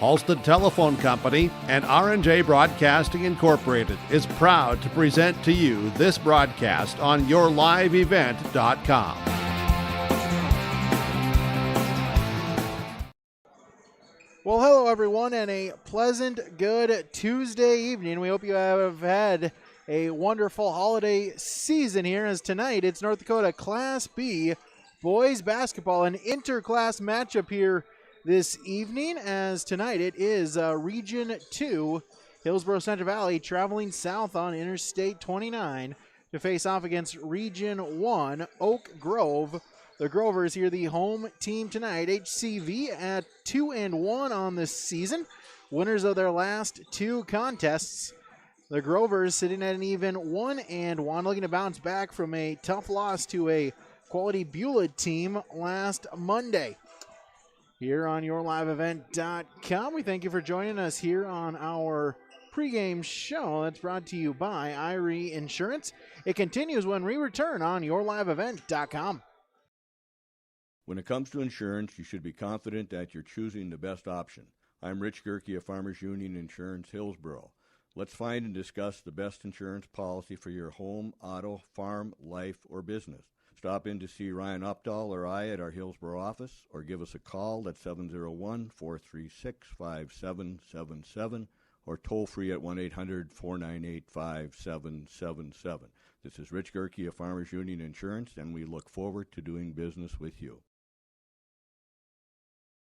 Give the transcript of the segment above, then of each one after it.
Halstead Telephone Company and R&J Broadcasting Incorporated is proud to present to you this broadcast on yourliveevent.com. Well, hello everyone, and a pleasant, good Tuesday evening. We hope you have had a wonderful holiday season here, as tonight it's North Dakota Class B boys basketball, an interclass matchup here this evening, as tonight it is Region 2, Hillsboro-Central Valley, traveling south on Interstate 29 to face off against Region 1, Oak Grove. The Grovers here, the home team tonight. HCV at 2-1 on the season, winners of their last two contests. The Grovers sitting at an even 1-1, looking to bounce back from a tough loss to a quality Beulah team last Monday. Here on yourliveevent.com, we thank you for joining us here on our pregame show that's brought to you by Irie Insurance. It continues when we return on yourliveevent.com. When it comes to insurance, you should be confident that you're choosing the best option. I'm Rich Gerke of Farmers Union Insurance, Hillsboro. Let's find and discuss the best insurance policy for your home, auto, farm, life, or business. Stop in to see Ryan Updahl or I at our Hillsboro office, or give us a call at 701-436-5777, or toll free at 1-800-498-5777. This is Rich Gerke of Farmers Union Insurance, and we look forward to doing business with you.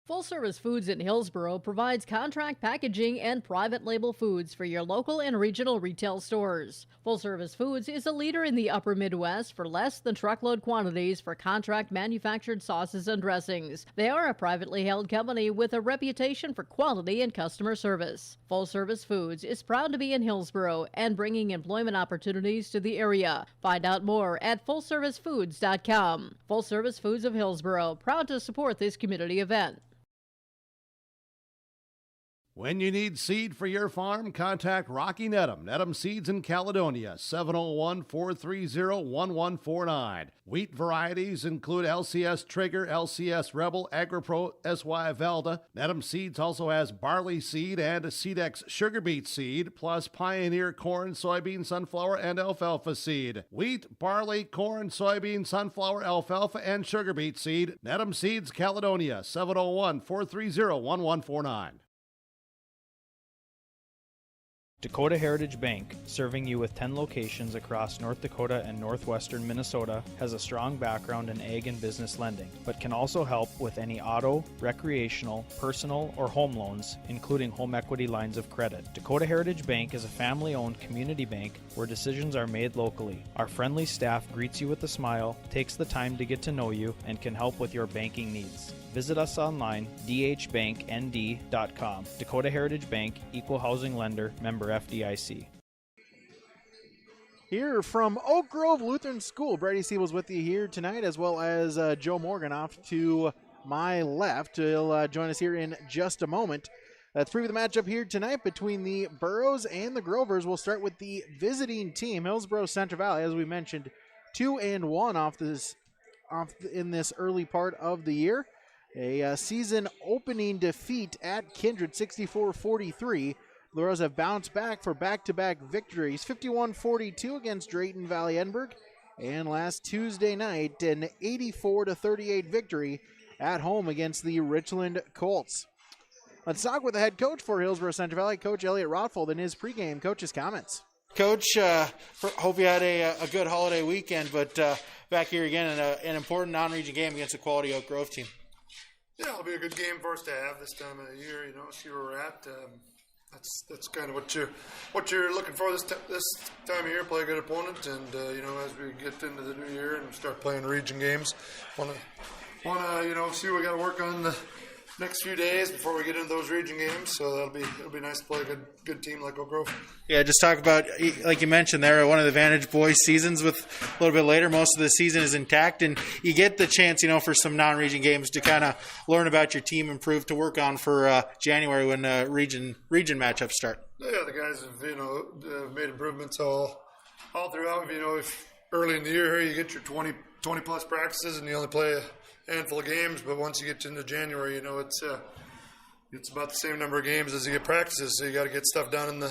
Full Service Foods in Hillsboro provides contract packaging and private label foods for your local and regional retail stores. Full Service Foods is a leader in the upper Midwest for less than truckload quantities for contract manufactured sauces and dressings. They are a privately held company with a reputation for quality and customer service. Full Service Foods is proud to be in Hillsboro and bringing employment opportunities to the area. Find out more at fullservicefoods.com. Full Service Foods of Hillsboro, proud to support this community event. When you need seed for your farm, contact Rocky Nedham. Nedham Seeds in Caledonia, 701-430-1149. Wheat varieties include LCS Trigger, LCS Rebel, AgriPro, SY Velda. Nedham Seeds also has barley seed and Seedex sugar beet seed, plus Pioneer corn, soybean, sunflower, and alfalfa seed. Wheat, barley, corn, soybean, sunflower, alfalfa, and sugar beet seed. Nedham Seeds, Caledonia, 701-430-1149. Dakota Heritage Bank, serving you with 10 locations across North Dakota and northwestern Minnesota, has a strong background in ag and business lending, but can also help with any auto, recreational, personal, or home loans, including home equity lines of credit. Dakota Heritage Bank is a family-owned community bank where decisions are made locally. Our friendly staff greets you with a smile, takes the time to get to know you, and can help with your banking needs. Visit us online, dhbanknd.com. Dakota Heritage Bank, Equal Housing Lender, member FDIC. Here from Oak Grove Lutheran School, Brady Siebel's with you here tonight, as well as Joe Morgan off to my left. He'll join us here in just a moment. Let's preview the matchup here tonight between the Burros and the Grovers. We'll start with the visiting team, Hillsboro-Central Valley, as we mentioned, 2-1 in this early part of the year. A season opening defeat at Kindred, 64-43. The Rose have bounced back for back-to-back victories, 51-42 against Drayton Valley Edinburgh, and last Tuesday night, an 84-38 victory at home against the Richland Colts. Let's talk with the head coach for Hillsboro-Central Valley, Coach Elliot Rothfold, in his pregame. Coach's comments. Coach, hope you had a good holiday weekend, but back here again in an important non-region game against a quality Oak Grove team. Yeah, it'll be a good game for us to have this time of the year. See where we're at. That's kind of what you're looking for this time of year. Play a good opponent, and as we get into the new year and start playing region games, want to see what we got to work on the next few days before we get into those region games. So it'll be nice to play a good team like Oak Grove. Yeah, just talk about, like you mentioned there, one of the Vantage Boys seasons with a little bit later. Most of the season is intact, and you get the chance, for some non-region games to kind of learn about your team, improve to work on for January when region matchups start. Yeah, the guys have made improvements all throughout. If early in the year here you get your 20 plus practices and you only play a handful of games, but once you get into January, it's it's about the same number of games as you get practices. So you got to get stuff done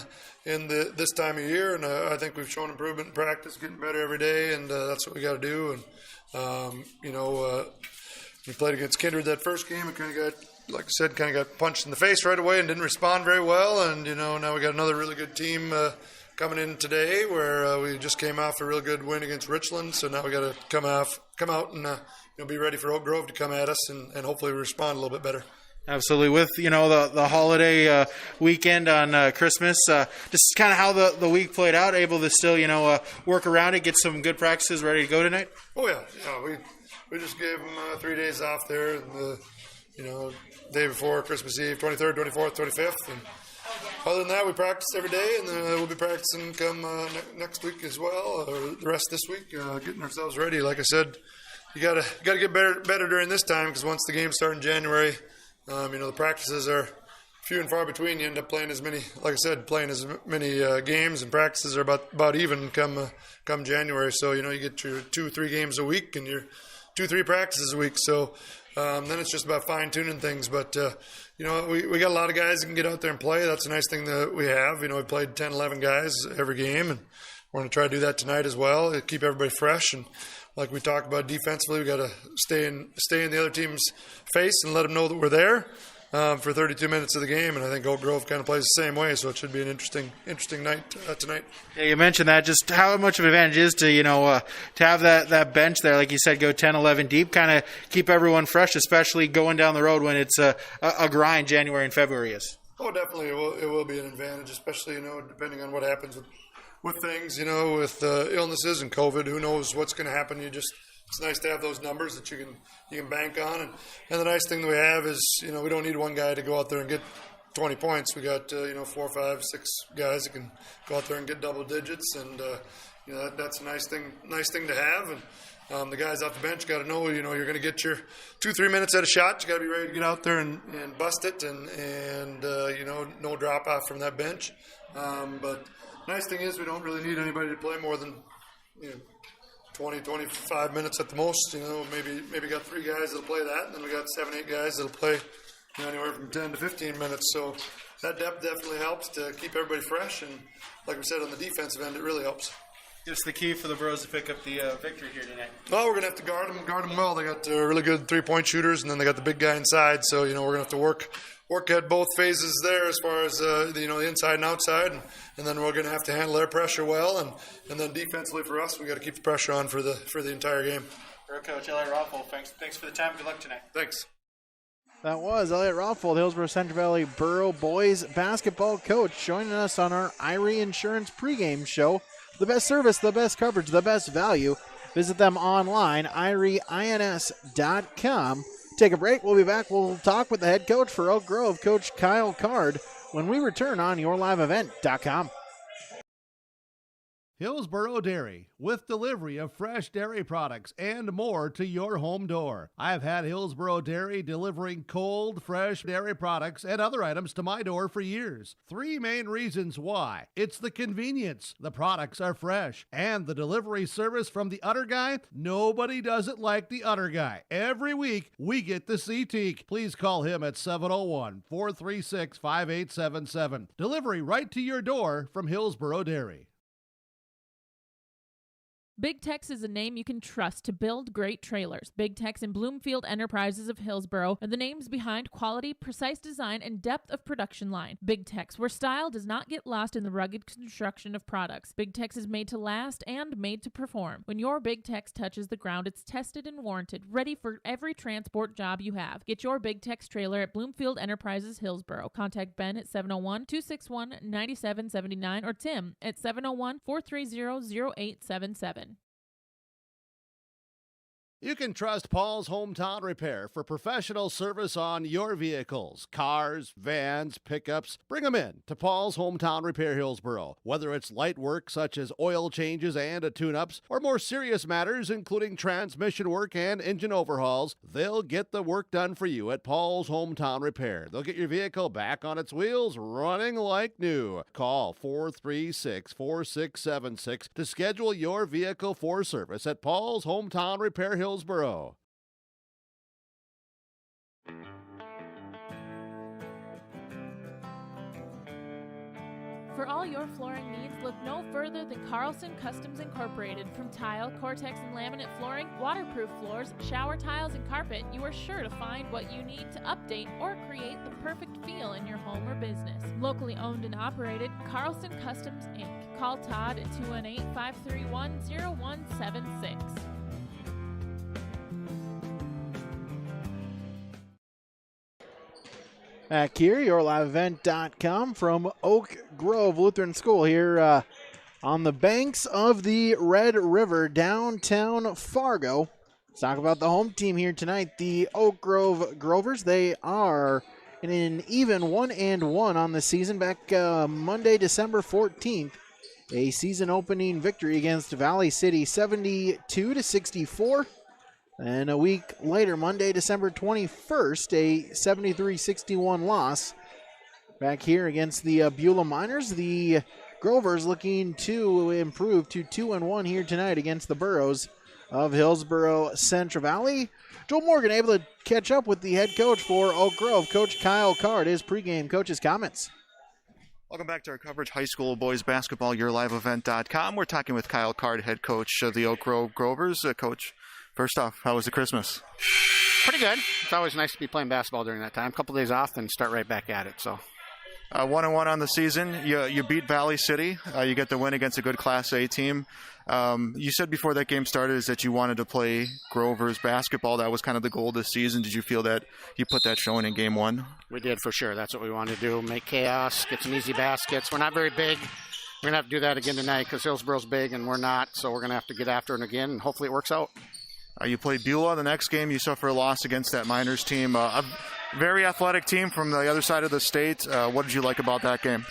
in this time of year. And I think we've shown improvement in practice, getting better every day, and that's what we got to do. And we played against Kindred that first game. It kind of got, like I said, got punched in the face right away and didn't respond very well. And now we got another really good team coming in today, where we just came off a real good win against Richland. So now we got to come out and be ready for Oak Grove to come at us and hopefully respond a little bit better. Absolutely. With, the holiday weekend on Christmas, just kind of how the week played out, able to still, work around it, get some good practices ready to go tonight? Oh, yeah. We just gave them 3 days off there, and day before Christmas Eve, 23rd, 24th, 25th. And other than that, we practice every day, and we'll be practicing come next week as well, or the rest of this week, getting ourselves ready. Like I said, you gotta get better during this time, because once the games start in January, the practices are few and far between. You end up playing as many games, and practices are about even come January. So you get your 2-3 games a week, and your 2-3 practices a week. So then it's just about fine tuning things. But we got a lot of guys that can get out there and play. That's a nice thing that we have. We played 10-11 guys every game, and we're going to try to do that tonight as well. Keep everybody fresh. And like we talked about defensively, we got to stay in the other team's face and let them know that we're there for 32 minutes of the game. And I think Oak Grove kind of plays the same way, so it should be an interesting night tonight. Yeah, you mentioned that, just how much of an advantage is to to have that bench there, like you said, go 10-11 deep, kind of keep everyone fresh, especially going down the road when it's a grind. January and February is. Oh, definitely, it will be an advantage, especially depending on what happens with things, with illnesses and COVID. Who knows what's going to happen? It's nice to have those numbers that you can bank on. And the nice thing that we have is, we don't need one guy to go out there and get 20 points. We got, 4, 5, 6 guys that can go out there and get double digits. And, that's a nice thing to have. And the guys off the bench got to know, you're going to get your 2-3 minutes at a shot. You got to be ready to get out there and bust it and no drop off from that bench. But nice thing is we don't really need anybody to play more than 20, 25 minutes at the most. Maybe got 3 guys that'll play that, and then we got 7, 8 guys that'll play anywhere from 10 to 15 minutes. So that depth definitely helps to keep everybody fresh. And like we said, on the defensive end, it really helps. Just the key for the Bros to pick up the victory here tonight. Well, we're going to have to guard them well. They got really good 3-point shooters, and then they got the big guy inside. So, we're going to have to work at both phases there as far as, the inside and outside. And then we're going to have to handle their pressure well. And then defensively for us, we got to keep the pressure on for the entire game. Coach Elliot Rothfold, thanks for the time. Good luck tonight. Thanks. That was Elliot Rothfold, Hillsboro-Central Valley Borough boys basketball coach, joining us on our Irie Insurance pregame show. The best service, the best coverage, the best value. Visit them online, irieins.com. Take a break. We'll be back. We'll talk with the head coach for Oak Grove, Coach Kyle Card, when we return on yourliveevent.com. Hillsboro Dairy, with delivery of fresh dairy products and more to your home door. I've had Hillsboro Dairy delivering cold, fresh dairy products and other items to my door for years. 3 main reasons why. It's the convenience, the products are fresh, and the delivery service from the Udder Guy. Nobody does it like the Udder Guy. Every week, we get the C-Teak. Please call him at 701-436-5877. Delivery right to your door from Hillsboro Dairy. Big Tex is a name you can trust to build great trailers. Big Tex and Bloomfield Enterprises of Hillsboro are the names behind quality, precise design, and depth of production line. Big Tex, where style does not get lost in the rugged construction of products. Big Tex is made to last and made to perform. When your Big Tex touches the ground, it's tested and warranted, ready for every transport job you have. Get your Big Tex trailer at Bloomfield Enterprises Hillsboro. Contact Ben at 701-261-9779 or Tim at 701-430-0877. You can trust Paul's Hometown Repair for professional service on your vehicles, cars, vans, pickups. Bring them in to Paul's Hometown Repair Hillsboro. Whether it's light work such as oil changes and tune-ups, or more serious matters including transmission work and engine overhauls, they'll get the work done for you at Paul's Hometown Repair. They'll get your vehicle back on its wheels, running like new. Call 436-4676 to schedule your vehicle for service at Paul's Hometown Repair Hillsboro. For all your flooring needs, look no further than Carlson Customs Incorporated. From tile, Cortex and laminate flooring, waterproof floors, shower tiles, and carpet, you are sure to find what you need to update or create the perfect feel in your home or business. Locally owned and operated, Carlson Customs Inc. Call Todd at 218-531-0176. Back here, yourliveevent.com from Oak Grove Lutheran School here on the banks of the Red River, downtown Fargo. Let's talk about the home team here tonight, the Oak Grove Grovers. They are in an even 1-1 on the season back Monday, December 14th. A season-opening victory against Valley City, 72-64. And a week later, Monday, December 21st, a 73-61 loss back here against the Beulah Miners. The Grovers looking to improve to 2-1 here tonight against the Burros of Hillsboro-Central Valley. Joel Morgan able to catch up with the head coach for Oak Grove, Coach Kyle Card. His pregame coach's comments. Welcome back to our coverage, high school boys basketball, yourliveevent.com. We're talking with Kyle Card, head coach of the Oak Grove Grovers. Coach, first off, how was the Christmas? Pretty good. It's always nice to be playing basketball during that time. A couple days off, then start right back at it. So, 1-1 on the season. You beat Valley City. You get the win against a good Class A team. You said before that game started is that you wanted to play Grovers basketball. That was kind of the goal this season. Did you feel that you put that showing in game one? we did for sure. That's what we wanted to do, make chaos, get some easy baskets. We're not very big. We're going to have to do that again tonight because Hillsboro's big and we're not, so we're going to have to get after it again, and hopefully it works out. You played Beulah. The next game you suffer a loss against that Miners team. A very athletic team from the other side of the state. What did you like about that game?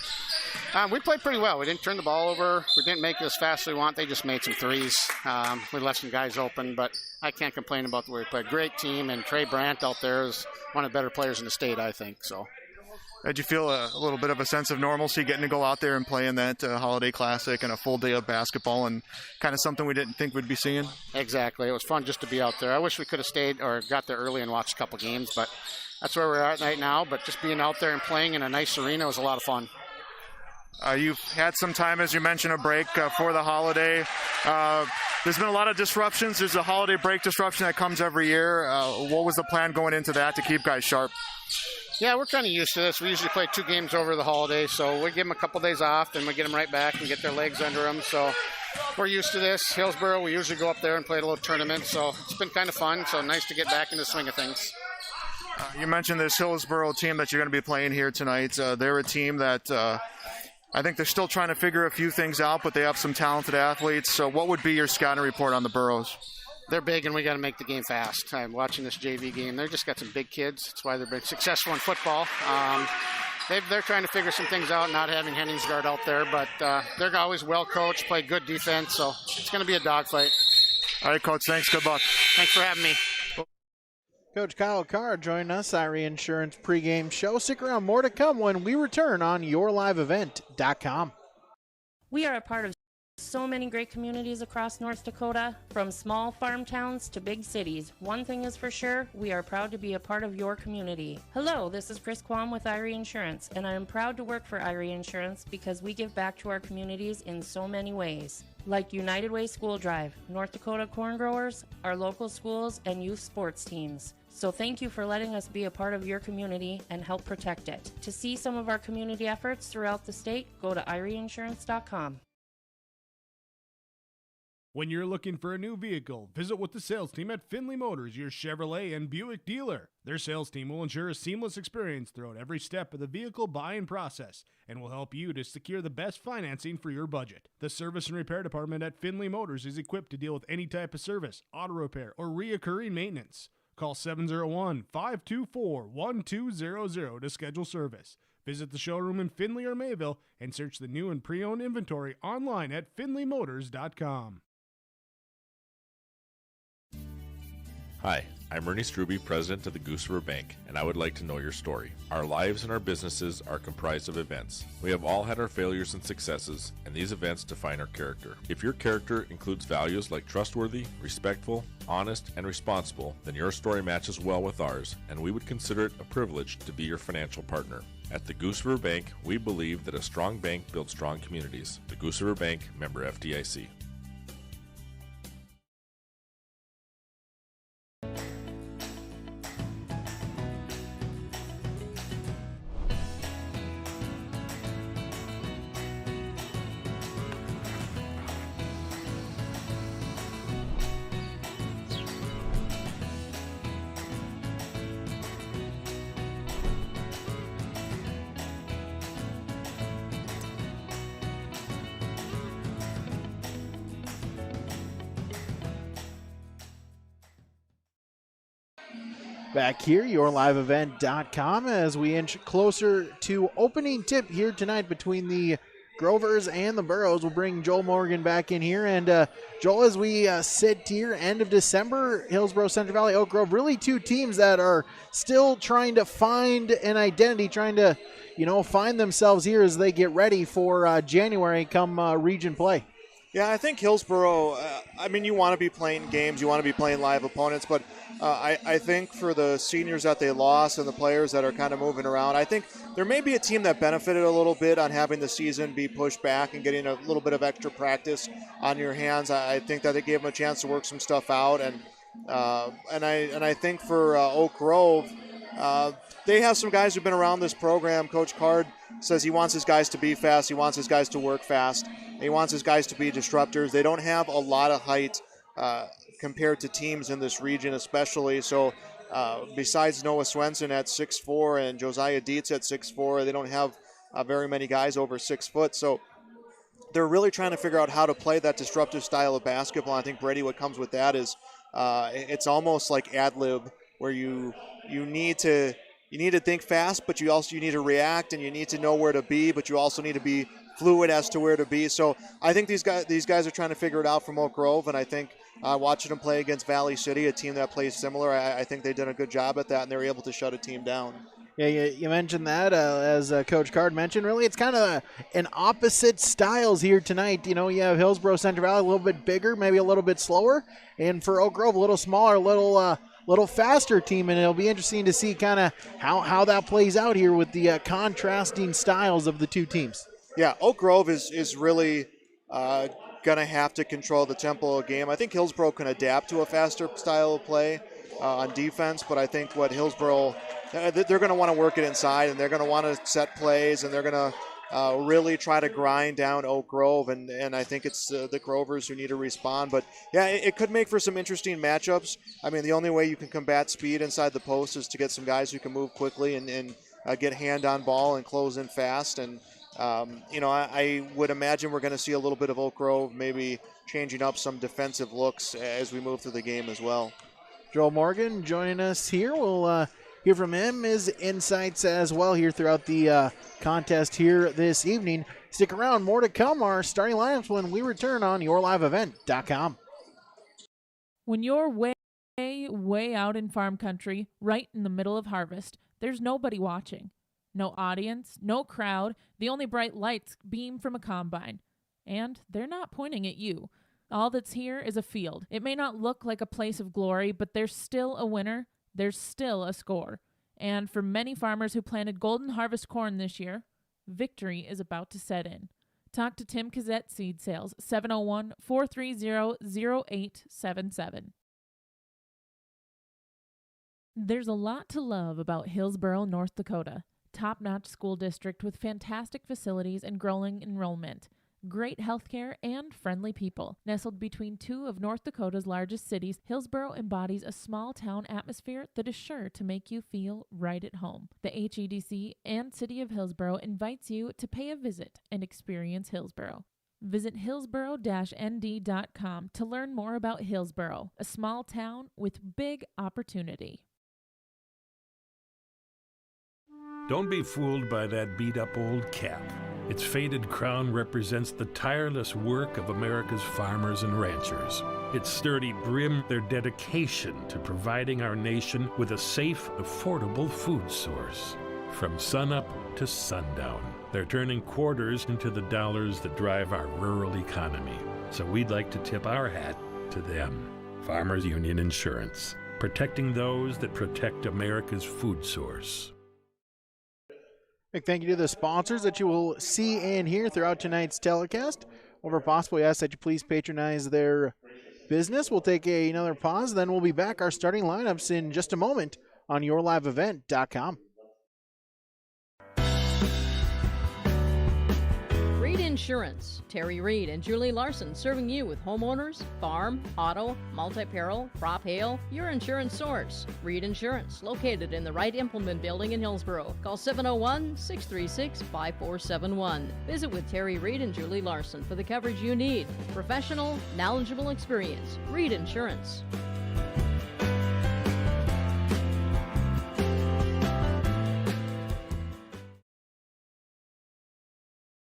We played pretty well. We didn't turn the ball over. We didn't make it as fast as we want. They just made some threes. We left some guys open, but I can't complain about the way we played. Great team, and Trey Brandt out there is one of the better players in the state, I think. So. Did you feel a little bit of a sense of normalcy getting to go out there and play in that Holiday Classic and a full day of basketball and kind of something we didn't think we'd be seeing? Exactly. It was fun just to be out there. I wish we could have stayed or got there early and watched a couple games, but that's where we're at right now. But just being out there and playing in a nice arena was a lot of fun. You've had some time, as you mentioned, a break for the holiday. There's been a lot of disruptions. There's a holiday break disruption that comes every year. What was the plan going into that to keep guys sharp? Yeah, we're kind of used to this. We usually play 2 games over the holiday, so we give them a couple days off, then we get them right back and get their legs under them. So we're used to this. Hillsboro, we usually go up there and play a little tournament, so it's been kind of fun. So nice to get back in the swing of things. You mentioned this Hillsboro team that you're going to be playing here tonight. They're a team that I think they're still trying to figure a few things out, but they have some talented athletes. So what would be your scouting report on the Burros? They're big, and we got to make the game fast. I'm watching this JV game. They've just got some big kids. That's why they're been successful in football. They're trying to figure some things out, not having Henningsgaard out there, but they're always well coached, play good defense, so it's going to be a dogfight. All right, Coach, thanks. Good luck. Thanks for having me. Coach Kyle Carr joining us, Irie Insurance pregame show. Stick around, more to come when we return on yourliveevent.com. We are a part of so many great communities across North Dakota, from small farm towns to big cities. One thing is for sure, we are proud to be a part of your community. Hello, this is Chris Quam with Irie Insurance, and I am proud to work for Irie Insurance because we give back to our communities in so many ways. Like United Way School Drive, North Dakota Corn Growers, our local schools, and youth sports teams. So thank you for letting us be a part of your community and help protect it. To see some of our community efforts throughout the state, go to IrieInsurance.com. When you're looking for a new vehicle, visit with the sales team at Findlay Motors, your Chevrolet and Buick dealer. Their sales team will ensure a seamless experience throughout every step of the vehicle buying process and will help you to secure the best financing for your budget. The service and repair department at Findlay Motors is equipped to deal with any type of service, auto repair, or reoccurring maintenance. Call 701-524-1200 to schedule service. Visit the showroom in Findlay or Mayville and search the new and pre-owned inventory online at findlaymotors.com. Hi, I'm Ernie Struby, president of the Goose River Bank, and I would like to know your story. Our lives and our businesses are comprised of events. We have all had our failures and successes, and these events define our character. If your character includes values like trustworthy, respectful, honest, and responsible, then your story matches well with ours, and we would consider it a privilege to be your financial partner. At the Goose River Bank, we believe that a strong bank builds strong communities. The Goose River Bank, member FDIC. Back here, yourliveevent.com, as we inch closer to opening tip here tonight between the Grovers and the Burros. We'll bring Joel Morgan back in here. And Joel, as we sit here, end of December, Hillsboro, Central Valley, Oak Grove, really two teams that are still trying to find an identity, trying to, find themselves here as they get ready for January come region play. Yeah, I think Hillsboro, you want to be playing games, you want to be playing live opponents, but I think for the seniors that they lost and the players that are kind of moving around, I think there may be a team that benefited a little bit on having the season be pushed back and getting a little bit of extra practice on your hands. I think that it gave them a chance to work some stuff out, and I think for Oak Grove, they have some guys who've been around this program. Coach Card says he wants his guys to be fast, he wants his guys to work fast, he wants his guys to be disruptors. They don't have a lot of height compared to teams in this region especially. So besides Noah Swenson at 6'4" and Josiah Dietz at 6'4", they don't have very many guys over 6 foot. So they're really trying to figure out how to play that disruptive style of basketball. I think, Brady, what comes with that is it's almost like ad-lib, where you need to think fast, but you need to react, and you need to know where to be, but you also need to be fluid as to where to be. So I think these guys are trying to figure it out from Oak Grove, and I think watching them play against Valley City, a team that plays similar, I think they did a good job at that, and they were able to shut a team down. Yeah, you mentioned that, as Coach Card mentioned. Really, it's kind of an opposite styles here tonight. You have Hillsboro Central Valley a little bit bigger, maybe a little bit slower, and for Oak Grove a little smaller, little faster team, and it'll be interesting to see kind of how that plays out here with the contrasting styles of the two teams. Yeah, Oak Grove is really going to have to control the tempo of the game. I think Hillsboro can adapt to a faster style of play on defense, but I think what Hillsboro, they're going to want to work it inside, and they're going to want to set plays, and they're going to really try to grind down Oak Grove, and I think it's the Grovers who need to respond. But, yeah, it could make for some interesting matchups. The only way you can combat speed inside the post is to get some guys who can move quickly and get hand on ball and close in fast. And, I would imagine we're going to see a little bit of Oak Grove maybe changing up some defensive looks as we move through the game as well. Joel Morgan joining us here. We'll hear from him, his insights as well here throughout the contest here this evening. Stick around, more to come. Our starting lineups when we return on yourliveevent.com. When you're way out in farm country, right in the middle of harvest, there's nobody watching. No audience, no crowd. The only bright lights beam from a combine. And they're not pointing at you. All that's here is a field. It may not look like a place of glory, but there's still a winner. There's still a score. And for many farmers who planted golden harvest corn this year, victory is about to set in. Talk to Tim Kazette Seed Sales, 701-430-0877. There's a lot to love about Hillsboro, North Dakota. Top-notch school district with fantastic facilities and growing enrollment. Great healthcare and friendly people. Nestled between two of North Dakota's largest cities, Hillsboro embodies a small-town atmosphere that is sure to make you feel right at home. The HEDC and City of Hillsboro invites you to pay a visit and experience Hillsboro. Visit hillsboro-nd.com to learn more about Hillsboro, a small town with big opportunity. Don't be fooled by that beat-up old cap. Its faded crown represents the tireless work of America's farmers and ranchers. Its sturdy brim, their dedication to providing our nation with a safe, affordable food source. From sunup to sundown, they're turning quarters into the dollars that drive our rural economy. So we'd like to tip our hat to them. Farmers Union Insurance, protecting those that protect America's food source. Big thank you to the sponsors that you will see and hear throughout tonight's telecast. Whenever possible, we ask that you please patronize their business. We'll take another pause, then we'll be back. Our starting lineups in just a moment on yourliveevent.com. Reed Insurance. Terry Reed and Julie Larson serving you with homeowners, farm, auto, multi-peril, crop hail, your insurance source. Reed Insurance, located in the Wright Implement Building in Hillsboro. Call 701-636-5471. Visit with Terry Reed and Julie Larson for the coverage you need. Professional, knowledgeable experience. Reed Insurance.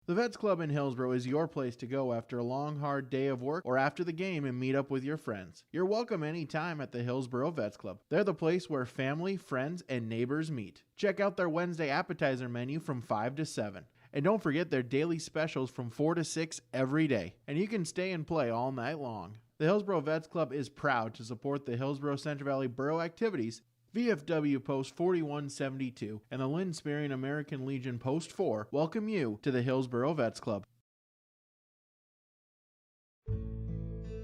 The Vets Club in Hillsboro is your place to go after a long, hard day of work or after the game and meet up with your friends. You're welcome anytime at the Hillsboro Vets Club. They're the place where family, friends, and neighbors meet. Check out their Wednesday appetizer menu from 5 to 7. And don't forget their daily specials from 4 to 6 every day. And you can stay and play all night long. The Hillsboro Vets Club is proud to support the Hillsboro-Central Valley Borough activities, VFW Post 4172 and the Lynn Spearing American Legion Post 4 welcome you to the Hillsboro Vets Club.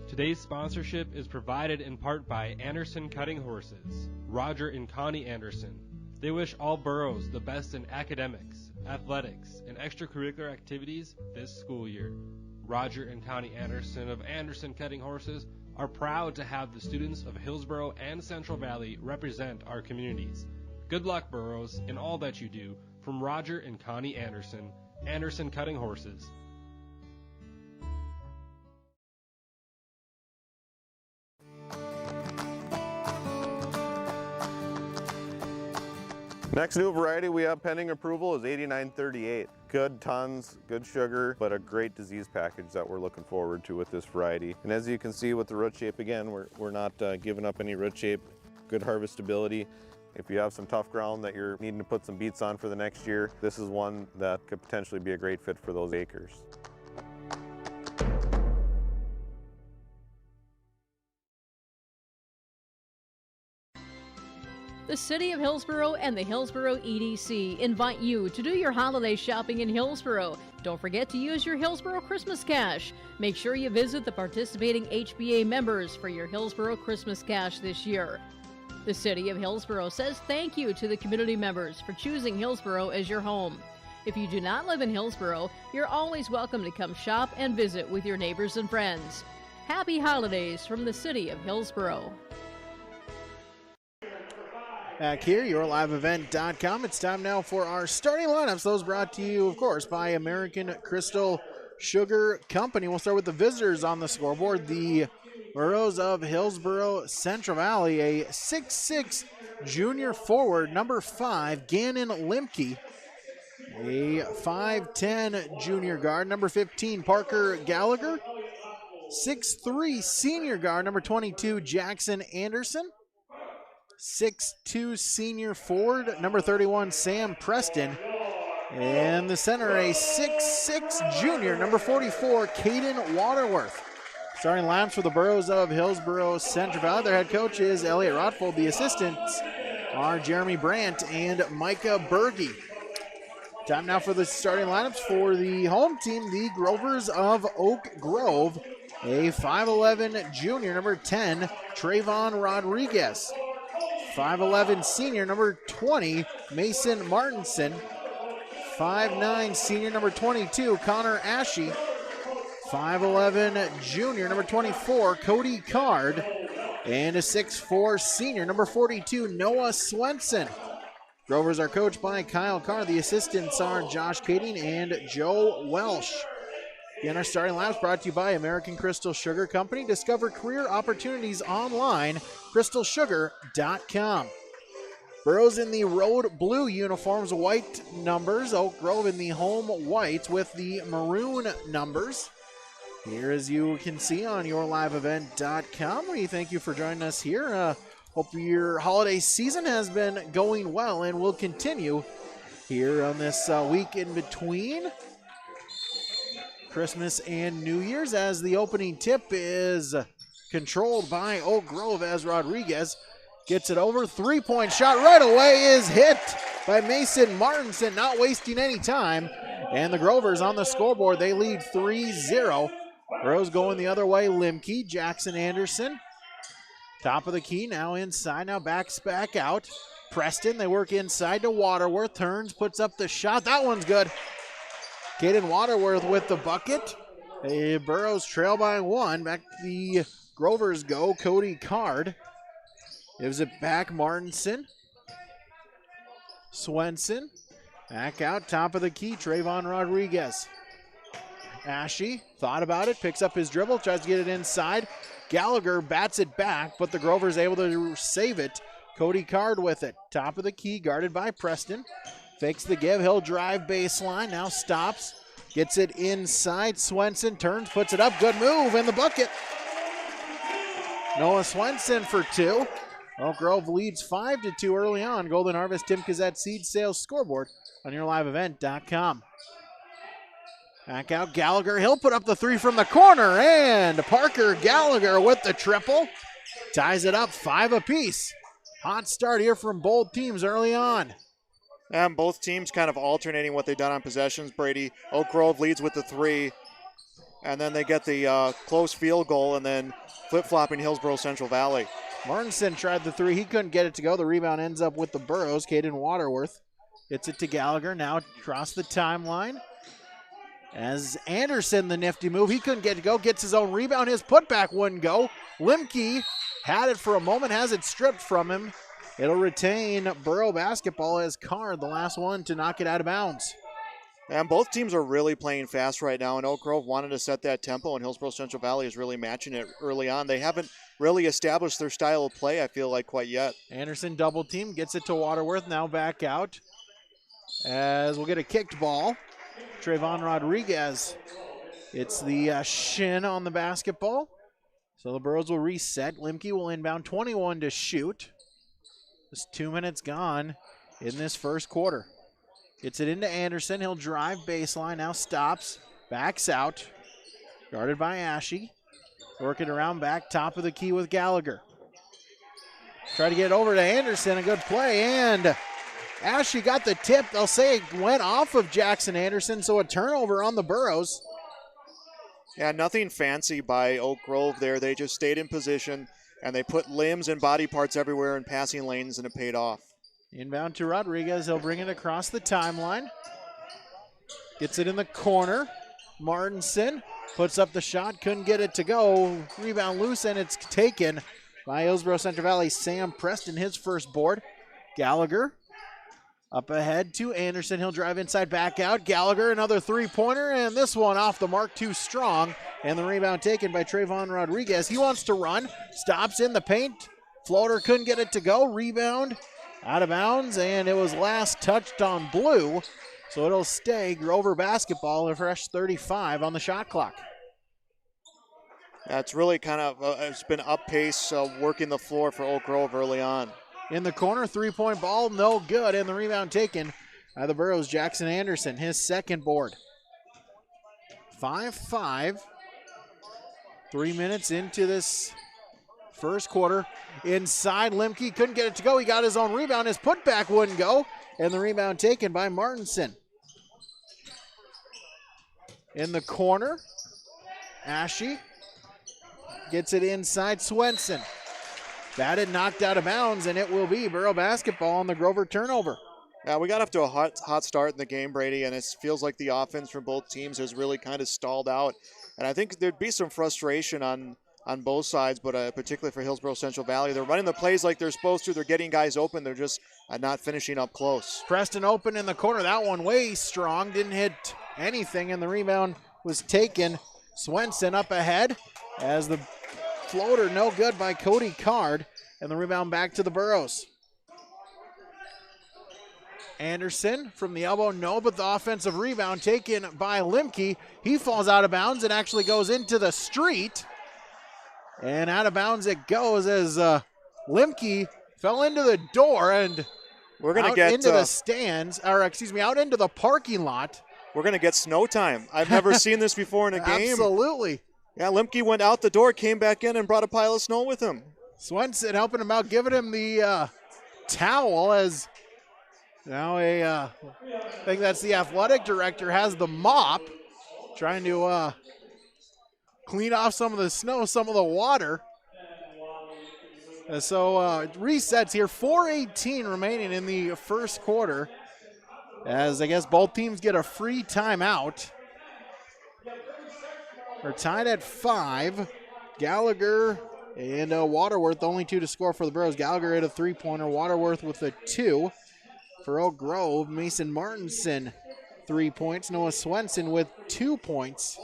Today's sponsorship is provided in part by Anderson Cutting Horses, Roger and Connie Anderson. They wish all boroughs the best in academics, athletics, and extracurricular activities this school year. Roger and Connie Anderson of Anderson Cutting Horses are proud to have the students of Hillsboro and Central Valley represent our communities. Good luck, boroughs, in all that you do. From Roger and Connie Anderson, Anderson Cutting Horses. Next new variety we have pending approval is 8938. Good tons, good sugar, but a great disease package that we're looking forward to with this variety. And as you can see with the root shape, again, we're not giving up any root shape, good harvestability. If you have some tough ground that you're needing to put some beets on for the next year, this is one that could potentially be a great fit for those acres. The City of Hillsboro and the Hillsboro EDC invite you to do your holiday shopping in Hillsboro. Don't forget to use your Hillsboro Christmas Cash. Make sure you visit the participating HBA members for your Hillsboro Christmas Cash this year. The City of Hillsboro says thank you to the community members for choosing Hillsboro as your home. If you do not live in Hillsboro, you're always welcome to come shop and visit with your neighbors and friends. Happy holidays from the City of Hillsboro. Back here, yourliveevent.com. It's time now for our starting lineups. Those brought to you, of course, by American Crystal Sugar Company. We'll start with the visitors on the scoreboard. The Boroughs of Hillsboro-Central Valley, a 6'6" junior forward, number 5, Gannon Limke. A 5'10" junior guard, number 15, Parker Gallagher. 6'3" senior guard, number 22, Jackson Anderson. 6'2" senior forward, number 31, Sam Preston. And the center, a 6'6" junior, number 44, Caden Waterworth. Starting lineups for the Boroughs of Hillsboro-Central Valley. Their head coach is Elliot Rotfold. The assistants are Jeremy Brandt and Micah Berge. Time now for the starting lineups for the home team, the Grovers of Oak Grove. A 5'11" junior, number 10, Trayvon Rodriguez. 5'11" senior, number 20, Mason Martinson. 5'9" senior, number 22, Connor Ashe. 5'11" junior, number 24, Cody Card. And a 6'4" senior, number 42, Noah Swenson. Grovers are coached by Kyle Carr. The assistants are Josh Kading and Joe Welsh. Again, our starting lineup is brought to you by American Crystal Sugar Company. Discover career opportunities online, crystalsugar.com. Boroughs in the road blue uniforms, white numbers. Oak Grove in the home whites with the maroon numbers. Here, as you can see on yourliveevent.com, we thank you for joining us here. Hope your holiday season has been going well and will continue here on this week in between Christmas and New Year's, as the opening tip is controlled by Oak Grove as Rodriguez gets it over. Three-point shot right away is hit by Mason Martinson, not wasting any time. And the Grovers on the scoreboard, they lead 3-0. Burrows going the other way. Limke, Jackson Anderson. Top of the key, now inside, now backs back out. Preston, they work inside to Waterworth. Turns, puts up the shot. That one's good. Caden Waterworth with the bucket. Burrows trail by 1. Back the Grovers go. Cody Card gives it back. Martinson. Swenson. Back out, top of the key. Trayvon Rodriguez. Ashe thought about it, picks up his dribble, tries to get it inside. Gallagher bats it back, but the Grovers able to save it. Cody Card with it. Top of the key, guarded by Preston. Fakes the give, he'll drive baseline, now stops. Gets it inside, Swenson turns, puts it up, good move, and the bucket. Noah Swenson for 2. Oak Grove leads 5-2 early on. Golden Harvest Tim Kazette Seed Sales scoreboard on yourliveevent.com. Back out Gallagher, he'll put up the 3 from the corner, and Parker Gallagher with the triple. Ties it up 5 apiece. Hot start here from both teams early on. And both teams kind of alternating what they've done on possessions. Brady, Oak Grove leads with the 3, and then they get the close field goal, and then flip-flopping Hillsboro-Central Valley. Martinson tried the 3. He couldn't get it to go. The rebound ends up with the Burrows. Caden Waterworth gets it to Gallagher. Now across the timeline. As Anderson, the nifty move. He couldn't get it to go. Gets his own rebound. His putback wouldn't go. Limke had it for a moment. Has it stripped from him. It'll retain Borough basketball as Card, the last one to knock it out of bounds. And both teams are really playing fast right now, and Oak Grove wanted to set that tempo, and Hillsboro-Central Valley is really matching it early on. They haven't really established their style of play, I feel like, quite yet. Anderson double team, gets it to Waterworth, now back out. As we'll get a kicked ball. Trayvon Rodriguez. It's the shin on the basketball. So the Burrows will reset. Limke will inbound, 21 to shoot. Just 2 minutes gone in this first quarter. Gets it into Anderson. He'll drive baseline. Now stops. Backs out. Guarded by Ashe. Working around back. Top of the key with Gallagher. Try to get it over to Anderson. A good play. And Ashe got the tip. They'll say it went off of Jackson Anderson. So a turnover on the Burrows. Yeah, nothing fancy by Oak Grove there. They just stayed in position, and they put limbs and body parts everywhere in passing lanes, and it paid off. Inbound to Rodriguez. He'll bring it across the timeline. Gets it in the corner. Martinson puts up the shot. Couldn't get it to go. Rebound loose, and it's taken by Hillsboro-Central Valley. Sam Preston, his first board. Gallagher up ahead to Anderson. He'll drive inside, back out. Gallagher, another three-pointer, and this one off the mark, too strong. And the rebound taken by Trayvon Rodriguez. He wants to run. Stops in the paint. Floater couldn't get it to go. Rebound out of bounds, and it was last touched on blue. So it'll stay Grover basketball, a fresh 35 on the shot clock. That's really kind of, it's been up pace, working the floor for Oak Grove early on. In the corner, three-point ball, no good, and the rebound taken by the Burrows' Jackson Anderson, his second board. 5-5. 3 minutes into this first quarter. Inside, Limke couldn't get it to go. He got his own rebound. His putback wouldn't go, and the rebound taken by Martinson. In the corner, Ashe gets it inside. Swenson. Batted, knocked out of bounds, and it will be Borough basketball on the Grover turnover. Yeah, we got off to a hot start in the game, Brady, and it feels like the offense from both teams has really kind of stalled out. And I think there'd be some frustration on both sides, but particularly for Hillsboro-Central Valley. They're running the plays like they're supposed to. They're getting guys open. They're just not finishing up close. Preston open in the corner. That one way strong. Didn't hit anything, and the rebound was taken. Swenson up ahead as the floater no good by Cody Card, and the rebound back to the Burrows. Anderson from the elbow, no, but the offensive rebound taken by Limke. He falls out of bounds and actually goes into the street. And out of bounds it goes as Limke fell into the door and we're gonna out get into the stands, or excuse me, out into the parking lot. We're going to get snow time. I've never seen this before in a game. Absolutely. Yeah, Limke went out the door, came back in, and brought a pile of snow with him. Swenson helping him out, giving him the towel as Now I think that's the athletic director has the mop, trying to clean off some of the snow, some of the water. So resets here, 4:18 remaining in the first quarter, as I guess both teams get a free timeout. We're tied at 5. Gallagher and Waterworth, only 2 to score for the Burros. Gallagher hit a 3-pointer, Waterworth with a 2. For Oak Grove, Mason Martinson, 3 points. Noah Swenson with 2 points.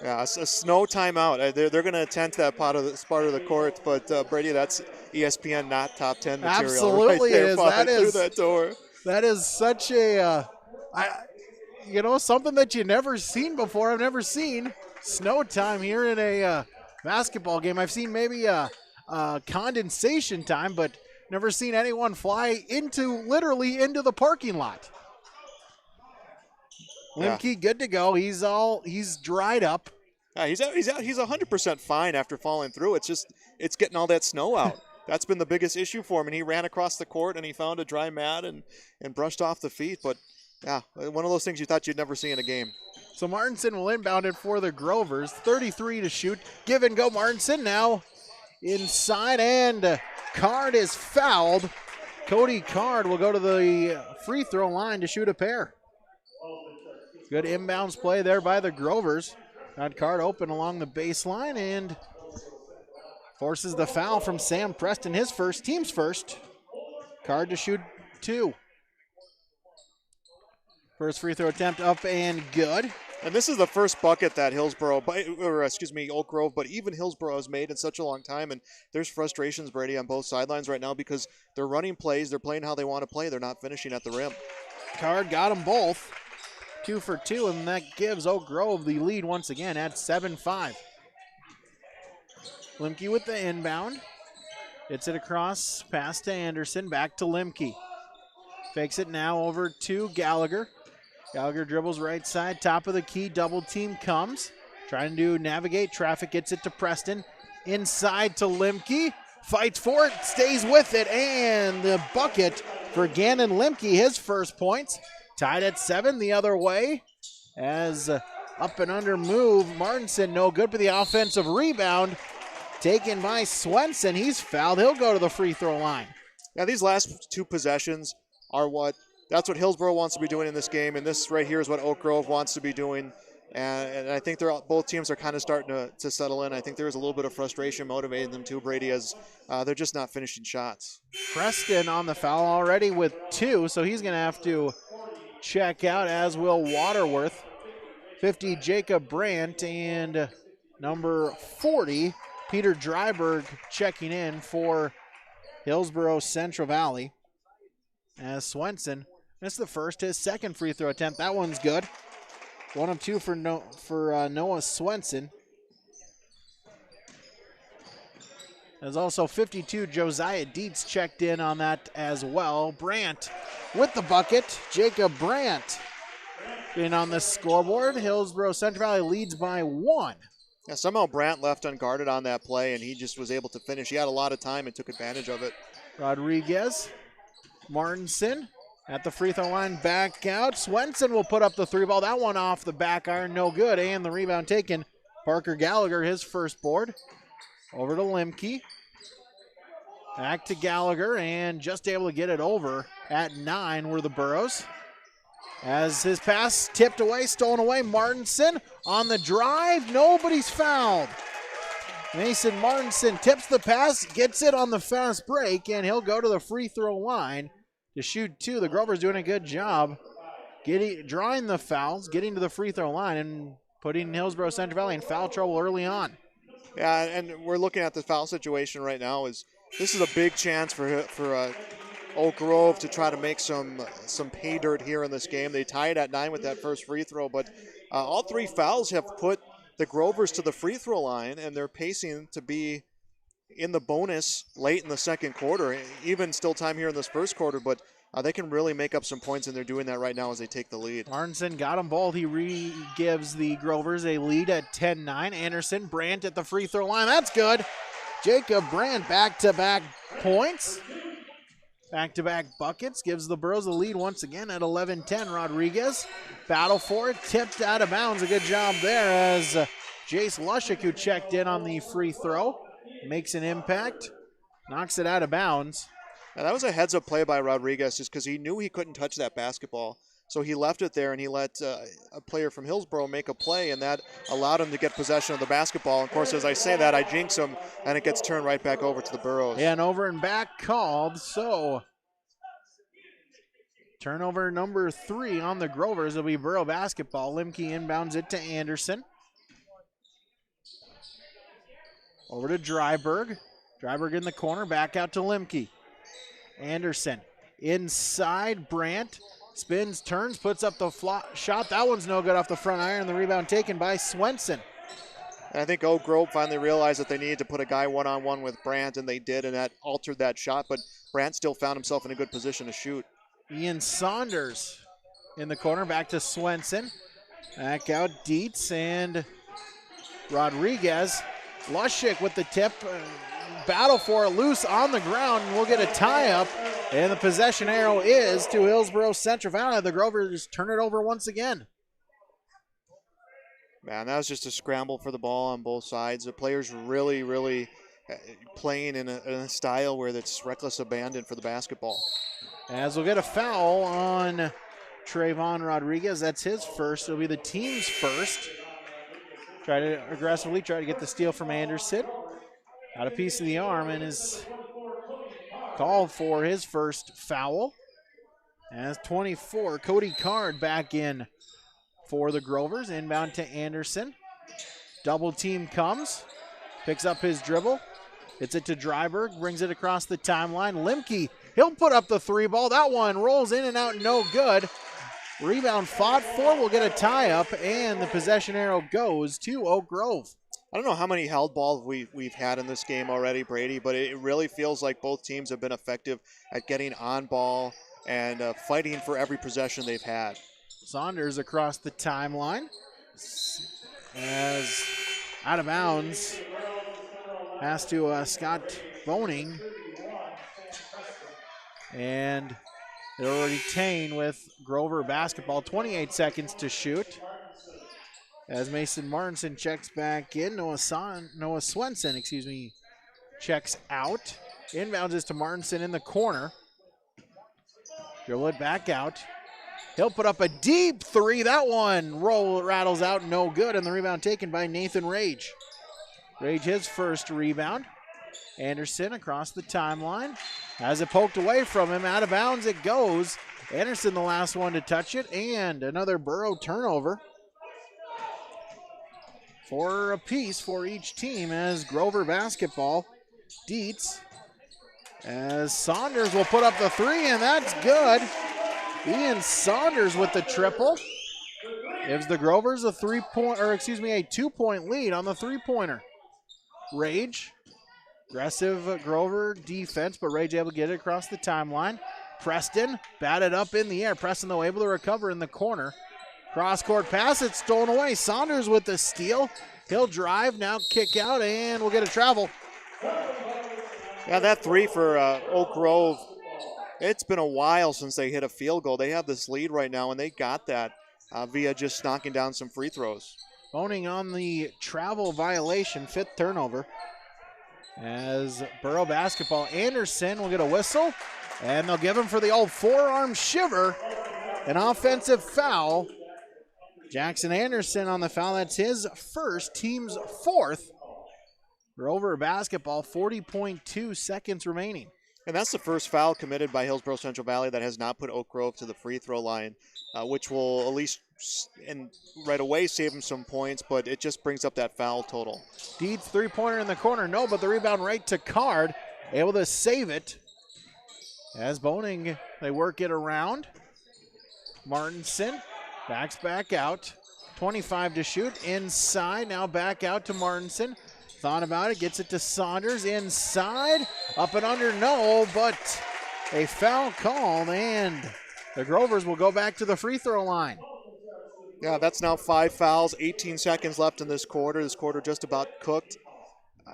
Yeah, a snow timeout. They're going to attempt that part of the court, but Brady, that's ESPN not top 10 material. Absolutely, right there, it is. Through that door. That is such a, something that you never seen before. I've never seen snow time here in a basketball game. I've seen maybe a condensation time, but never seen anyone fly literally into the parking lot. Limke good to go. He's dried up. Yeah, he's 100% fine after falling through. It's getting all that snow out. That's been the biggest issue for him, and he ran across the court and he found a dry mat and brushed off the feet. But yeah, one of those things you thought you'd never see in a game. So Martinson will inbound it for the Grovers. 33 to shoot. Give and go Martinson now inside, and Card is fouled. Cody Card will go to the free throw line to shoot a pair. Good inbounds play there by the Grovers. Got Card open along the baseline and forces the foul from Sam Preston, his first, team's first. Card to shoot 2. First free throw attempt up and good. And this is the first bucket that Oak Grove, but even Hillsboro has made in such a long time. And there's frustrations, Brady, on both sidelines right now because they're running plays, they're playing how they want to play, they're not finishing at the rim. Card got them both. 2 for 2, and that gives Oak Grove the lead once again at 7-5. Limke with the inbound. Hits it across, pass to Anderson, back to Limke. Fakes it now over to Gallagher. Gallagher dribbles right side, top of the key, double team comes. Trying to navigate traffic, gets it to Preston. Inside to Limke, fights for it, stays with it, and the bucket for Gannon Limke, his first points. Tied at 7 the other way as up and under move. Martinson no good, but the offensive rebound taken by Swenson. He's fouled. He'll go to the free throw line. Yeah, these last 2 possessions are that's what Hillsboro wants to be doing in this game, and this right here is what Oak Grove wants to be doing. And I think both teams are kind of starting to settle in. I think there's a little bit of frustration motivating them too, Brady, as they're just not finishing shots. Preston on the foul already with 2, so he's going to have to check out, as will Waterworth. 50, Jacob Brandt, and number 40, Peter Dryberg, checking in for Hillsboro-Central Valley. As Swenson missed the first, his second free throw attempt. That one's good. 1 of 2 for Noah Swenson. There's also 52, Josiah Dietz checked in on that as well. Brandt with the bucket. Jacob Brandt in on the scoreboard. Hillsboro-Central Valley leads by 1. Yeah, somehow Brandt left unguarded on that play, and he just was able to finish. He had a lot of time and took advantage of it. Rodriguez, Martinson at the free throw line, back out. Swenson will put up the 3 ball. That one off the back iron, no good, and the rebound taken. Parker Gallagher, his first board. Over to Limke. Back to Gallagher, and just able to get it over at 9 were the Burros. As his pass tipped away, stolen away, Martinson on the drive. Nobody's fouled. Mason Martinson tips the pass, gets it on the fast break, and he'll go to the free throw line to shoot 2. The Grovers doing a good job drawing the fouls, getting to the free throw line, and putting Hillsboro-Central Valley in foul trouble early on. Yeah, and we're looking at the foul situation right now. This is a big chance for Oak Grove to try to make some pay dirt here in this game. They tied at 9 with that first free throw, but all 3 fouls have put the Grovers to the free throw line, and they're pacing to be in the bonus late in the second quarter. Even still time here in this first quarter, but they can really make up some points, and they're doing that right now as they take the lead. Martinson got them both. He gives the Grovers a lead at 10-9. Anderson, Brandt at the free throw line. That's good. Jacob Brandt back-to-back points. Back-to-back buckets gives the Burros a lead once again at 11-10. Rodriguez, battle for it, tipped out of bounds. A good job there as Jace Lushik, who checked in on the free throw, makes an impact, knocks it out of bounds. Now, that was a heads-up play by Rodriguez just because he knew he couldn't touch that basketball. So he left it there and he let a player from Hillsboro make a play, and that allowed him to get possession of the basketball. Of course, as I say that, I jinx him, and it gets turned right back over to the Burros. Yeah, and over and back called, so turnover number 3 on the Grovers. It'll be Burro basketball. Limke inbounds it to Anderson. Over to Dryberg. Dryberg in the corner, back out to Limke. Anderson inside, Brandt. Spins, turns, puts up the shot. That one's no good off the front iron. The rebound taken by Swenson. And I think Oak Grove finally realized that they needed to put a guy one-on-one with Brandt, and they did, and that altered that shot. But Brandt still found himself in a good position to shoot. Ian Saunders in the corner, back to Swenson. Back out Dietz and Rodriguez. Lushik with the tip. Battle for it, loose on the ground, and we'll get a tie-up. And the possession arrow is to Hillsboro-Central. Finally, the Grovers turn it over once again. Man, that was just a scramble for the ball on both sides. The players really playing in a style where it's reckless abandon for the basketball. As we'll get a foul on Trayvon Rodriguez. That's his first. It'll be the team's first. Try to aggressively try to get the steal from Anderson. Got a piece of the arm and is called for his first foul. As 24, Cody Card back in for the Grovers. Inbound to Anderson. Double team comes. Picks up his dribble. Hits it to Dryberg. Brings it across the timeline. Limke, he'll put up the 3 ball. That one rolls in and out, no good. Rebound fought for. We'll get a tie-up, and the possession arrow goes to Oak Grove. I don't know how many held balls we've had in this game already, Brady, but it really feels like both teams have been effective at getting on ball and fighting for every possession they've had. Saunders across the timeline as out of bounds. Pass to Scott Boning. And it'll retain with Grover basketball. 28 seconds to shoot. As Mason Martinson checks back in, Noah Swenson, checks out. Inbounds is to Martinson in the corner. Dribble it back out. He'll put up a deep 3. That one rattles out, no good, and the rebound taken by Nathan Rage. Rage his first rebound. Anderson across the timeline. Has it poked away from him. Out of bounds it goes. Anderson the last one to touch it, and another Burro turnover. 4 apiece for each team as Grover basketball. Dietz as Saunders will put up the 3, and that's good. Ian Saunders with the triple. Gives the Grovers a 2-point lead on the 3-pointer. Rage. Aggressive Grover defense, but Rage able to get it across the timeline. Preston batted up in the air. Preston, though, able to recover in the corner. Cross-court pass, it's stolen away. Saunders with the steal. He'll drive, now kick out, and we'll get a travel. Yeah, that 3 for Oak Grove, it's been a while since they hit a field goal. They have this lead right now, and they got that via just knocking down some free throws. Owning on the travel violation, 5th turnover. As Burro basketball, Anderson will get a whistle, and they'll give him for the old forearm shiver. An offensive foul. Jackson Anderson on the foul. That's his first, team's 4th. Grover basketball, 40.2 seconds remaining. And that's the first foul committed by Hillsboro-Central Valley that has not put Oak Grove to the free throw line, which will at least and right away save him some points, but it just brings up that foul total. Dietz 3-pointer in the corner, no, but the rebound right to Card, able to save it. As Boning, they work it around. Martinson backs back out. 25 to shoot. Inside, now back out to Martinson. Thought about it, gets it to Saunders. Inside, up and under, no, but a foul called, and the Grovers will go back to the free throw line. Yeah, that's now 5 fouls, 18 seconds left in this quarter. This quarter just about cooked.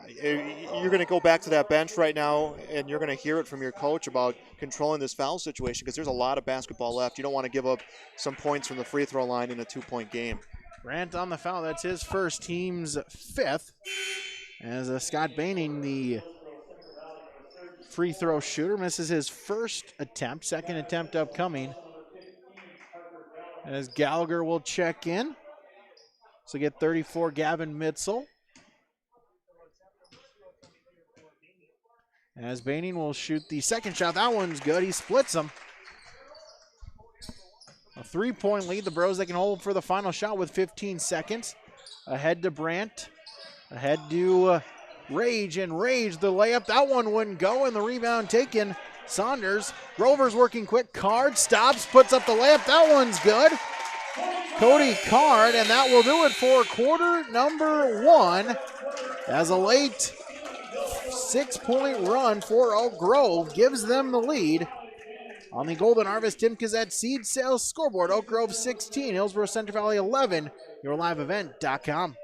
you're going to go back to that bench right now, and you're going to hear it from your coach about controlling this foul situation because there's a lot of basketball left. You don't want to give up some points from the free throw line in a 2-point game. Brandt on the foul. That's his first, team's fifth. As Scott Baining, the free throw shooter, misses his first attempt. Second attempt upcoming. As Gallagher will check in. So get 34, Gavin Mitzel. As Baining will shoot the second shot. That one's good. He splits them. A 3-point lead. The Bros, they can hold for the final shot with 15 seconds. Ahead to Brandt. Ahead to Rage. And Rage, the layup. That one wouldn't go. And the rebound taken. Saunders. Grover's working quick. Card stops. Puts up the layup. That one's good. Cody Card. And that will do it for quarter number 1. As a late 6-point run for Oak Grove gives them the lead. On the Golden Harvest Tim Kazette Seed Sales scoreboard, Oak Grove 16, Hillsboro-Central Valley 11, yourliveevent.com.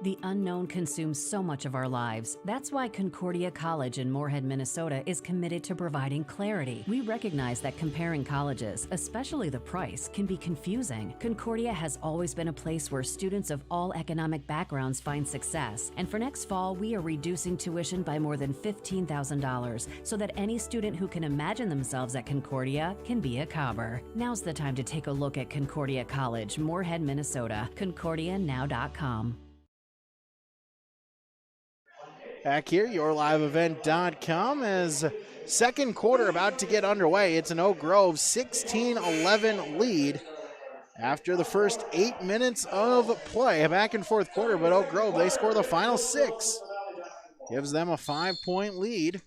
The unknown consumes so much of our lives. That's why Concordia College in Moorhead, Minnesota is committed to providing clarity. We recognize that comparing colleges, especially the price, can be confusing. Concordia has always been a place where students of all economic backgrounds find success. And for next fall, we are reducing tuition by more than $15,000 so that any student who can imagine themselves at Concordia can be a Cobber. Now's the time to take a look at Concordia College, Moorhead, Minnesota. ConcordiaNow.com. Back here, yourliveevent.com, as second quarter about to get underway. It's an Oak Grove 16-11 lead after the first 8 minutes of play. A back and forth quarter, but Oak Grove, they score the final 6. Gives them a 5-point lead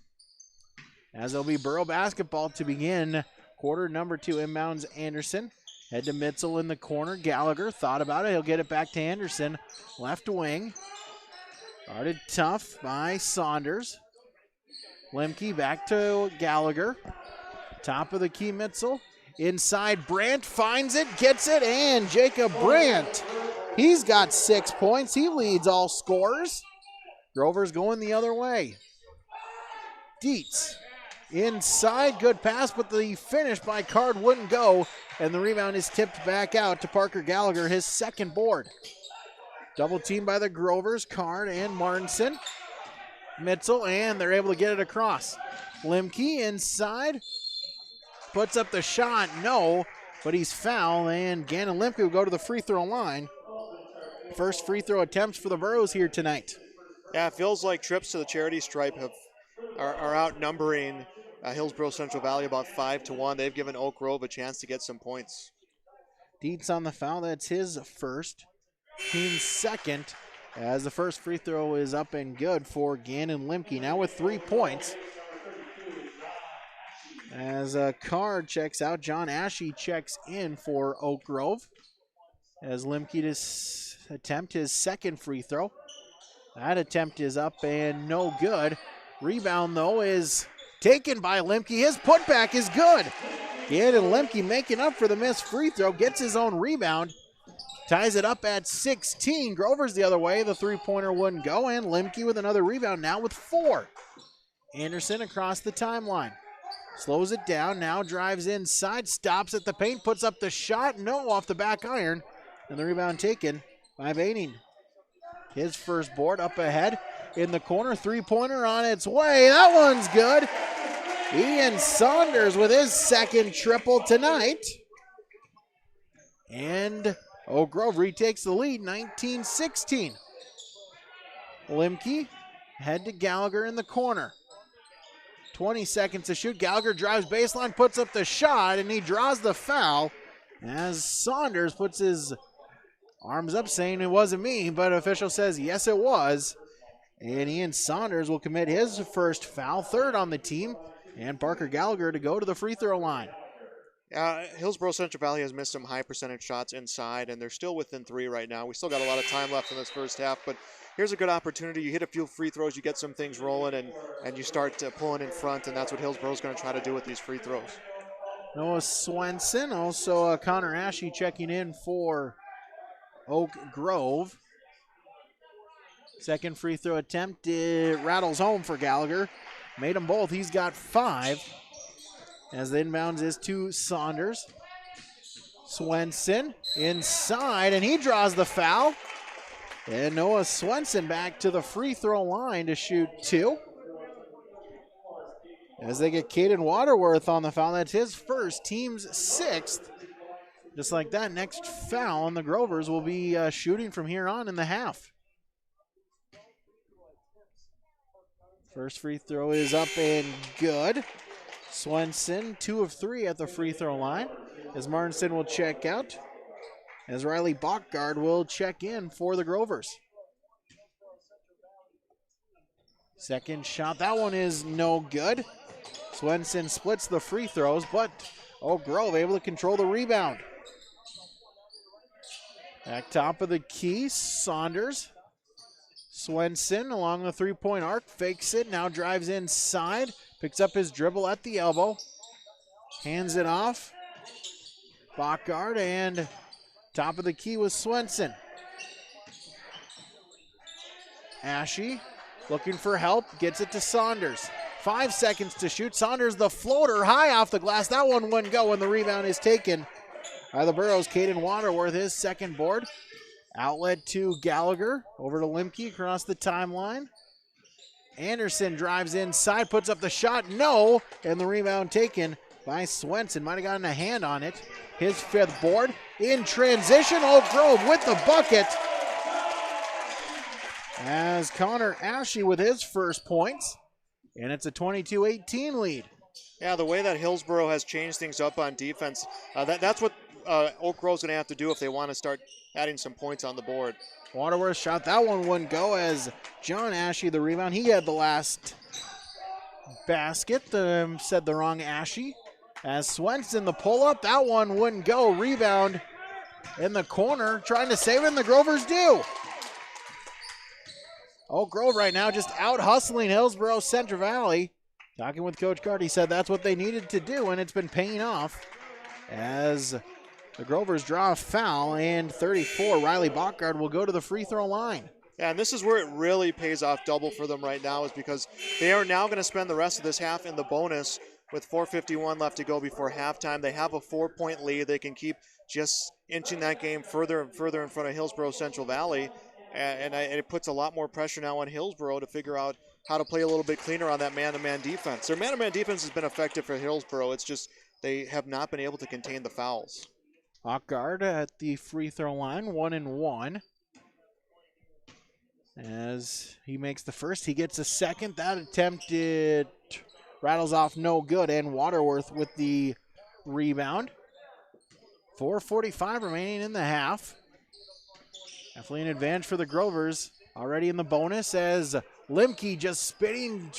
as it'll be Borough basketball to begin quarter number 2. Inbounds Anderson. Head to Mitzel in the corner. Gallagher thought about it. He'll get it back to Anderson. Left wing. Guarded tough by Saunders. Lemke back to Gallagher. Top of the key, Mitzel. Inside, Brandt finds it, gets it, and Jacob Brandt. He's got 6 points. He leads all scorers. Grover's going the other way. Dietz inside, good pass, but the finish by Card wouldn't go, and the rebound is tipped back out to Parker Gallagher, his second board. Double team by the Grovers, Card and Martinson. Mitzel, and they're able to get it across. Lemke inside. Puts up the shot, no, but he's fouled, and Gannon Lemke will go to the free throw line. First free throw attempts for the Burros here tonight. Yeah, it feels like trips to the charity stripe are outnumbering Hillsboro-Central Valley about 5-1. They've given Oak Grove a chance to get some points. Dietz on the foul, that's his first. Team's second, as the first free throw is up and good for Gannon Lemke. Now with 3 points. As a Card checks out, John Ashe checks in for Oak Grove. As Lemke to attempt his second free throw. That attempt is up and no good. Rebound, though, is taken by Lemke. His putback is good. Gannon Lemke making up for the missed free throw, gets his own rebound. Ties it up at 16. Grover's the other way. The three-pointer wouldn't go, and Lemke with another rebound now with 4. Anderson across the timeline. Slows it down, now drives inside, stops at the paint, puts up the shot. No, off the back iron. And the rebound taken by Baining. His first board up ahead in the corner. Three-pointer on its way. That one's good. Ian Saunders with his second triple tonight. And Oak Grove retakes the lead, 19-16. Lemke, head to Gallagher in the corner. 20 seconds to shoot. Gallagher drives baseline, puts up the shot, and he draws the foul as Saunders puts his arms up saying it wasn't me, but official says yes it was. And Ian Saunders will commit his first foul, third on the team, and Parker Gallagher to go to the free throw line. Hillsboro-Central Valley has missed some high percentage shots inside, and they're still within 3 right now. We still got a lot of time left in this first half, but here's a good opportunity. You hit a few free throws, you get some things rolling, and you start pulling in front, and that's what Hillsboro's going to try to do with these free throws. Noah Swenson, also Connor Ashe checking in for Oak Grove. Second free throw attempt, it rattles home for Gallagher. Made them both. He's got 5. As the inbounds is to Saunders. Swenson inside, and he draws the foul. And Noah Swenson back to the free throw line to shoot 2. As they get Caden Waterworth on the foul. That's his first, team's 6th. Just like that, next foul, and the Grovers will be shooting from here on in the half. First free throw is up and good. Swenson, 2 of 3 at the free throw line. As Martinson will check out. As Riley Bachgard will check in for the Grovers. Second shot, that one is no good. Swenson splits the free throws, but Oak Grove able to control the rebound. Back top of the key, Saunders. Swenson along the three-point arc, fakes it, now drives inside, picks up his dribble at the elbow, hands it off. Bachgard, and top of the key was Swenson. Ashe looking for help, gets it to Saunders. 5 seconds to shoot. Saunders the floater high off the glass. That one wouldn't go, and the rebound is taken by the Burros. Caden Waterworth, his second board. Outlet to Gallagher, over to Limke across the timeline. Anderson drives inside, puts up the shot, no, and the rebound taken by Swenson. Might have gotten a hand on it. His 5th board. In transition, Oak Grove with the bucket. As Connor Ashe with his first points. And it's a 22-18 lead. Yeah, the way that Hillsboro has changed things up on defense, that's what Oak Grove's going to have to do if they want to start adding some points on the board. Waterworth shot, that one wouldn't go as John Ashe the rebound. He had the last basket, said the wrong Ashe. As Swenson the pull-up, that one wouldn't go. Rebound in the corner, trying to save it, and the Grovers do. Oak Grove right now just out-hustling Hillsboro-Central Valley. Talking with Coach Card, he said that's what they needed to do, and it's been paying off as the Grovers draw a foul, and 34, Riley Bachgard will go to the free throw line. Yeah, and this is where it really pays off double for them right now, is because they are now going to spend the rest of this half in the bonus with 4:51 left to go before halftime. They have a 4-point lead. They can keep just inching that game further and further in front of Hillsboro-Central Valley, and it puts a lot more pressure now on Hillsboro to figure out how to play a little bit cleaner on that man-to-man defense. Their man-to-man defense has been effective for Hillsboro. It's just they have not been able to contain the fouls. Bachgard at the free throw line, 1-1. As he makes the first, he gets a second. That attempt, it rattles off no good, and Waterworth with the rebound. 4:45 remaining in the half. Definitely an advantage for the Grovers. Already in the bonus as Limke just spitting,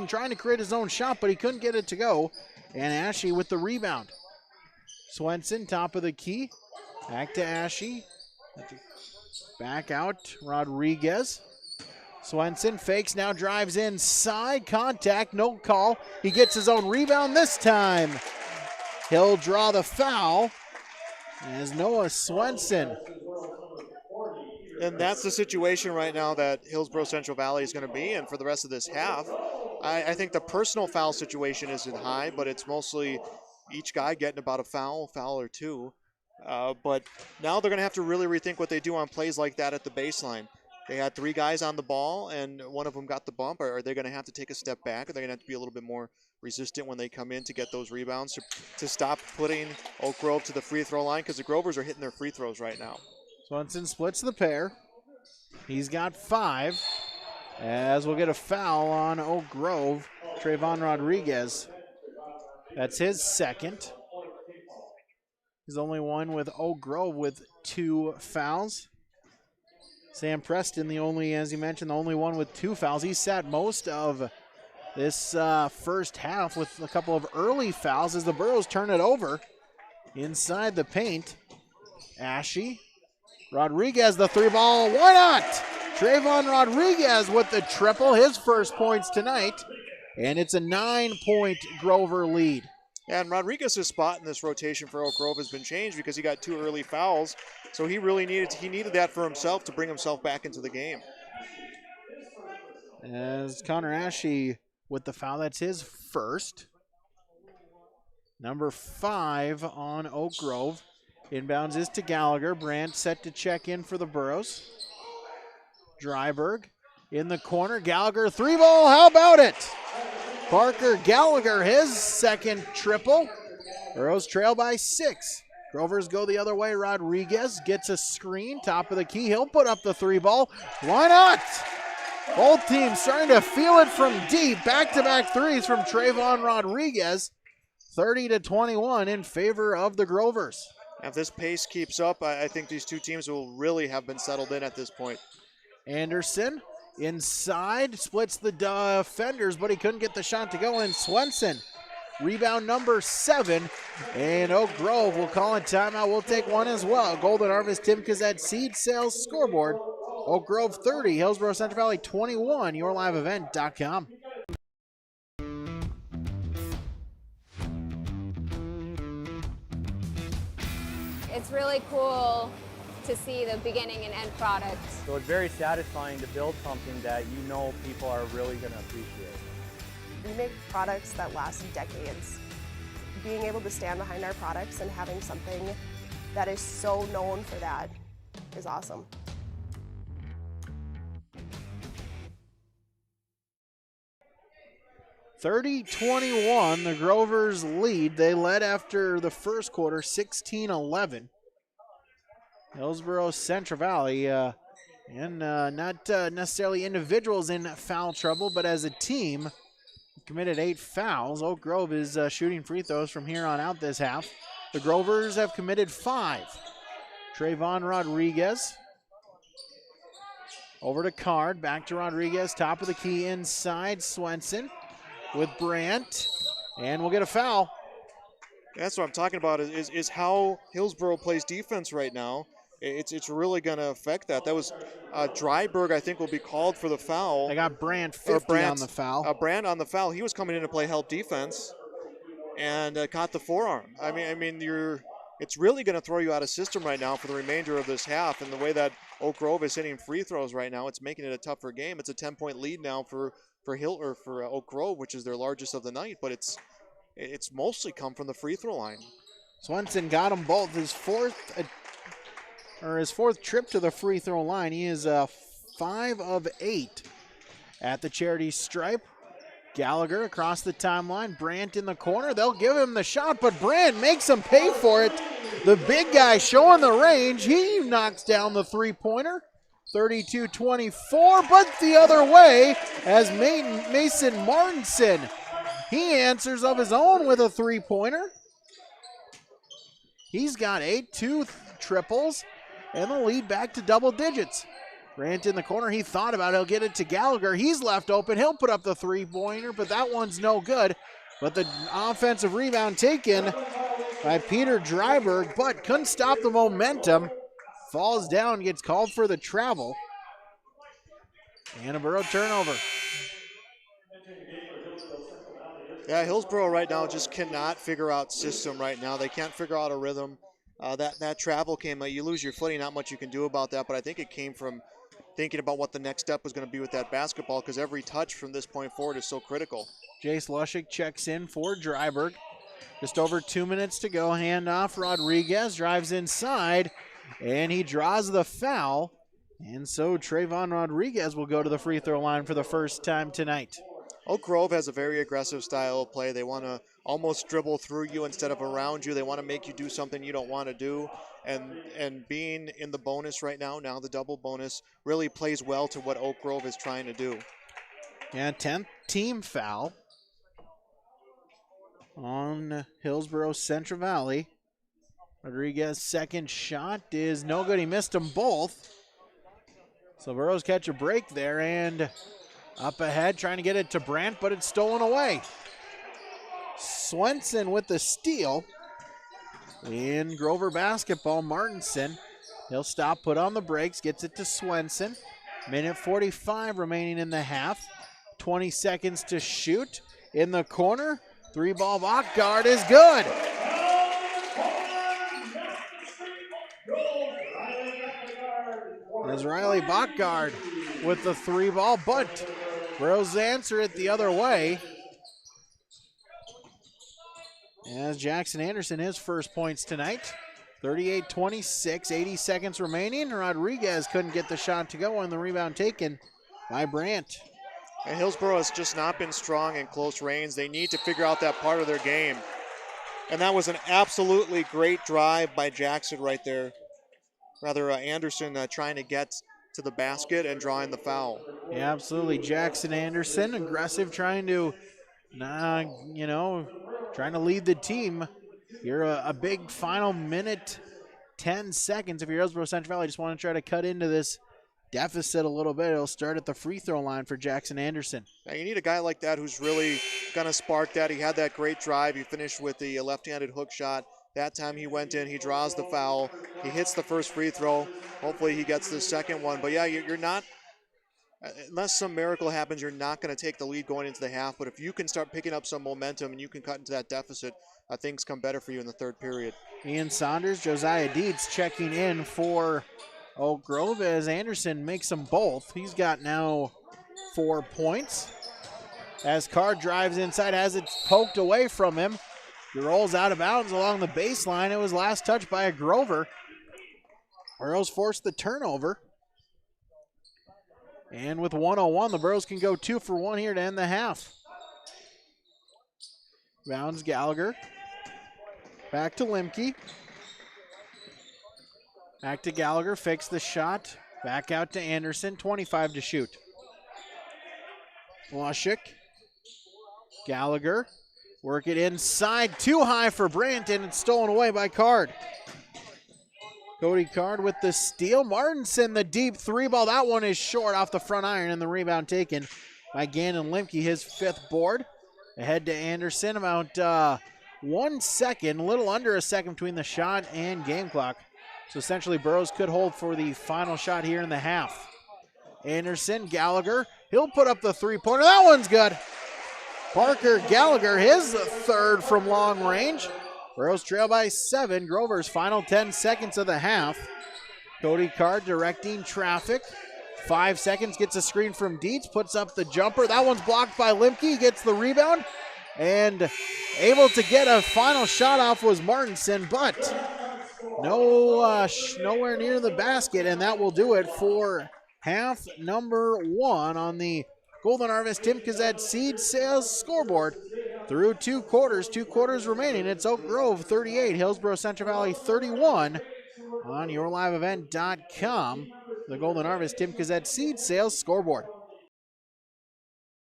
trying to create his own shot, but he couldn't get it to go. And Ashe with the rebound. Swenson, top of the key. Back to Ashe. Back out, Rodriguez. Swenson fakes, now drives inside. Contact, no call. He gets his own rebound this time. He'll draw the foul as Noah Swenson. And that's the situation right now that Hillsboro-Central Valley is going to be in for the rest of this half. I think the personal foul situation isn't high, but it's mostly each guy getting about a foul or two. But now they're going to have to really rethink what they do on plays like that at the baseline. They had 3 guys on the ball, and one of them got the bump. Are they going to have to take a step back? Are they going to have to be a little bit more resistant when they come in to get those rebounds to stop putting Oak Grove to the free throw line? Because the Grovers are hitting their free throws right now. Swenson splits the pair. He's got 5. As we'll get a foul on Oak Grove, Trayvon Rodriguez. That's his second. He's the only one with Oak Grove with 2 fouls. Sam Preston, as you mentioned, the only one with 2 fouls. He sat most of this first half with a couple of early fouls as the Burros turn it over inside the paint. Ashe. Rodriguez, the 3-ball. Why not? Trayvon Rodriguez with the triple, his first points tonight. And it's a 9-point Grover lead. And Rodriguez's spot in this rotation for Oak Grove has been changed because he got 2 early fouls. So he really needed that for himself to bring himself back into the game. As Connor Ashe with the foul, that's his first. Number 5 on Oak Grove. Inbounds is to Gallagher. Brandt set to check in for the Burros. Dryberg in the corner. Gallagher, 3-ball. How about it? Parker Gallagher, his second triple. Burros trail by 6. Grovers go the other way. Rodriguez gets a screen. Top of the key. He'll put up the 3-ball. Why not? Both teams starting to feel it from deep. Back-to-back threes from Trayvon Rodriguez. 30-21 in favor of the Grovers. If this pace keeps up, I think these two teams will really have been settled in at this point. Anderson inside, splits the defenders, but he couldn't get the shot to go in. Swenson, rebound number 7, and Oak Grove will call a timeout. We'll take one as well. Golden Harvest Timkas at Seed Sales Scoreboard. Oak Grove 30, Hillsboro-Central Valley 21, yourliveevent.com. It's really cool to see the beginning and end product. So it's very satisfying to build something that you know people are really going to appreciate. We make products that last decades. Being able to stand behind our products and having something that is so known for that is awesome. (30-21), the Grovers lead. They led after the first quarter, 16-11. Hillsboro-Central Valley, and not necessarily individuals in foul trouble, but as a team, committed 8 fouls. Oak Grove is shooting free throws from here on out this half. The Grovers have committed 5. Trayvon Rodriguez. Over to Card, back to Rodriguez, top of the key inside. Swenson with Brandt, and we'll get a foul. That's what I'm talking about is how Hillsboro plays defense right now. It's really going to affect that. That was Dryberg, I think, will be called for the foul. They got Brandt 50 on the foul. Brandt on the foul. He was coming in to play help defense and caught the forearm. I mean, it's really going to throw you out of system right now for the remainder of this half. And the way that Oak Grove is hitting free throws right now, it's making it a tougher game. It's a 10-point lead now for Oak Grove, which is their largest of the night, but it's mostly come from the free throw line. Swenson got them both. His fourth trip to the free throw line. He is 5 of 8 at the charity stripe. Gallagher across the timeline. Brandt in the corner. They'll give him the shot, but Brandt makes him pay for it. The big guy showing the range. He knocks down the three-pointer. 32-24, but the other way as Mason Martinson, he answers of his own with a three-pointer. He's got 2 triples, and the lead back to double digits. Brandt in the corner, he thought about it. He'll get it to Gallagher. He's left open. He'll put up the three-pointer, but that one's no good. But the offensive rebound taken by Peter Dryberg, but couldn't stop the momentum. Falls down, gets called for the travel. And a Borough turnover. Yeah, Hillsboro right now just cannot figure out system right now. They can't figure out a rhythm. That travel came, you lose your footing, not much you can do about that, but I think it came from thinking about what the next step was going to be with that basketball, because every touch from this point forward is so critical. Jace Lushik checks in for Dryberg. Just over 2 minutes to go. Handoff, Rodriguez drives inside, and he draws the foul. And so Trayvon Rodriguez will go to the free throw line for the first time tonight. Oak Grove has a very aggressive style of play. They want to almost dribble through you instead of around you. They want to make you do something you don't want to do. And being in the bonus right now the double bonus, really plays well to what Oak Grove is trying to do. Yeah, 10th team foul on Hillsboro-Central Valley. Rodriguez's second shot is no good. He missed them both. So Burrows catch a break there, and up ahead trying to get it to Brandt, but it's stolen away. Swenson with the steal. In Grover basketball, Martinson, he'll stop, put on the brakes, gets it to Swenson. Minute 45 remaining in the half. 20 seconds to shoot. In the corner, 3-ball Bachgard is good. There's Riley Bachgard with the 3-ball, but Burrows answer it the other way. As Jackson Anderson, his first points tonight. 38-26, 80 seconds remaining. Rodriguez couldn't get the shot to go, and the rebound taken by Brandt. And Hillsboro has just not been strong in close range. They need to figure out that part of their game. And that was an absolutely great drive by Jackson right there. Rather, Anderson trying to get to the basket and drawing the foul. Yeah, absolutely. Jackson Anderson, aggressive, trying to, trying to lead the team. You're a big final minute, 10 seconds. If you're Hillsboro-Central Valley, just want to try to cut into this deficit a little bit. It'll start at the free throw line for Jackson Anderson. Now you need a guy like that who's really going to spark that. He had that great drive. He finished with the left-handed hook shot. That time he went in, he draws the foul. He hits the first free throw. Hopefully he gets the second one. But yeah, you're not, unless some miracle happens, you're not going to take the lead going into the half. But if you can start picking up some momentum and you can cut into that deficit, things come better for you in the third period. Ian Saunders, Josiah Dietz checking in for Oak Grove as Anderson makes them both. He's got now 4 points. As Carr drives inside, has it poked away from him. He rolls out of bounds along the baseline. It was last touched by a Grover. Burrows forced the turnover. And with 1:01, the Burrows can go 2 for 1 here to end the half. Bounds Gallagher. Back to Limke. Back to Gallagher, fakes the shot. Back out to Anderson, 25 to shoot. Washik. Gallagher. Work it inside, too high for Brandt, and it's stolen away by Card. Cody Card with the steal. Martinson, the deep three ball. That one is short off the front iron, and the rebound taken by Gannon Limke, his 5th board. Ahead to Anderson, about 1 second, a little under a second between the shot and game clock. So essentially Burrows could hold for the final shot here in the half. Anderson, Gallagher, he'll put up the three-pointer. That one's good. Parker Gallagher, his 3rd from long range. Burrows trail by 7. Grover's final 10 seconds of the half. Cody Card directing traffic. 5 seconds, gets a screen from Dietz, puts up the jumper. That one's blocked by Limke. He gets the rebound. And able to get a final shot off was Martinson, but nowhere near the basket, and that will do it for half number 1 on the Golden Harvest Tim Kazette Seed Sales scoreboard. Through 2 quarters remaining. It's Oak Grove 38, Hillsboro-Central Valley 31 on yourliveevent.com. The Golden Harvest Tim Kazette Seed Sales scoreboard.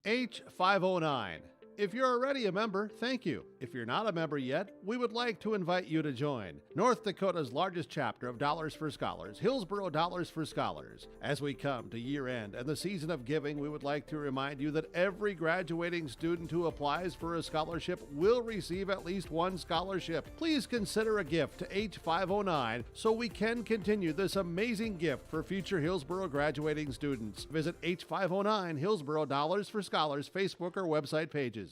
H509. If you're already a member, thank you. If you're not a member yet, we would like to invite you to join North Dakota's largest chapter of Dollars for Scholars, Hillsboro Dollars for Scholars. As we come to year end and the season of giving, we would like to remind you that every graduating student who applies for a scholarship will receive at least 1 scholarship. Please consider a gift to H509 so we can continue this amazing gift for future Hillsboro graduating students. Visit H509 Hillsboro Dollars for Scholars Facebook or website pages.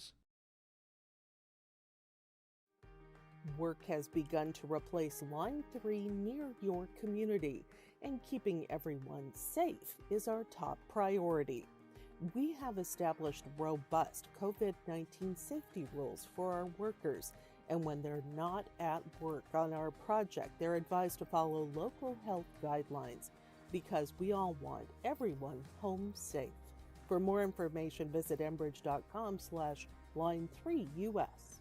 Work has begun to replace Line 3 near your community, and keeping everyone safe is our top priority. We have established robust COVID-19 safety rules for our workers, and when they're not at work on our project, they're advised to follow local health guidelines because we all want everyone home safe. For more information, visit enbridge.com/Line3US.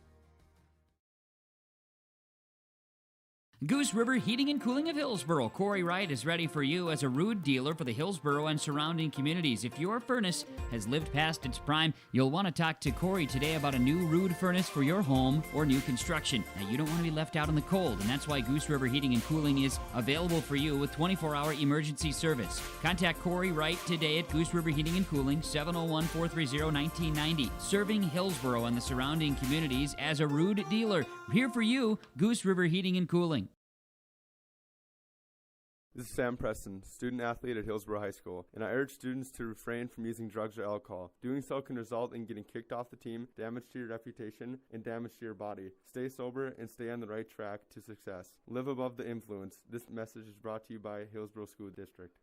Goose River Heating and Cooling of Hillsboro. Corey Wright is ready for you as a Ruud dealer for the Hillsboro and surrounding communities. If your furnace has lived past its prime, you'll want to talk to Corey today about a new Ruud furnace for your home or new construction. Now, you don't want to be left out in the cold, and that's why Goose River Heating and Cooling is available for you with 24-hour emergency service. Contact Corey Wright today at Goose River Heating and Cooling, 701-430-1990. Serving Hillsboro and the surrounding communities as a Ruud dealer. Here for you, Goose River Heating and Cooling. This is Sam Preston, student athlete at Hillsboro High School, and I urge students to refrain from using drugs or alcohol. Doing so can result in getting kicked off the team, damage to your reputation, and damage to your body. Stay sober and stay on the right track to success. Live above the influence. This message is brought to you by Hillsboro School District.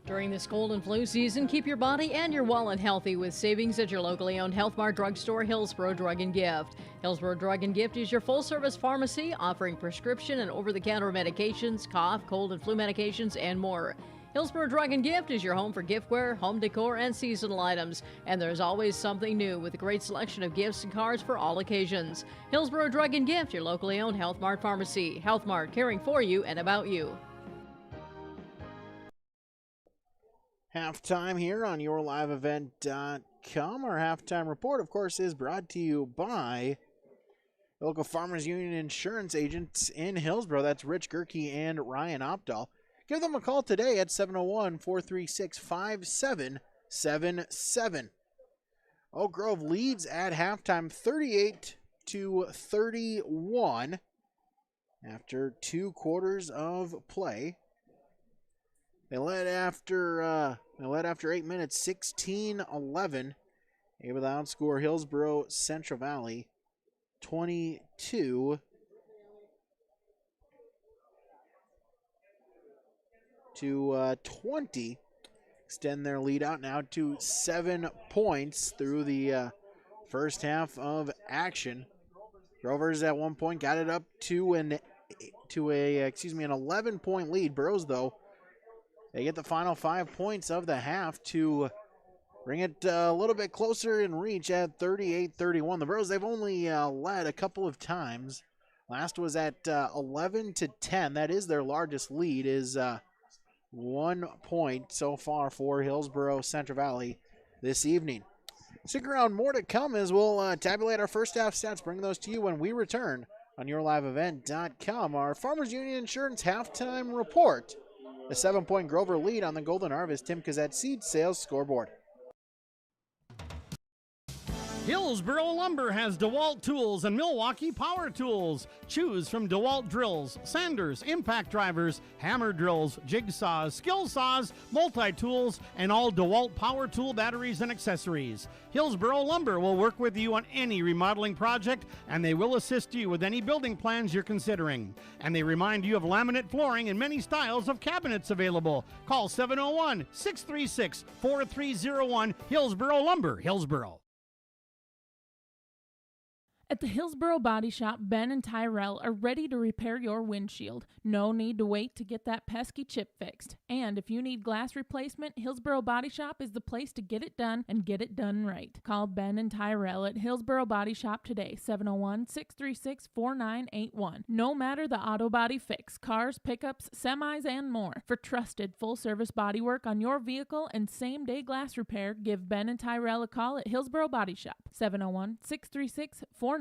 During this cold and flu season, keep your body and your wallet healthy with savings at your locally owned Health Mart drugstore, Hillsboro Drug and Gift. Hillsboro Drug and Gift is your full-service pharmacy offering prescription and over-the-counter medications, cough, cold and flu medications, and more. Hillsboro Drug and Gift is your home for giftware, home decor, and seasonal items. And there's always something new with a great selection of gifts and cards for all occasions. Hillsboro Drug and Gift, your locally owned Health Mart pharmacy. Health Mart, caring for you and about you. Halftime here on YourLiveEvent.com. Our halftime report, of course, is brought to you by local Farmers Union insurance agents in Hillsboro. That's Rich Gerke and Ryan Opdahl. Give them a call today at 701-436-5777. Oak Grove leads at halftime 38-31 after 2 quarters of play. They led after 8 minutes, 16-11, able to outscore Hillsboro-Central Valley 22-20. Extend their lead out now to 7 points through the first half of action. Grovers at one point got it up to an 11-point lead. Burrows, though, they get the final 5 points of the half to bring it a little bit closer in reach at 38-31. The Burrows, they've only led a couple of times. Last was at 11-10. That is their largest lead, is 1 point so far for Hillsboro-Central Valley this evening. Stick around, more to come as we'll tabulate our first half stats, bring those to you when we return on YourLiveEvent.com. Our Farmers Union Insurance halftime report. The 7-point Grover lead on the Golden Harvest Tim Kazette Seed Sales scoreboard. Hillsboro Lumber has DeWalt Tools and Milwaukee Power Tools. Choose from DeWalt drills, sanders, impact drivers, hammer drills, jigsaws, skill saws, multi-tools, and all DeWalt power tool batteries and accessories. Hillsboro Lumber will work with you on any remodeling project, and they will assist you with any building plans you're considering. And they remind you of laminate flooring and many styles of cabinets available. Call 701-636-4301, Hillsboro Lumber, Hillsboro. At the Hillsboro Body Shop, Ben and Tyrell are ready to repair your windshield. No need to wait to get that pesky chip fixed. And if you need glass replacement, Hillsboro Body Shop is the place to get it done and get it done right. Call Ben and Tyrell at Hillsboro Body Shop today, 701-636-4981. No matter the auto body fix, cars, pickups, semis, and more. For trusted full-service body work on your vehicle and same-day glass repair, give Ben and Tyrell a call at Hillsboro Body Shop, 701-636-4981.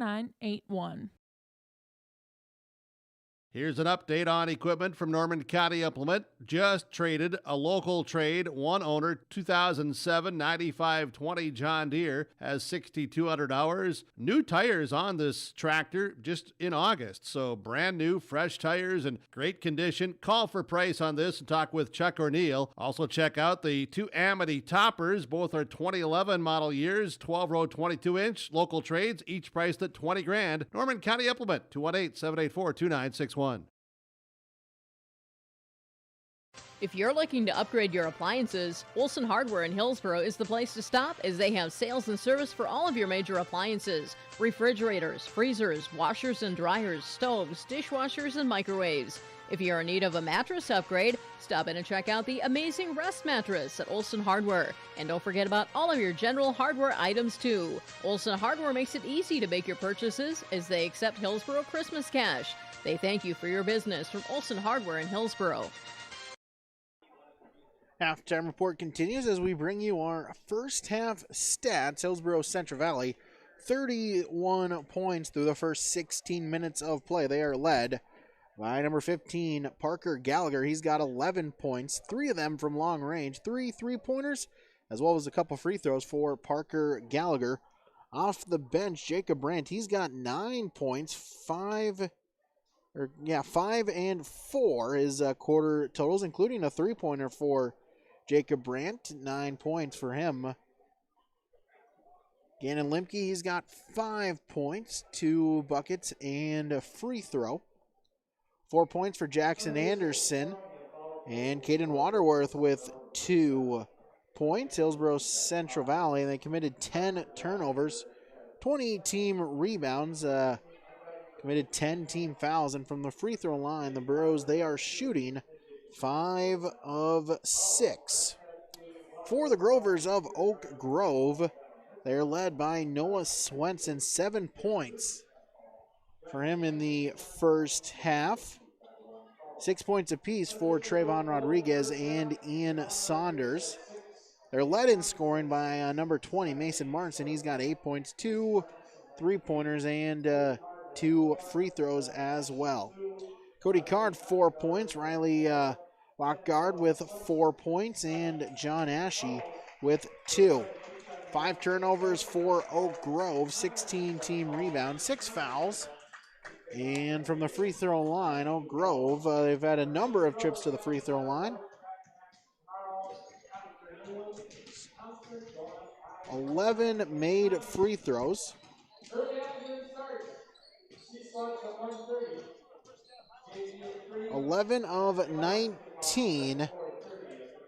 Here's an update on equipment from Norman County Implement. Just traded a local trade, one owner, 2007 9520 John Deere, has 6,200 hours. New tires on this tractor just in August, so brand new, fresh tires in great condition. Call for price on this and talk with Chuck O'Neill. Also check out the 2 Amity toppers. Both are 2011 model years, 12-row 22-inch local trades, each priced at $20,000. Norman County Implement, 218-784-2961. If you're looking to upgrade your appliances, Olson Hardware in Hillsboro is the place to stop, as they have sales and service for all of your major appliances: refrigerators, freezers, washers and dryers, stoves, dishwashers, and microwaves. If you're in need of a mattress upgrade, stop in and check out the amazing Rest Mattress at Olson Hardware. And don't forget about all of your general hardware items too. Olson Hardware makes it easy to make your purchases, as they accept Hillsboro Christmas cash. They thank you for your business from Olson Hardware in Hillsboro. Halftime report continues as we bring you our first half stats. Hillsboro-Central Valley, 31 points through the first 16 minutes of play. They are led by number 15, Parker Gallagher. He's got 11 points, 3 of them from long range, 3 3-pointers, as well as a couple free throws for Parker Gallagher. Off the bench, Jacob Brandt, he's got 9 points, 5 and 4 is quarter totals, including a 3-pointer for Jacob Brandt, 9 points for him. Gannon Limke, he's got 5 points, 2 buckets, and a free throw. 4 points for Jackson Anderson. And Caden Waterworth with 2 points. Hillsboro-Central Valley, they committed 10 turnovers, 20 team rebounds, committed 10 team fouls, and from the free throw line, the Burros, they are shooting 5 of 6. For the Grovers of Oak Grove, they're led by Noah Swenson, 7 points for him in the first half. 6 points apiece for Trayvon Rodriguez and Ian Saunders. They're led in scoring by number 20, Mason Martinson. He's got 8 points, 2 3-pointers, and 2 free throws as well. Cody Card, 4 points. Riley Lockgard with 4 points, and John Ashe with 2. 5 turnovers for Oak Grove, 16 team rebounds, 6 fouls. And from the free throw line, Oak Grove, they've had a number of trips to the free throw line. 11 made free throws. 11 of 19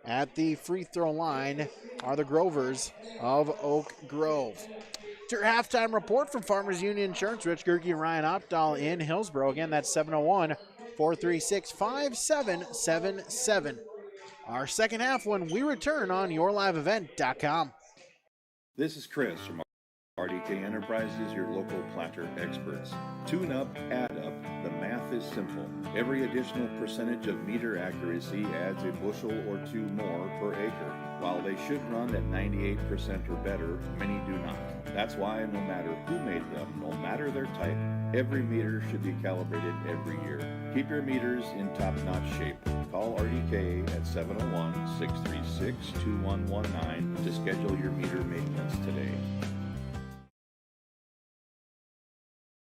at the free throw line are the Grovers of Oak Grove. It's your halftime report from Farmers Union Insurance. Rich Gerke and Ryan Opdahl in Hillsboro. Again, that's 701-436-5777. Our second half when we return on YourLiveEvent.com. This is Chris from RDK Enterprises, your local planter experts. Tune up, add up. The math is simple. Every additional percentage of meter accuracy adds a bushel or 2 more per acre. While they should run at 98% or better, many do not. That's why no matter who made them, no matter their type, every meter should be calibrated every year. Keep your meters in top-notch shape. Call RDK at 701-636-2119 to schedule your meter maintenance today.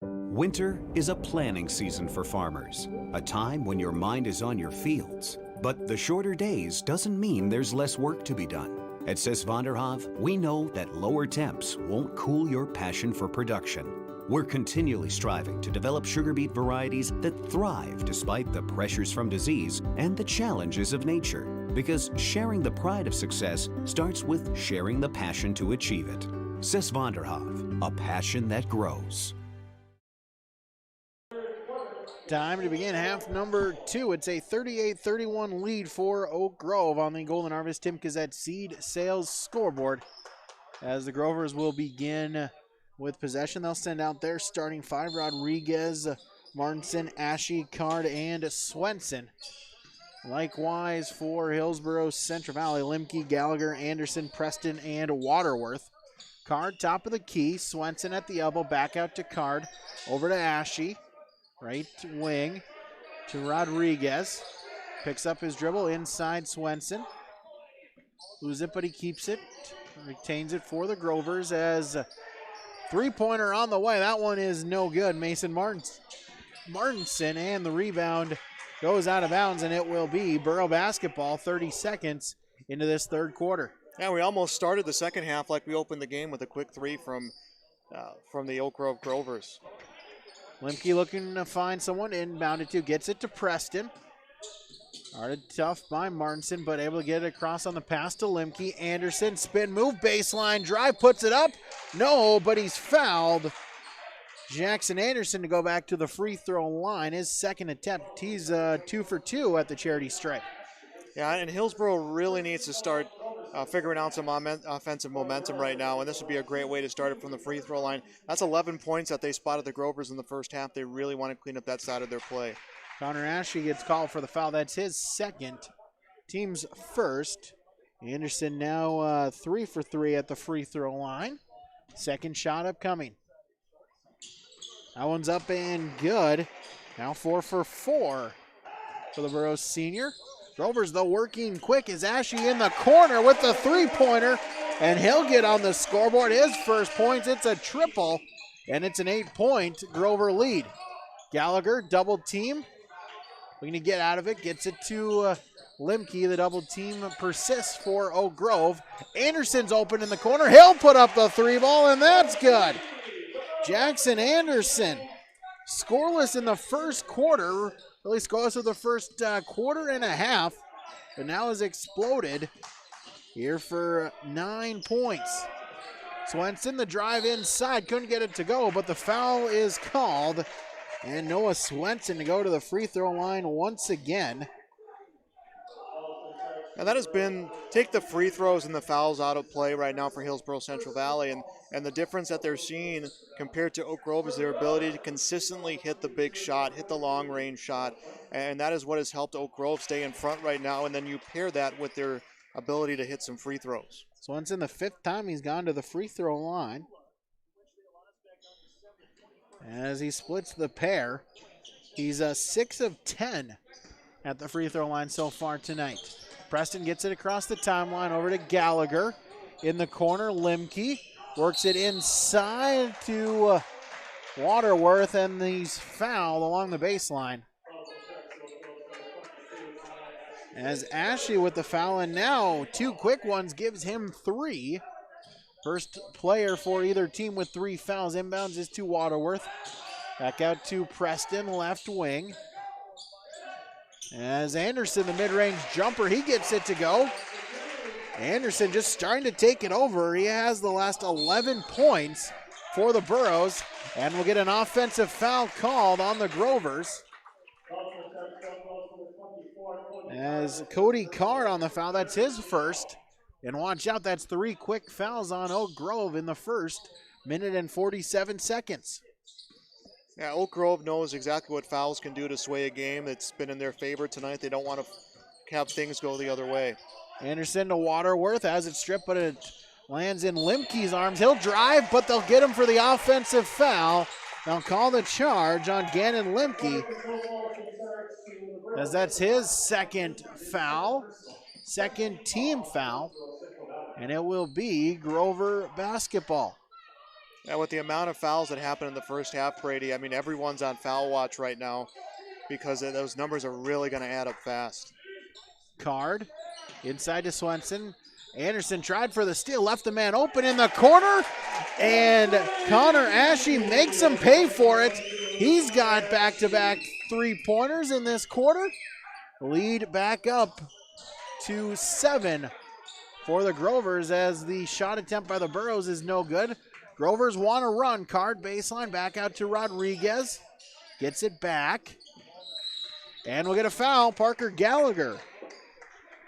Winter is a planning season for farmers, a time when your mind is on your fields. But the shorter days doesn't mean there's less work to be done. At Sis van der Haaf, we know that lower temps won't cool your passion for production. We're continually striving to develop sugar beet varieties that thrive despite the pressures from disease and the challenges of nature. Because sharing the pride of success starts with sharing the passion to achieve it. Sis van der Haaf, a passion that grows. Time to begin half number 2. It's a 38-31 lead for Oak Grove on the Golden Harvest Timcazette Seed Sales scoreboard. As the Grovers will begin with possession, they'll send out their starting 5, Rodriguez, Martinson, Ashe, Card, and Swenson. Likewise for Hillsboro-Central Valley, Limke, Gallagher, Anderson, Preston, and Waterworth. Card top of the key, Swenson at the elbow, back out to Card, over to Ashe. Right wing to Rodriguez. Picks up his dribble inside Swenson. Loses it, but he keeps it. Retains it for the Grovers as a 3-pointer on the way. That one is no good. Mason Martinson, and the rebound goes out of bounds, and it will be Borough basketball 30 seconds into this third quarter. Yeah, we almost started the second half like we opened the game with a quick 3 from the Oak Grove Grovers. Limke looking to find someone inbounded to. Gets it to Preston. Guarded tough by Martinson, but able to get it across on the pass to Limke. Anderson, spin move, baseline drive, puts it up. No, but he's fouled. Jackson Anderson to go back to the free throw line. His second attempt. He's 2 for 2 at the charity stripe. Yeah, and Hillsboro really needs to start figuring out some offensive momentum right now, and this would be a great way to start it from the free throw line. That's 11 points that they spotted the Grovers in the first half. They really want to clean up that side of their play. Connor Ashe gets called for the foul. That's his second, team's first. Anderson now 3 for 3 at the free throw line. Second shot upcoming. That one's up and good. Now 4 for 4 for the Burroughs senior. Grovers, though, working quick as Ashe in the corner with the 3-pointer, and he'll get on the scoreboard. His first points, it's a triple, and it's an 8-point Grover lead. Gallagher, double team. Looking to get out of it, gets it to Limke. The double team persists for Oak Grove. Anderson's open in the corner. He'll put up the 3-ball, and that's good. Jackson Anderson, scoreless in the first quarter. Really scoreless of the first quarter and a half. but now has exploded here for 9 points. Swenson, the drive inside, couldn't get it to go, but the foul is called. And Noah Swenson to go to the free throw line once again. And that has been, take the free throws and the fouls out of play right now for Hillsboro-Central Valley. And the difference that they're seeing compared to Oak Grove is their ability to consistently hit the big shot, hit the long range shot. And that is what has helped Oak Grove stay in front right now. And then you pair that with their ability to hit some free throws. Swenson, the 5th time he's gone to the free throw line. As he splits the pair, he's 6 of 10 at the free throw line so far tonight. Preston gets it across the timeline over to Gallagher. In the corner, Limke works it inside to Waterworth, and he's fouled along the baseline. As Ashley with the foul, and now 2 quick ones gives him 3. First player for either team with 3 fouls. Inbounds is to Waterworth. Back out to Preston, left wing. As Anderson, the mid-range jumper, he gets it to go. Anderson just starting to take it over. He has the last 11 points for the Burros, and we'll get an offensive foul called on the Grovers. As Cody Card on the foul, that's his first. And watch out, that's 3 quick fouls on Oak Grove in the first minute and 47 seconds. Yeah, Oak Grove knows exactly what fouls can do to sway a game. It's been in their favor tonight. They don't want to have things go the other way. Anderson to Waterworth, has it stripped, but it lands in Limke's arms. He'll drive, but they'll get him for the offensive foul. They'll call the charge on Gannon Limke, as that's his second foul, second team foul, and it will be Grover basketball. Yeah, with the amount of fouls that happened in the first half, Brady, I mean, everyone's on foul watch right now because those numbers are really going to add up fast. Card inside to Swenson. Anderson tried for the steal, left the man open in the corner, and Connor Ashe makes him pay for it. He's got back-to-back 3-pointers in this quarter. Lead back up to 7 for the Grovers, as the shot attempt by the Burros is no good. Grovers want to run. Card baseline, back out to Rodriguez. Gets it back. And we'll get a foul. Parker Gallagher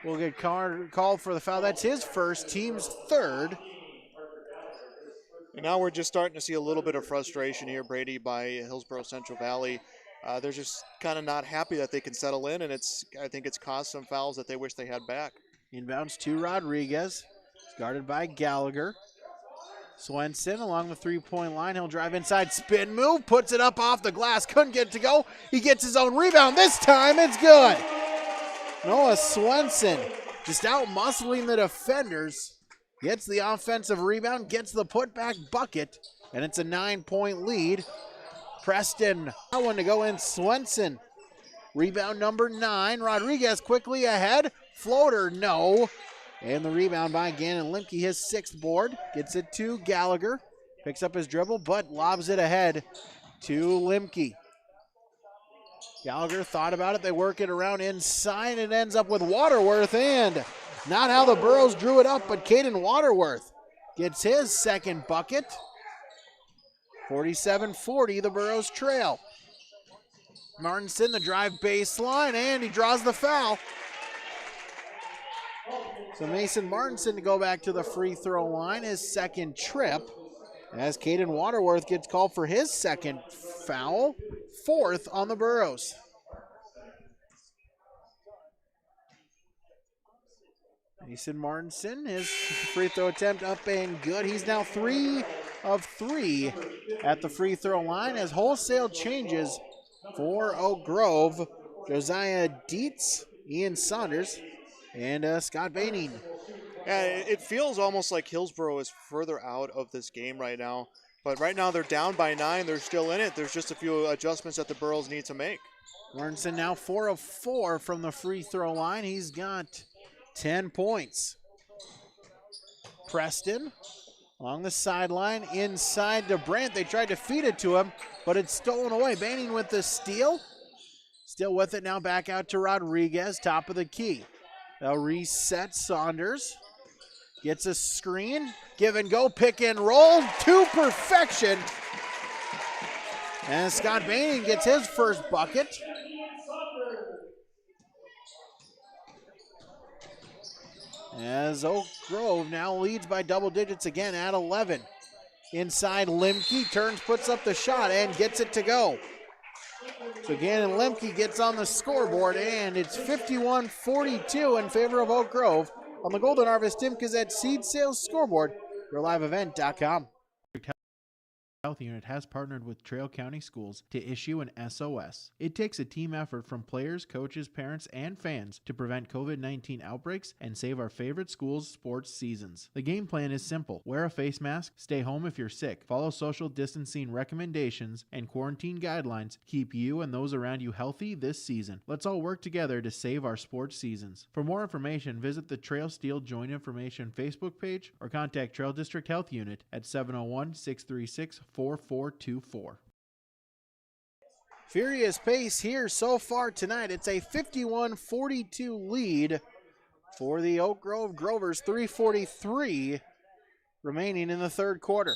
will get called for the foul. That's his first, team's third. And now we're just starting to see a little bit of frustration here, Brady, by Hillsboro-Central Valley. They're just kind of not happy that they can settle in, and I think it's caused some fouls that they wish they had back. Inbounds to Rodriguez. It's guarded by Gallagher. Swenson along the 3-point line. He'll drive inside, spin move, puts it up off the glass. Couldn't get it to go. He gets his own rebound. This time it's good. Noah Swenson just out-muscling the defenders. Gets the offensive rebound, gets the putback bucket, and it's a 9-point lead. Preston, that one to go in. Swenson, rebound number 9. Rodriguez quickly ahead. Floater, no. And the rebound by Gannon Limke, his 6th board. Gets it to Gallagher. Picks up his dribble, but lobs it ahead to Limke. Gallagher thought about it. They work it around inside. It ends up with Waterworth, and not how the Burros drew it up, but Caden Waterworth gets his 2nd bucket. 47-40, the Burros trail. Martinson, the drive baseline, and he draws the foul. So Mason Martinson to go back to the free throw line, his 2nd trip, as Caden Waterworth gets called for his 2nd foul, 4th on the Burros. Mason Martinson, his free throw attempt up and good. He's now 3 of 3 at the free throw line, as wholesale changes for Oak Grove. Josiah Dietz, Ian Saunders, and Scott Baining. Yeah, it feels almost like Hillsboro is further out of this game right now. But right now they're down by 9. They're still in it. There's just a few adjustments that the Burros need to make. Martinson now 4 of 4 from the free throw line. He's got 10 points. Preston along the sideline, inside to Brandt. They tried to feed it to him, but it's stolen away. Baining with the steal. Still with it now, back out to Rodriguez, top of the key. They'll reset. Saunders gets a screen. Give and go, pick and roll to perfection. And Scott Bain gets his first bucket. As Oak Grove now leads by double digits again at 11. Inside Limke, turns, puts up the shot, and gets it to go. So Gannon Lemke gets on the scoreboard, and it's 51-42 in favor of Oak Grove on the Golden Harvest Tim Kazette Seed Sales Scoreboard, yourliveevent.com. Health Unit has partnered with Trail County Schools to issue an SOS. It takes a team effort from players, coaches, parents, and fans to prevent COVID-19 outbreaks and save our favorite schools' sports seasons. The game plan is simple. Wear a face mask, stay home if you're sick, follow social distancing recommendations and quarantine guidelines. Keep you and those around you healthy this season. Let's all work together to save our sports seasons. For more information, visit the Trail Steel Joint Information Facebook page or contact Trail District Health Unit at 701-636-4424. Furious pace here so far tonight. It's a 51-42 lead for the Oak Grove Grovers. 3:43 remaining in the third quarter.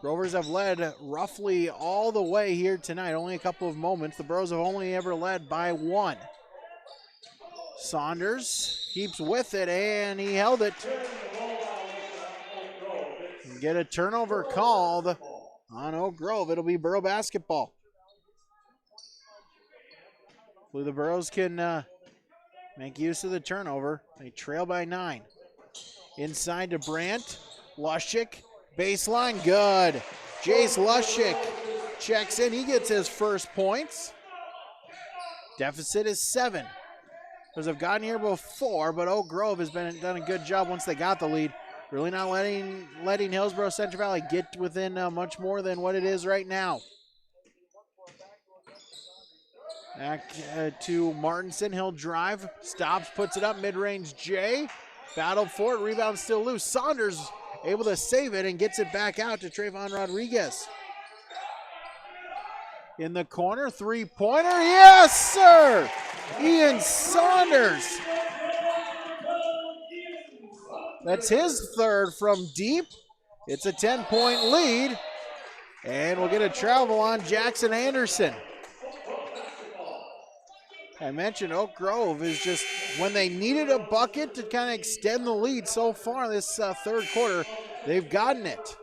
Grovers have led roughly all the way here tonight. Only a couple of moments. The Bros have only ever led by one. Saunders keeps with it, and he held it. Get a turnover called on Oak Grove. It'll be Borough basketball. Hopefully the Burrows can make use of the turnover. They trail by 9. Inside to Brandt. Lushik, baseline, good. Jace Lushik checks in. He gets his first points. Deficit is 7. Those have gotten here before, but Oak Grove has done a good job once they got the lead. Really not letting Hillsboro-Central Valley get within much more than what it is right now. Back to Martinson. He'll drive, stops, puts it up, mid-range J. Battled for it, rebound still loose. Saunders able to save it and gets it back out to Trayvon Rodriguez. In the corner, three-pointer, yes, sir! Ian Saunders. That's his third from deep. It's a 10-point lead. And we'll get a travel on Jackson Anderson. I mentioned Oak Grove is just, when they needed a bucket to kind of extend the lead so far this third quarter, they've gotten it.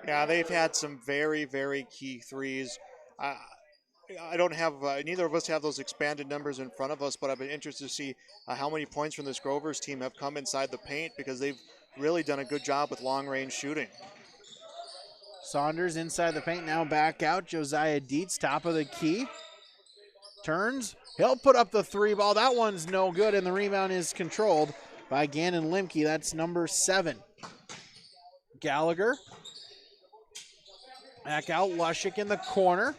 Yeah, they've had some very, very key threes. I don't have, neither of us have those expanded numbers in front of us, but I've been interested to see how many points from this Grovers team have come inside the paint, because they've really done a good job with long-range shooting. Saunders inside the paint, now back out. Josiah Dietz, top of the key. Turns, he'll put up the three ball. That one's no good, and the rebound is controlled by Gannon Limke. That's number 7. Gallagher. Back out, Lushik in the corner.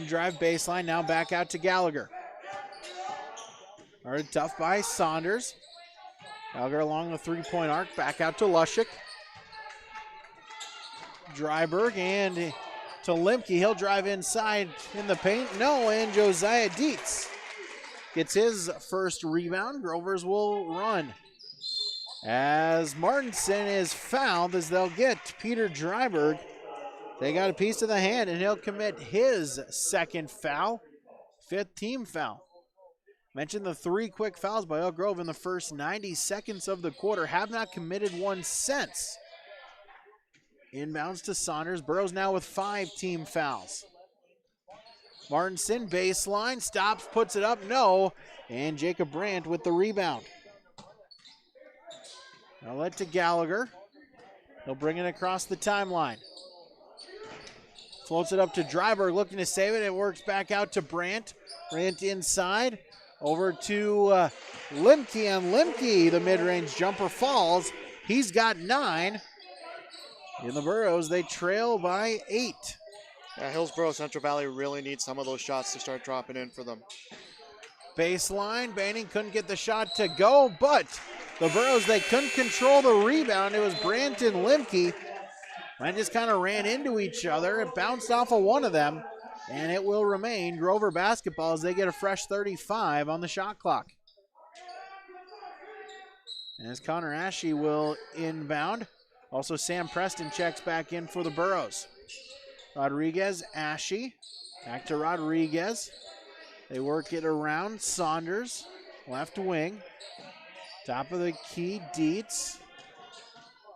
Drive baseline, now back out to Gallagher. Guarded tough by Saunders. Gallagher along the three-point arc, back out to Lushik. Dryberg and to Limke. He'll drive inside in the paint. No, and Josiah Dietz gets his first rebound. Grovers will run. As Martinson is fouled, as they'll get Peter Dryberg. They got a piece of the hand, and he'll commit his second foul, 5th team foul. Mentioned the 3 quick fouls by Oak Grove in the first 90 seconds of the quarter. Have not committed one since. Inbounds to Saunders. Burrows now with 5 team fouls. Martinson, baseline, stops, puts it up, no. And Jacob Brandt with the rebound. Now let to Gallagher. He'll bring it across the timeline. Floats it up to Dryberg, looking to save it. It works back out to Brandt. Brandt inside. Over to Limke, and Limke, the mid-range jumper falls. He's got 9. In the Burrows, they trail by 8. Yeah, Hillsboro-Central Valley really needs some of those shots to start dropping in for them. Baseline, Banning couldn't get the shot to go, but the Burrows, they couldn't control the rebound. It was Brandt and Limke. And just kind of ran into each other. It bounced off of one of them. And it will remain Grover basketball as they get a fresh 35 on the shot clock. As Connor Ashe will inbound. Also Sam Preston checks back in for the Burros. Rodriguez, Ashe. Back to Rodriguez. They work it around. Saunders, left wing. Top of the key, Dietz.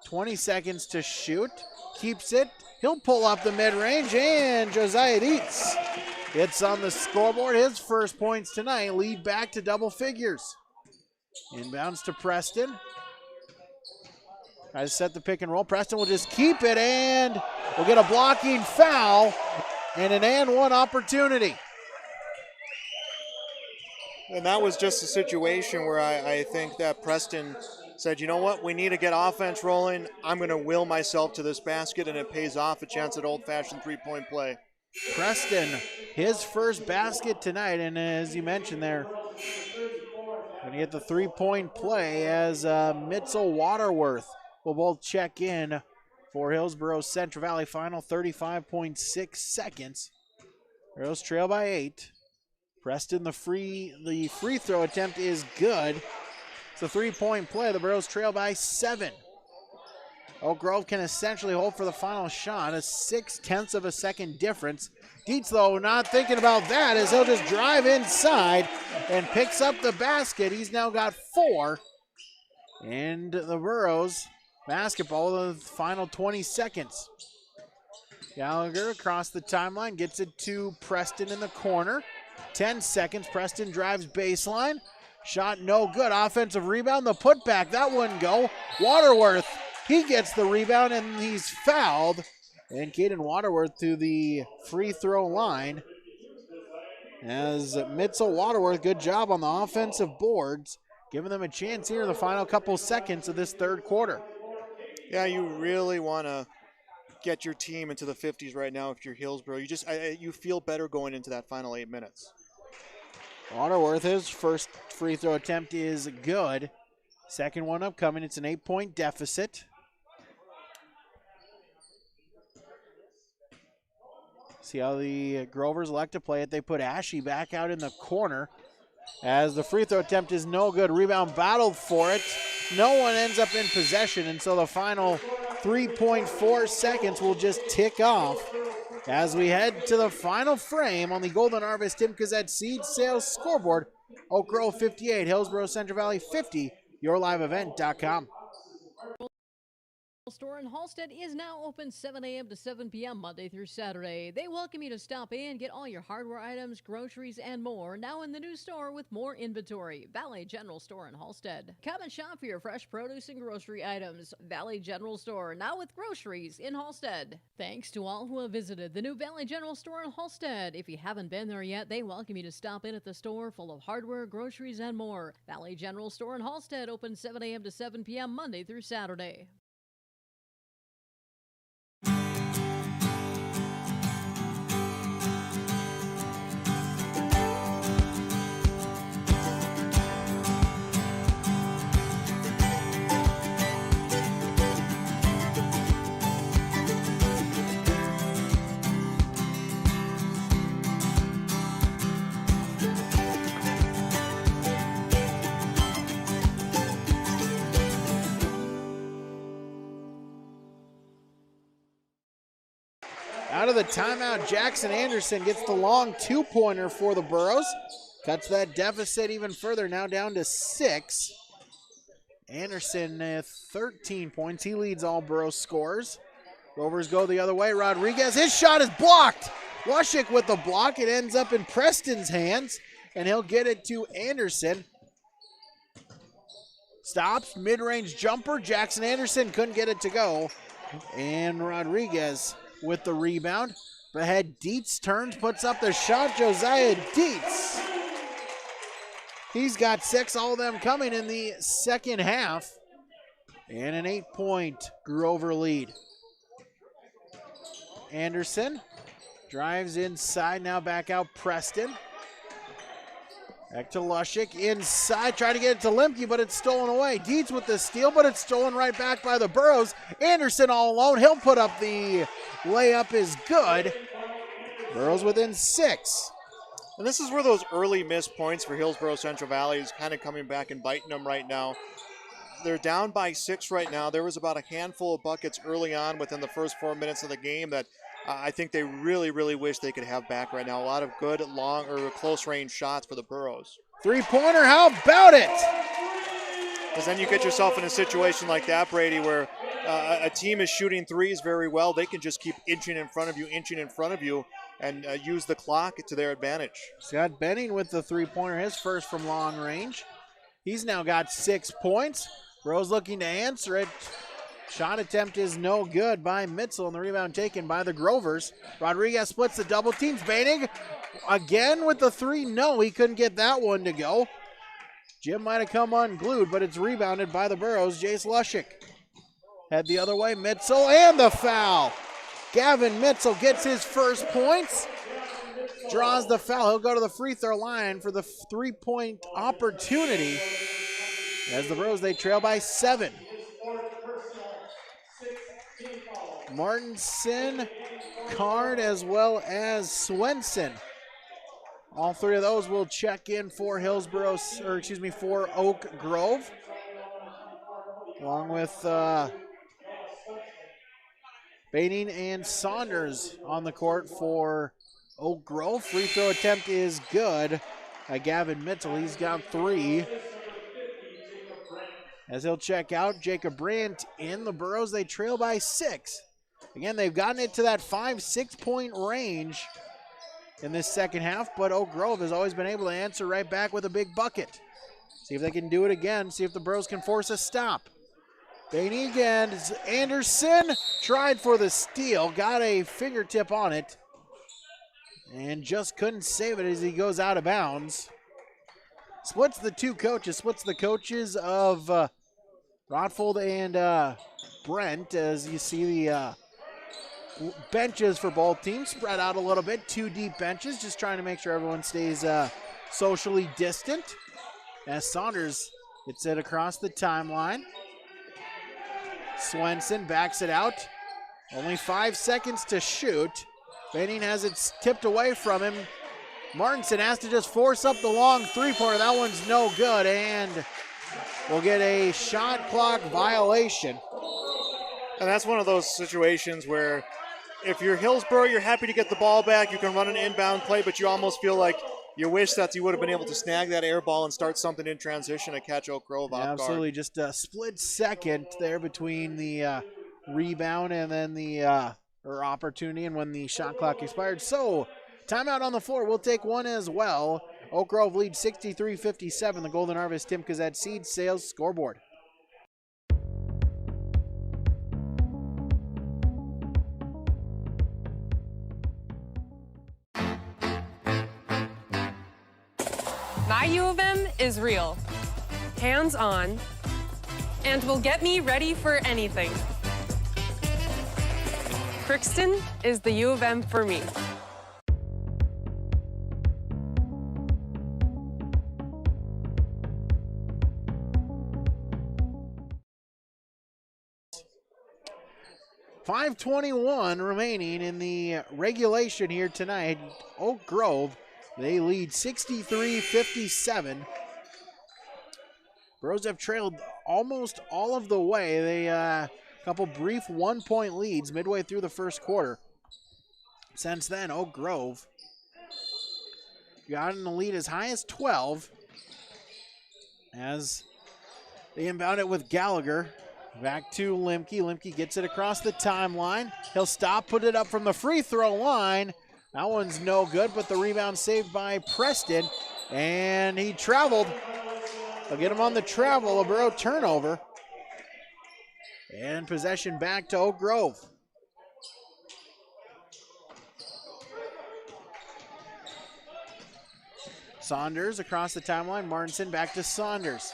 20 seconds to shoot. Keeps it. He'll pull up the mid-range, and Josiah Dietz hits on the scoreboard. His first points tonight lead back to double figures. Inbounds to Preston. Tries to set the pick and roll. Preston will just keep it, and we'll get a blocking foul and an and one opportunity. And that was just a situation where I think that Preston said, you know what, we need to get offense rolling. I'm going to will myself to this basket, and it pays off, a chance at old-fashioned three-point play. Preston, his first basket tonight, and as you mentioned there, going to get the three-point play as Mitzel Waterworth will both check in for Hillsboro-Central Valley. Final 35.6 seconds. Arrows trail by 8. Preston, the free throw attempt is good. It's a three-point play. The Burros trail by 7. Oak Grove can essentially hold for the final shot, a 0.6 of a second difference. Dietz, though, not thinking about that as he'll just drive inside and picks up the basket. He's now got 4. And the Burros basketball, the final 20 seconds. Gallagher across the timeline, gets it to Preston in the corner. 10 seconds, Preston drives baseline. Shot no good, offensive rebound, the putback, that wouldn't go. Waterworth, he gets the rebound and he's fouled. And Caden Waterworth to the free throw line. As Mitzel Waterworth, good job on the offensive boards, giving them a chance here in the final couple seconds of this third quarter. Yeah, you really want to get your team into the 50s right now if you're Hillsboro. You feel better going into that final 8 minutes. Waterworth, his first free throw attempt is good. Second one upcoming. It's an 8-point deficit. See how the Grovers elect to play it. They put Ashe back out in the corner as the free throw attempt is no good. Rebound battled for it. No one ends up in possession, and so the final 3.4 seconds will just tick off as we head to the final frame on the Golden Harvest Timcazette Seed Sales scoreboard. Oak Grove 58, Hillsboro-Central Valley 50, yourliveevent.com. Store in Halstead is now open 7 a.m. to 7 p.m. Monday through Saturday. They welcome you to stop in, get all your hardware items, groceries, and more now in the new store with more inventory. Valley General Store in Halstead. Come and shop for your fresh produce and grocery items. Valley General Store, now with groceries in Halstead. Thanks to all who have visited the new Valley General Store in Halstead. If you haven't been there yet, they welcome you to stop in at the store full of hardware, groceries, and more. Valley General Store in Halstead, open 7 a.m. to 7 p.m. Monday through Saturday. Out of the timeout, Jackson Anderson gets the long two-pointer for the Burros. Cuts that deficit even further, now down to 6. Anderson 13 points. He leads all Burros scorers. Rovers go the other way. Rodriguez, his shot is blocked. Lushik with the block. It ends up in Preston's hands, and he'll get it to Anderson. Stops, mid-range jumper. Jackson Anderson couldn't get it to go. And Rodriguez with the rebound. Ahead, Dietz turns, puts up the shot. Josiah Dietz. He's got 6, all of them coming in the second half. And an 8-point Grover lead. Anderson drives inside, now back out Preston. Back to Lushik, inside, trying to get it to Limke, but it's stolen away. Dietz with the steal, but it's stolen right back by the Burros. Anderson all alone, he'll put up the layup is good. Burrows within 6. And this is where those early missed points for Hillsboro-Central Valley is kind of coming back and biting them right now. They're down by 6 right now. There was about a handful of buckets early on within the first 4 minutes of the game that I think they really, really wish they could have back right now. A lot of good long or close range shots for the Burros. 3-pointer, how about it? Because then you get yourself in a situation like that, Brady, where a team is shooting threes very well. They can just keep inching in front of you, and use the clock to their advantage. Scott Benning with the 3-pointer, his first from long range. He's now got 6 points. Rose looking to answer it. Shot attempt is no good by Mitzel, and the rebound taken by the Grovers. Rodriguez splits the double teams. Benning again with the 3. No, he couldn't get that one to go. Jim might have come unglued, but it's rebounded by the Burros. Jace Lushik. Head the other way. Mitzel and the foul. Gavin Mitzel gets his first points. Draws the foul. He'll go to the free throw line for the 3-point opportunity. As the Burros, they trail by 7. Martinson, Card, as well as Swenson. All 3 of those will check in for for Oak Grove. Along with Baining and Saunders on the court for Oak Grove. Free throw attempt is good by Gavin Mitzel. He's got 3. As he'll check out, Jacob Brandt in the Burros. They trail by 6. Again, they've gotten it to that 5-6 point range in this second half, but Oak Grove has always been able to answer right back with a big bucket. See if they can do it again. See if the Burros can force a stop. Bainey again. Anderson tried for the steal. Got a fingertip on it. And just couldn't save it as he goes out of bounds. Splits the 2 coaches. Splits the coaches of Rotfold and Brent. As you see the benches for both teams spread out a little bit. 2 deep benches. Just trying to make sure everyone stays socially distant. As Saunders gets it across the timeline. Swenson backs it out. Only 5 seconds to shoot. Benning has it tipped away from him. Martinson has to just force up the long 3-pointer. That one's no good, and we'll get a shot clock violation. And that's one of those situations where if you're Hillsboro, you're happy to get the ball back. You can run an inbound play, but you almost feel like you wish that you would have been able to snag that air ball and start something in transition to catch Oak Grove off guard. Absolutely, just a split second there between the rebound and then the opportunity and when the shot clock expired. So, timeout on the floor. We'll take one as well. Oak Grove leads 63-57. The Golden Harvest Tim Kazet Seed Sales scoreboard. My U of M is real, hands-on, and will get me ready for anything. Crookston is the U of M for me. .521 remaining in the regulation here tonight. Oak Grove, they lead 63-57. Burros have trailed almost all of the way. They couple brief 1-point leads midway through the first quarter. Since then, Oak Grove got in the lead as high as 12 as they inbound it with Gallagher. Back to Limke. Limke gets it across the timeline. He'll stop, put it up from the free throw line. That one's no good, but the rebound saved by Preston. And he traveled. They'll get him on the travel, a Burro turnover. And possession back to Oak Grove. Saunders across the timeline. Martinson back to Saunders.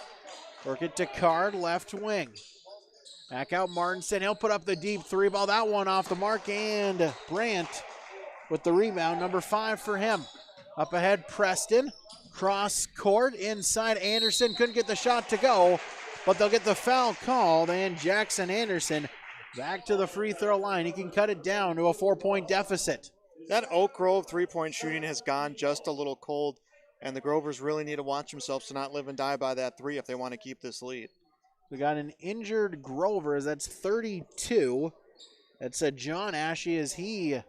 Work it to Card, left wing. Back out Martinson. He'll put up the deep 3 ball. That one off the mark. And Brandt with the rebound. Number 5 for him. Up ahead, Preston. Cross court inside Anderson. Couldn't get the shot to go, but they'll get the foul called. And Jackson Anderson back to the free throw line. He can cut it down to a 4-point deficit. That Oak Grove three-point shooting has gone just a little cold, and the Grovers really need to watch themselves to not live and die by that three if they want to keep this lead. We got an injured Grovers. That's 32. That's John Ashe as he is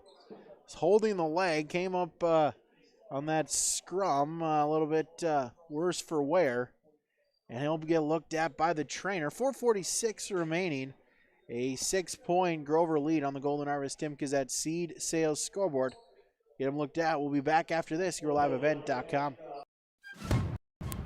holding the leg. Came up on that scrum a little bit worse for wear. And he'll get looked at by the trainer. 4:46 remaining. A 6-point Grover lead on the Golden Harvest Timkes at Seed Sales scoreboard. Get him looked at. We'll be back after this. YourLiveEvent.com.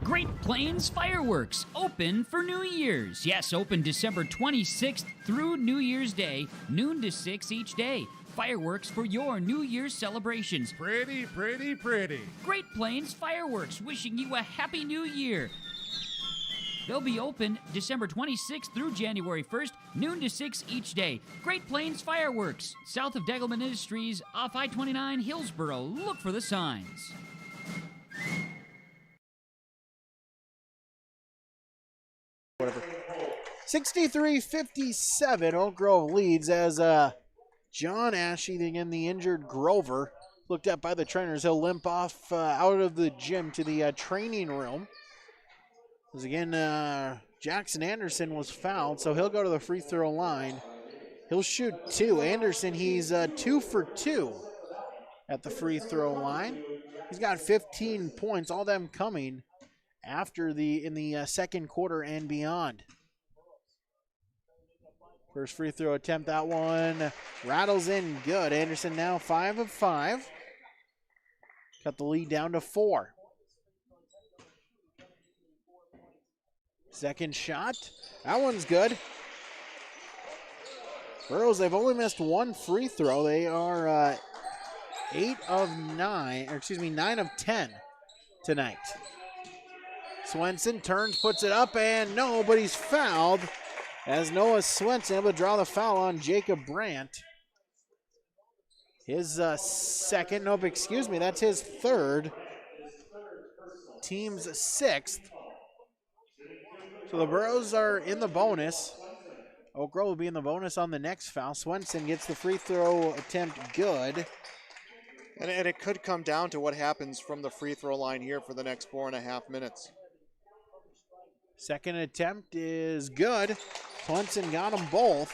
Great Plains Fireworks, open for New Year's. Yes, open December 26th through New Year's Day, noon to 6 each day. Fireworks for your New Year's celebrations. Pretty, pretty, pretty. Great Plains Fireworks, wishing you a Happy New Year. They'll be open December 26th through January 1st, noon to 6 each day. Great Plains Fireworks, south of Degelman Industries, off I-29, Hillsboro. Look for the signs. Whatever. 63-57, Oak Grove leads as John Ashe, again the injured Grover, looked at by the trainers. He'll limp off out of the gym to the training room. As again, Jackson Anderson was fouled, so he'll go to the free throw line. He'll shoot 2. Anderson, he's 2 for 2 at the free throw line. He's got 15 points, all them coming in the second quarter and beyond. First free throw attempt, that one rattles in good. Anderson now 5 of 5. Cut the lead down to 4. Second shot, that one's good. Burrows, they've only missed one free throw. They are 9 of 10 tonight. Swenson turns, puts it up, and no, but he's fouled as Noah Swenson able to draw the foul on Jacob Brandt. His that's his third. Team's 6th. So the Burrows are in the bonus. Oak Grove will be in the bonus on the next foul. Swenson gets the free throw attempt good. And it could come down to what happens from the free throw line here for the next 4.5 minutes. Second attempt is good. Swenson got them both.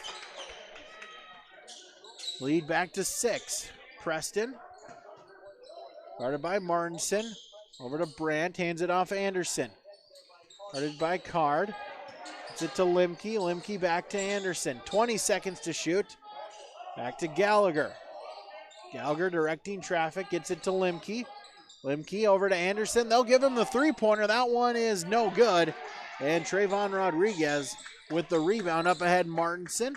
Lead back to 6. Preston. Guarded by Martinson. Over to Brandt. Hands it off Anderson. Guarded by Card. Gets it to Limke. Limke back to Anderson. 20 seconds to shoot. Back to Gallagher. Gallagher directing traffic. Gets it to Limke. Limke over to Anderson. They'll give him the three-pointer. That one is no good. And Trayvon Rodriguez with the rebound up ahead. Martinson.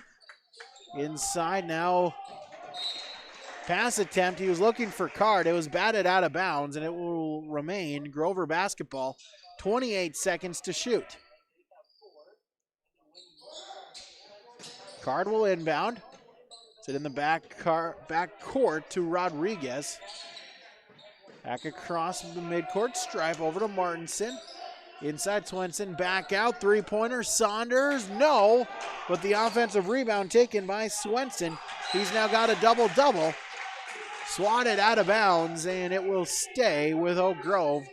Inside now. Pass attempt. He was looking for Card. It was batted out of bounds, and it will remain Grover basketball. 28 seconds to shoot. Card will inbound. Sit in the back court to Rodriguez. Back across the midcourt stripe over to Martinson. Inside Swenson, back out, three-pointer. Saunders, no. But the offensive rebound taken by Swenson. He's now got a double-double. Swatted out of bounds, and it will stay with Oak Grove.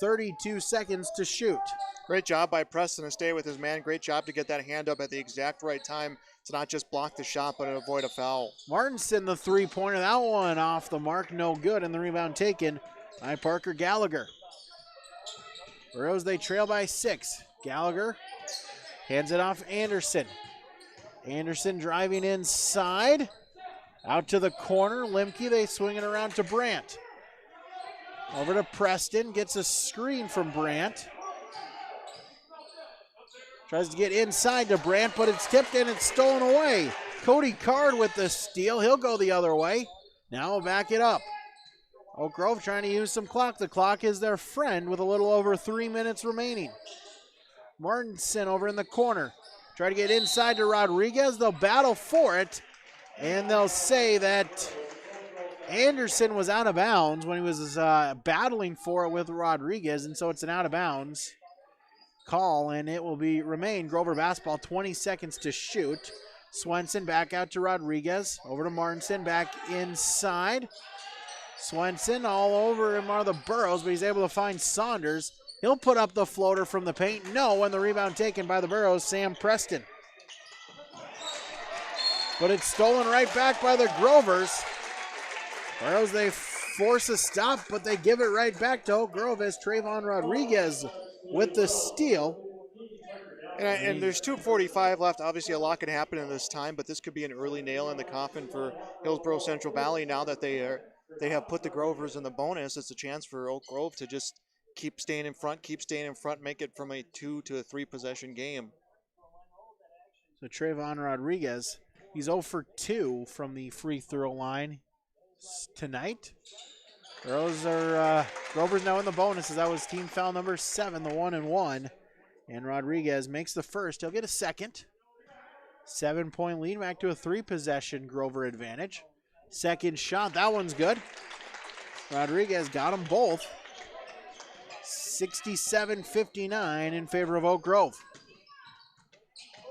32 seconds to shoot. Great job by Preston to stay with his man. Great job to get that hand up at the exact right time to not just block the shot, but avoid a foul. Martinson, the three-pointer. That one off the mark, no good, and the rebound taken by Parker Gallagher. Burrows, they trail by 6. Gallagher hands it off Anderson. Anderson driving inside. Out to the corner. Limke, they swing it around to Brandt. Over to Preston. Gets a screen from Brandt. Tries to get inside to Brandt, but it's tipped and it's stolen away. Cody Card with the steal. He'll go the other way. Now we'll back it up. Oak Grove trying to use some clock. The clock is their friend with a little over 3 minutes remaining. Martinson over in the corner. Try to get inside to Rodriguez. They'll battle for it. And they'll say that Anderson was out of bounds when he was battling for it with Rodriguez. And so it's an out of bounds call. And it will remain Grover basketball. 20 seconds to shoot. Swenson back out to Rodriguez. Over to Martinson. Back inside. Swenson all over him are the Burros, but he's able to find Saunders. He'll put up the floater from the paint. No, and the rebound taken by the Burros, Sam Preston. But it's stolen right back by the Grovers. Burros, they force a stop, but they give it right back to Oak Grove as Trayvon Rodriguez with the steal. And there's 2:45 left. Obviously, a lot can happen in this time, but this could be an early nail in the coffin for Hillsboro-Central Valley. Now that they have put the Grovers in the bonus, it's a chance for Oak Grove to just keep staying in front, make it from a 2 to a 3 possession game. So Trayvon Rodriguez, he's 0 for 2 from the free throw line tonight. Those are Grovers now in the bonus, as that was team foul number 7, the 1-and-1. And Rodriguez makes the first. He'll get a second. 7-point lead, back to a 3-possession Grover advantage. Second shot, that one's good. Rodriguez got them both. 67-59 in favor of Oak Grove.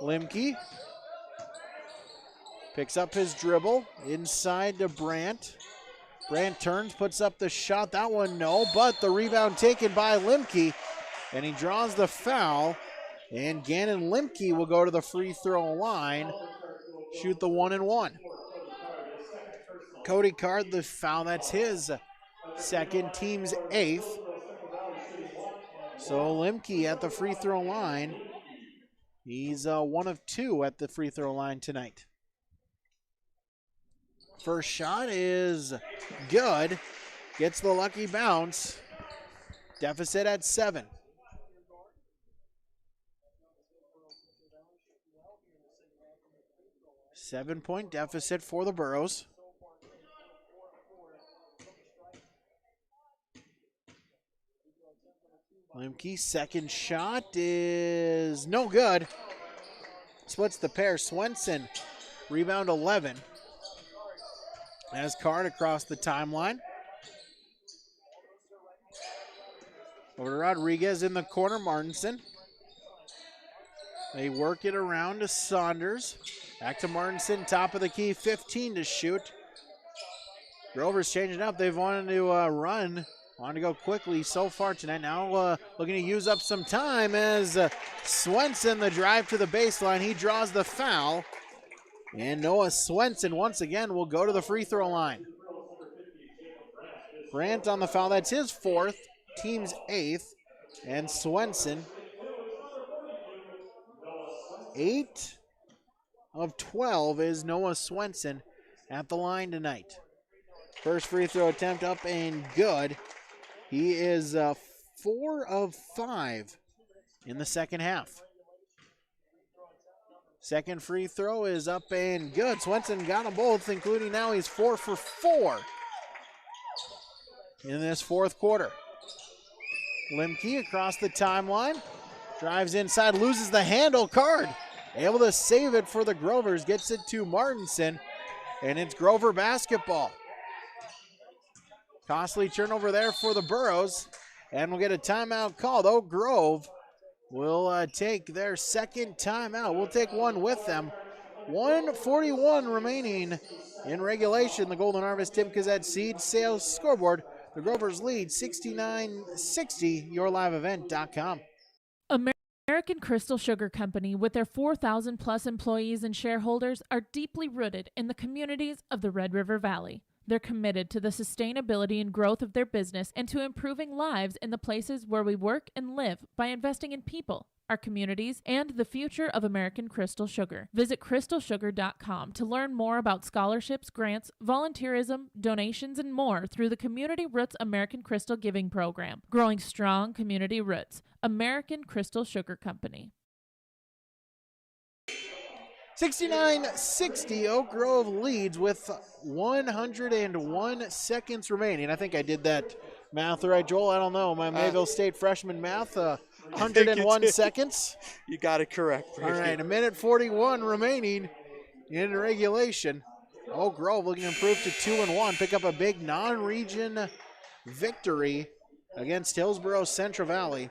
Limke picks up his dribble inside to Brandt. Brandt turns, puts up the shot. That one, no, but the rebound taken by Limke, and he draws the foul. And Gannon Limke will go to the free throw line, shoot the 1-and-1. Cody Card, the foul, that's his second, team's 8th. So Limke at the free throw line. He's 1 of 2 at the free throw line tonight. First shot is good. Gets the lucky bounce. Deficit at 7. Seven-point deficit for the Burros. Limke's second shot is no good. Splits the pair. Swenson, rebound 11. As Card across the timeline. Over to Rodriguez in the corner. Martinson. They work it around to Saunders. Back to Martinson, top of the key, 15 to shoot. Grover's changing up. They've wanted to wanted to go quickly so far tonight. Now looking to use up some time as Swenson, the drive to the baseline. He draws the foul. And Noah Swenson once again will go to the free throw line. Brandt on the foul. That's his 4th, team's 8th. And Swenson, 8 of 12 is Noah Swenson at the line tonight. First free throw attempt up and good. He is 4 of 5 in the second half. Second free throw is up and good. Swenson got them both, including now he's 4 for 4 in this fourth quarter. Limke across the timeline. Drives inside, loses the handle. Card able to save it for the Grovers. Gets it to Martinson, and it's Grover basketball. Costly turnover there for the Burros, and we'll get a timeout called. Oak Grove will take their second timeout. We'll take one with them. 1:41 remaining in regulation. The Golden Harvest Tim Kazette Seed Sales scoreboard. The Grovers lead 69-60. YourLiveEvent.com. American Crystal Sugar Company, with their 4,000 plus employees and shareholders, are deeply rooted in the communities of the Red River Valley. They're committed to the sustainability and growth of their business and to improving lives in the places where we work and live by investing in people, our communities, and the future of American Crystal Sugar. Visit crystalsugar.com to learn more about scholarships, grants, volunteerism, donations, and more through the Community Roots American Crystal Giving Program. Growing strong community roots. American Crystal Sugar Company. 69-60, Oak Grove leads with 101 seconds remaining. I think I did that math right, Joel. I don't know. My Mayville State freshman math, 101 seconds. You got it correct. All right, 1:41 remaining in regulation. Oak Grove looking to improve to 2-1, pick up a big non-region victory against Hillsboro-Central Valley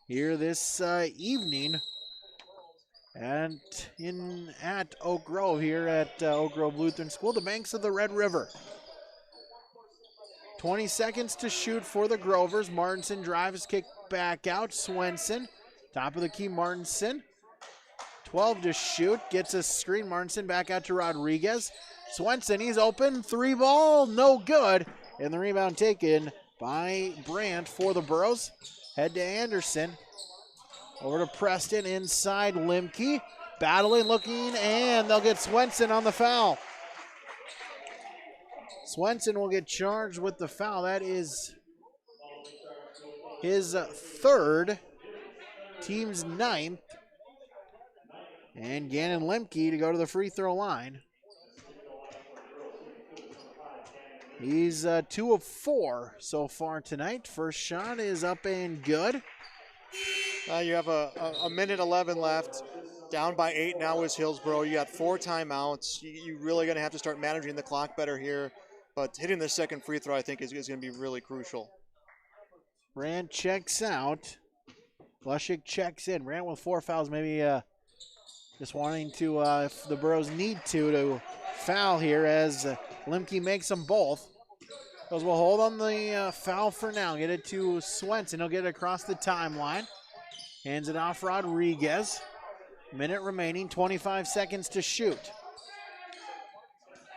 here this evening. And at Oak Grove here at Oak Grove Lutheran School, the banks of the Red River. 20 seconds to shoot for the Grovers. Martinson drives, kick back out. Swenson, top of the key, Martinson. 12 to shoot, gets a screen. Martinson back out to Rodriguez. Swenson, he's open, 3-ball, no good. And the rebound taken by Brandt for the Burros. Head to Anderson. Over to Preston, inside Limke. Battling, looking, and they'll get Swenson on the foul. Swenson will get charged with the foul. That is his third, team's ninth. And Gannon Lemke to go to the free throw line. He's 2 of 4 so far tonight. First shot is up and good. You have a minute 11 left. Down by 8 now is Hillsboro. You got 4 timeouts. You're really going to have to start managing the clock better here. But hitting the second free throw, I think, is going to be really crucial. Brandt checks out. Lushik checks in. Brandt with 4 fouls, maybe just wanting to, if the Burros need to foul here as Limke makes them both. Those will hold on the foul for now. Get it to Swenson. He'll get it across the timeline. Hands it off Rodriguez. Minute remaining, 25 seconds to shoot.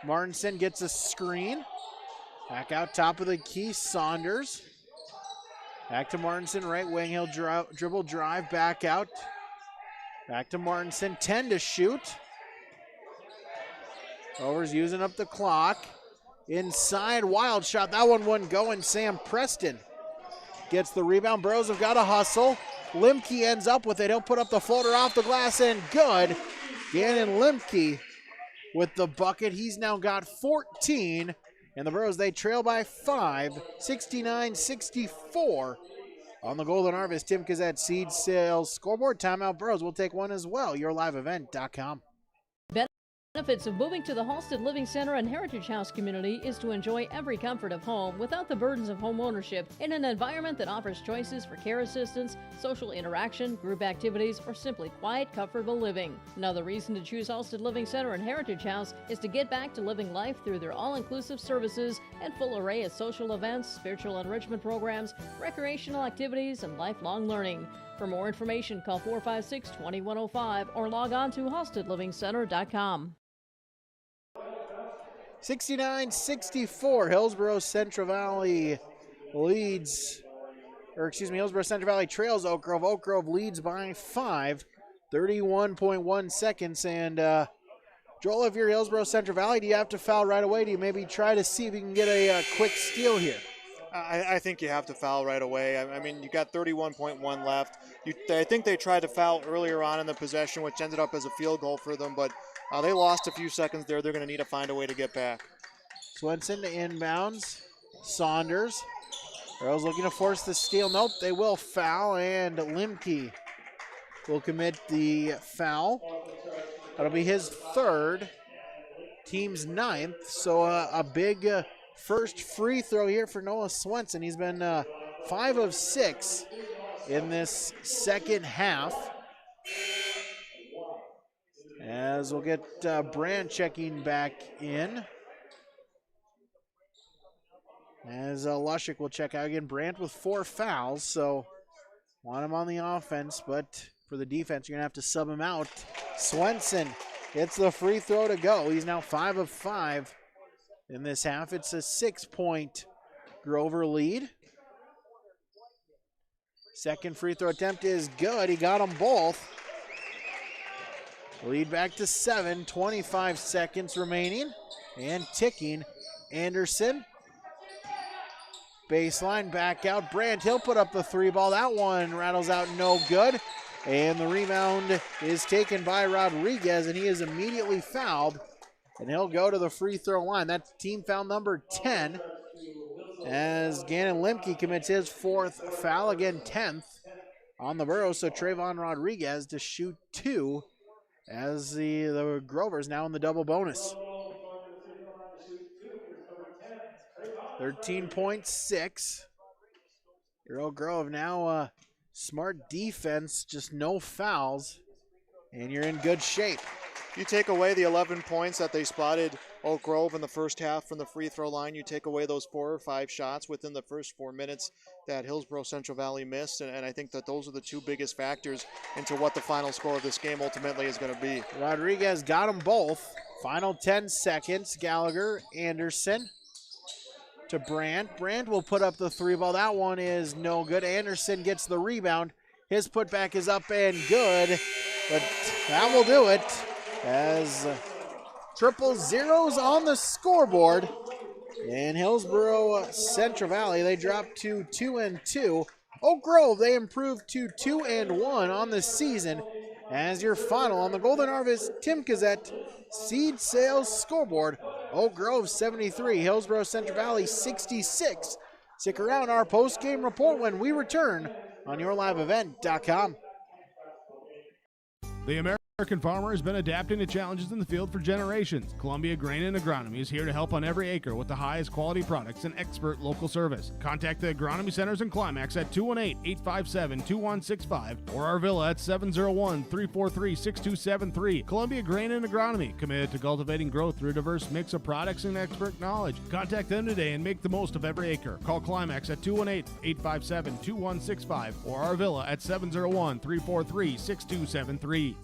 Martinson gets a screen. Back out top of the key, Saunders. Back to Martinson, right wing. He'll dribble drive, back out. Back to Martinson, 10 to shoot. Rovers using up the clock. Inside, wild shot. That one wouldn't go, and Sam Preston gets the rebound. Burros have got to hustle. Limke ends up with it. He'll put up the floater off the glass, and good. Gannon Limke with the bucket. He's now got 14, and the Burros, they trail by 5, 69-64. On the Golden Harvest, Tim Kazat Seed Sales Scoreboard. Timeout. Burros will take one as well. YourLiveEvent.com. Benefits of moving to the Halstead Living Center and Heritage House community is to enjoy every comfort of home without the burdens of home ownership in an environment that offers choices for care assistance, social interaction, group activities, or simply quiet, comfortable living. Another reason to choose Halstead Living Center and Heritage House is to get back to living life through their all-inclusive services and full array of social events, spiritual enrichment programs, recreational activities, and lifelong learning. For more information, call 456-2105 or log on to halsteadlivingcenter.com. 69-64, Hillsboro-Central Valley Hillsboro-Central Valley trails Oak Grove. Oak Grove leads by 5, 31.1 seconds. And Joel, if you're Hillsboro-Central Valley, do you have to foul right away? Do you maybe try to see if you can get a quick steal here? I think you have to foul right away. I mean, you got 31.1 left. I think they tried to foul earlier on in the possession, which ended up as a field goal for them, but they lost a few seconds there. They're going to need to find a way to get back. Swenson to inbounds. Saunders. Burros looking to force the steal. Nope, they will foul, and Limke will commit the foul. That'll be his third, team's 9th. So a big first free throw here for Noah Swenson. He's been 5 of 6 in this second half. As we'll get Brandt checking back in. As Lushik will check out again. Brandt with 4 fouls, so want him on the offense, but for the defense, you're going to have to sub him out. Swenson gets the free throw to go. He's now 5 of 5 in this half. It's a 6-point Grover lead. Second free throw attempt is good. He got them both. Lead back to 7, 25 seconds remaining and ticking. Anderson, baseline, back out. Brandt, he'll put up the 3-ball. That one rattles out, no good. And the rebound is taken by Rodriguez, and he is immediately fouled. And he'll go to the free throw line. That's team foul number 10. As Gannon Limke commits his 4th foul, again 10th on the Burros. So Trayvon Rodriguez to shoot 2. As the Grovers now in the double bonus. 13.6. Earl Grove now smart defense, just no fouls, and you're in good shape. You take away the 11 points that they spotted Oak Grove in the first half from the free throw line. You take away those 4 or 5 shots within the first 4 minutes that Hillsboro-Central Valley missed, and I think that those are the two biggest factors into what the final score of this game ultimately is going to be. Rodriguez got them both. Final 10 seconds. Gallagher, Anderson to Brandt. Brandt will put up the 3 ball. That one is no good. Anderson gets the rebound. His putback is up and good, but that will do it as triple zeros on the scoreboard. And Hillsboro-Central Valley, they dropped to 2-2. Oak Grove, they improved to 2-1 on the season. As your final on the Golden Harvest Tim Gazette seed sales scoreboard, Oak Grove 73, Hillsboro-Central Valley 66. Stick around our post-game report when we return on yourliveevent.com. The American farmer has been adapting to challenges in the field for generations. Columbia Grain and Agronomy is here to help on every acre with the highest quality products and expert local service. Contact the Agronomy Centers in Climax at 218-857-2165 or our villa at 701-343-6273. Columbia Grain and Agronomy, committed to cultivating growth through a diverse mix of products and expert knowledge. Contact them today and make the most of every acre. Call Climax at 218-857-2165 or our villa at 701-343-6273.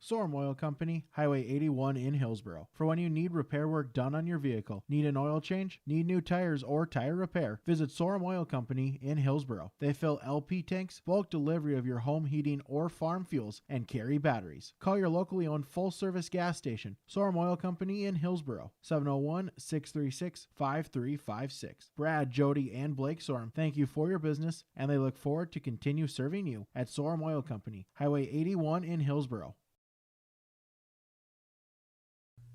Sorum Oil Company, Highway 81 in Hillsboro. For when you need repair work done on your vehicle, need an oil change, need new tires, or tire repair, visit Sorum Oil Company in Hillsboro. They fill LP tanks, bulk delivery of your home heating or farm fuels, and carry batteries. Call your locally owned full-service gas station, Sorum Oil Company in Hillsboro, 701-636-5356. Brad, Jody, and Blake Sorum thank you for your business, and they look forward to continue serving you at Sorum Oil Company, Highway 81 in Hillsboro.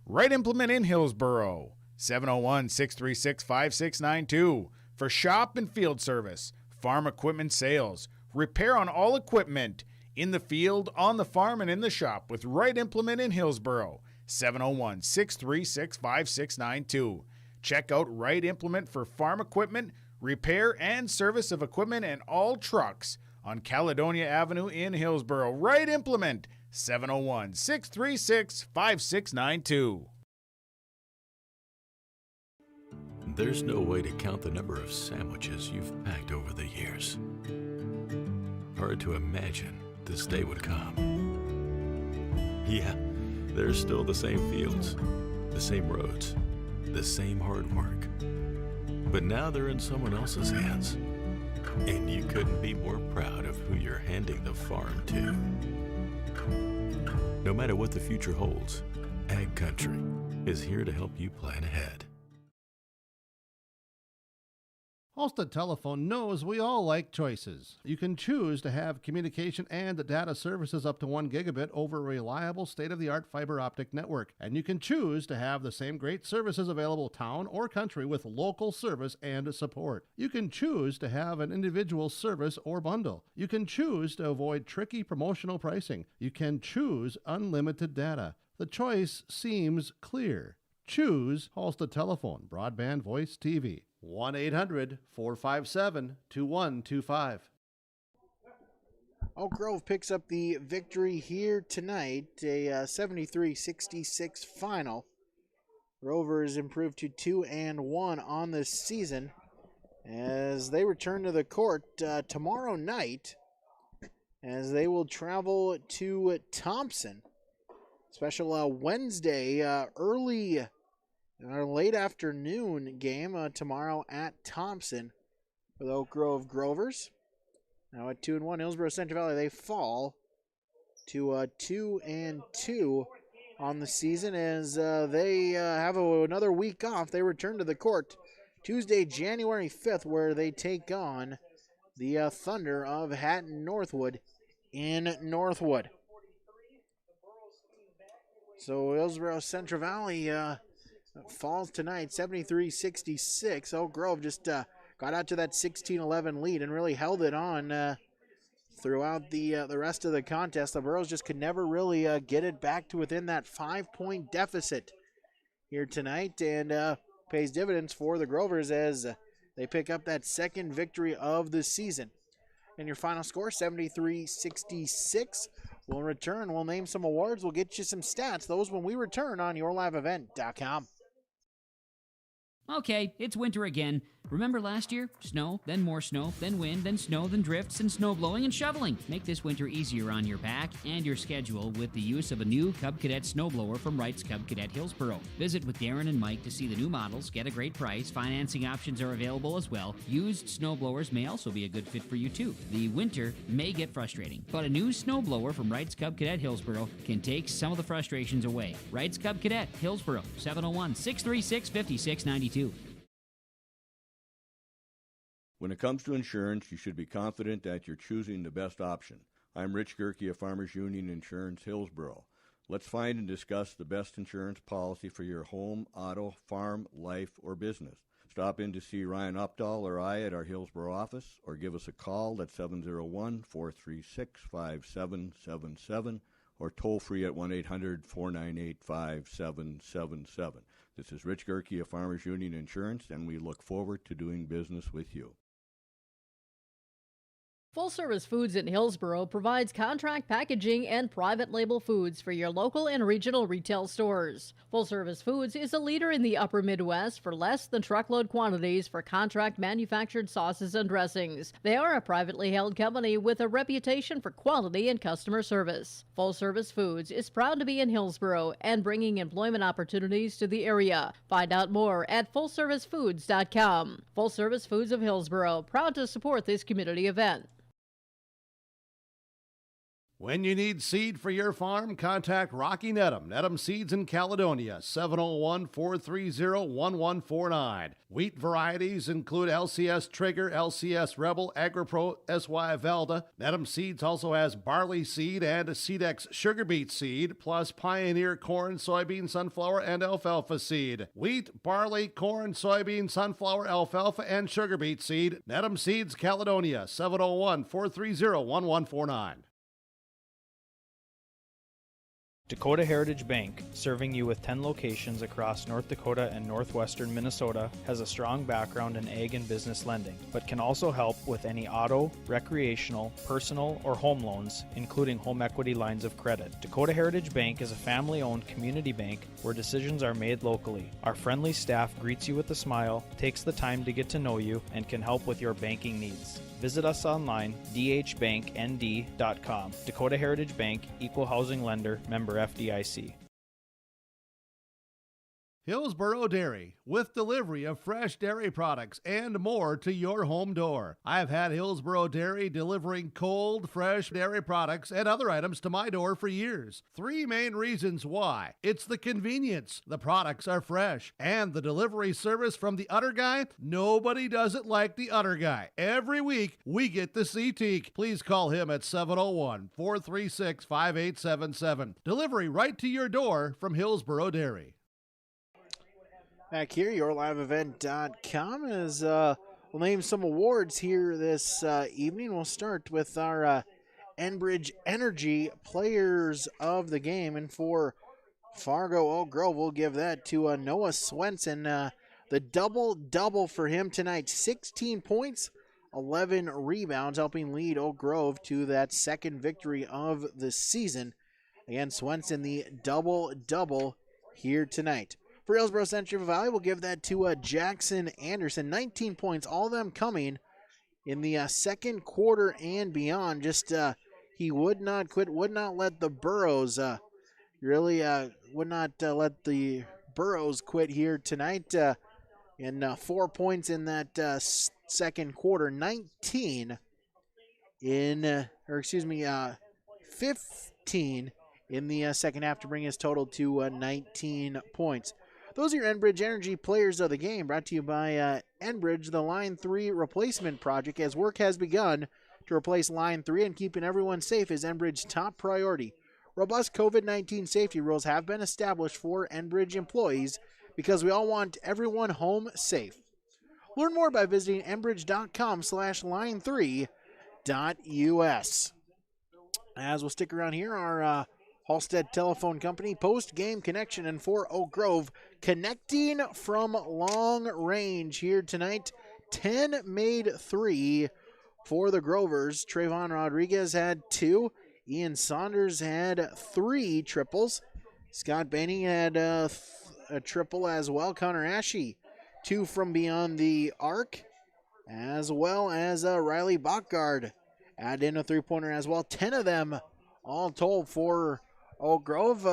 Right Implement in Hillsboro, 701-636-5692. For shop and field service, farm equipment sales, repair on all equipment, in the field, on the farm, and in the shop with Right Implement in Hillsboro, 701-636-5692. Check out Right Implement for farm equipment, repair and service of equipment and all trucks on Caledonia Avenue in Hillsboro. Right Implement, 701-636-5692. There's no way to count the number of sandwiches you've packed over the years. Hard to imagine this day would come. Yeah, there's still the same fields, the same roads, the same hard work. But now they're in someone else's hands. And you couldn't be more proud of who you're handing the farm to. No matter what the future holds, Ag Country is here to help you plan ahead. Halstead Telephone knows we all like choices. You can choose to have communication and data services up to 1 gigabit over a reliable state-of-the-art fiber optic network. And you can choose to have the same great services available town or country with local service and support. You can choose to have an individual service or bundle. You can choose to avoid tricky promotional pricing. You can choose unlimited data. The choice seems clear. Choose Halstead Telephone, broadband voice TV. 1-800-457-2125. Oak Grove picks up the victory here tonight, a 73-66 final. Rovers improved to 2-1 on this season as they return to the court tomorrow night as they will travel to Thompson. Special Wednesday, early or late afternoon game tomorrow at Thompson for the Oak Grove Grovers. Now at 2-1, Hillsboro-Central Valley, they fall to 2-2 on the season as they have another week off. They return to the court Tuesday, January 5th, where they take on the Thunder of Hatton Northwood in Northwood. So Hillsboro-Central Valley falls tonight 73-66. Oak Grove just got out to that 16-11 lead and really held it on throughout the rest of the contest. The Burros just could never really get it back to within that 5-point deficit here tonight, and pays dividends for the Grovers as they pick up that second victory of the season. And your final score, 73-66. We'll return. We'll name some awards. We'll get you some stats. Those when we return on yourliveevent.com. Okay, it's winter again. Remember last year? Snow, then more snow, then wind, then snow, then drifts, and snow blowing and shoveling. Make this winter easier on your back and your schedule with the use of a new Cub Cadet snowblower from Wright's Cub Cadet Hillsboro. Visit with Darren and Mike to see the new models, get a great price. Financing options are available as well. Used snowblowers may also be a good fit for you too. The winter may get frustrating, but a new snowblower from Wright's Cub Cadet Hillsboro can take some of the frustrations away. Wright's Cub Cadet Hillsboro, 701-636-5692. When it comes to insurance, you should be confident that you're choosing the best option. I'm Rich Gerke of Farmers Union Insurance, Hillsboro. Let's find and discuss the best insurance policy for your home, auto, farm, life, or business. Stop in to see Ryan Updahl or I at our Hillsboro office, or give us a call at 701-436-5777, or toll free at 1-800-498-5777. This is Rich Gerke of Farmers Union Insurance, and we look forward to doing business with you. Full Service Foods in Hillsboro provides contract packaging and private label foods for your local and regional retail stores. Full Service Foods is a leader in the upper Midwest for less than truckload quantities for contract manufactured sauces and dressings. They are a privately held company with a reputation for quality and customer service. Full Service Foods is proud to be in Hillsboro and bringing employment opportunities to the area. Find out more at fullservicefoods.com. Full Service Foods of Hillsboro, proud to support this community event. When you need seed for your farm, contact Rocky Nedham. Nedham Seeds in Caledonia, 701-430-1149. Wheat varieties include LCS Trigger, LCS Rebel, AgriPro, SY Velda. Nedham Seeds also has barley seed and Seedex sugar beet seed, plus Pioneer corn, soybean, sunflower, and alfalfa seed. Wheat, barley, corn, soybean, sunflower, alfalfa, and sugar beet seed. Nedham Seeds, Caledonia, 701-430-1149. Dakota Heritage Bank, serving you with 10 locations across North Dakota and northwestern Minnesota, has a strong background in ag and business lending, but can also help with any auto, recreational, personal, or home loans, including home equity lines of credit. Dakota Heritage Bank is a family-owned community bank where decisions are made locally. Our friendly staff greets you with a smile, takes the time to get to know you, and can help with your banking needs. Visit us online, dhbanknd.com. Dakota Heritage Bank, Equal Housing Lender, member FDIC. Hillsboro Dairy, with delivery of fresh dairy products and more to your home door. I've had Hillsboro Dairy delivering cold, fresh dairy products and other items to my door for years. 3 main reasons why. It's the convenience, the products are fresh, and the delivery service from the Udder Guy. Nobody does it like the Udder Guy. Every week, we get the C-Teak. Please call him at 701-436-5877. Delivery right to your door from Hillsboro Dairy. Back here, yourliveevent.com, as we'll name some awards here this evening. We'll start with our Enbridge Energy Players of the Game. And for Fargo Oak Grove, we'll give that to Noah Swenson. The double-double for him tonight, 16 points, 11 rebounds, helping lead Oak Grove to that second victory of the season. Again, Swenson, the double-double here tonight. For Hillsboro-Central Valley, we'll give that to Jackson Anderson. 19 points, all of them coming in the second quarter and beyond. Just he would not quit, would not let the Burros, would not let the Burros quit here tonight. And 4 points in that second quarter. 15 in the second half to bring his total to 19 points. Those are your Enbridge Energy Players of the Game, brought to you by Enbridge, the Line 3 replacement project. As work has begun to replace Line 3 and keeping everyone safe is Enbridge's top priority. Robust COVID-19 safety rules have been established for Enbridge employees because we all want everyone home safe. Learn more by visiting enbridge.com/line3.us. As we'll stick around here, our Halstead Telephone Company post-game connection, and for Oak Grove, connecting from long range here tonight. 10 made 3 For the Grovers, Trayvon Rodriguez had 2. Ian Saunders had 3 triples. Scott Banning had a triple as well. Connor Ashe, 2 from beyond the arc, as well as Riley Bachgard add in a 3-pointer as well. 10 of them all told for Oak Grove.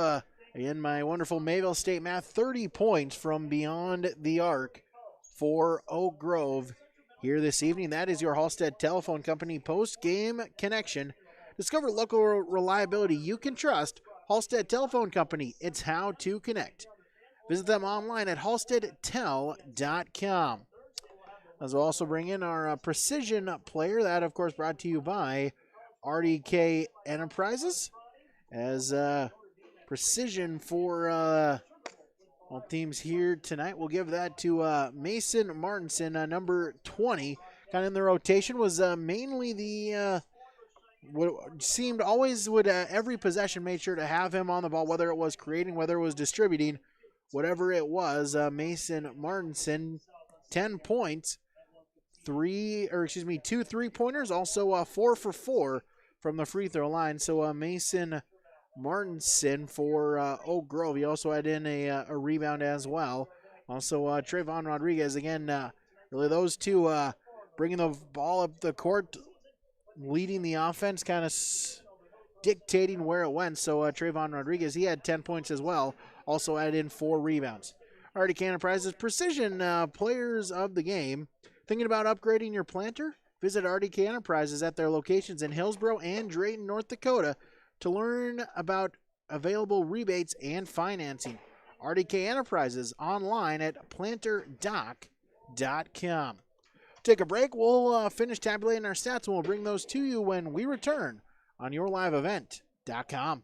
In my wonderful Mayville State math, 30 points from beyond the arc for Oak Grove here this evening. That is your Halstead Telephone Company post-game connection. Discover local reliability you can trust. Halstead Telephone Company, it's how to connect. Visit them online at halsteadtel.com. As we'll also bring in our precision player, that of course brought to you by RDK Enterprises. As precision for all teams here tonight, we'll give that to Mason Martinson, number 20. Kind of in the rotation was mainly the what seemed always would every possession made sure to have him on the ball, whether it was creating, whether it was distributing, whatever it was. Mason Martinson, 10 points, 2 3-pointers, also 4 for 4 from the free throw line. So Mason Martinson for Oak Grove. He also had in a rebound as well. Also Trayvon Rodriguez, again, really those two bringing the ball up the court, leading the offense, kind of dictating where it went. So Trayvon Rodriguez, he had 10 points as well. Also added in 4 rebounds. RDK Enterprises precision players of the game. Thinking about upgrading your planter? Visit RDK Enterprises at their locations in Hillsboro and Drayton, North Dakota to learn about available rebates and financing. RDK Enterprises online at planterdoc.com. Take a break. We'll finish tabulating our stats, and we'll bring those to you when we return on yourliveevent.com.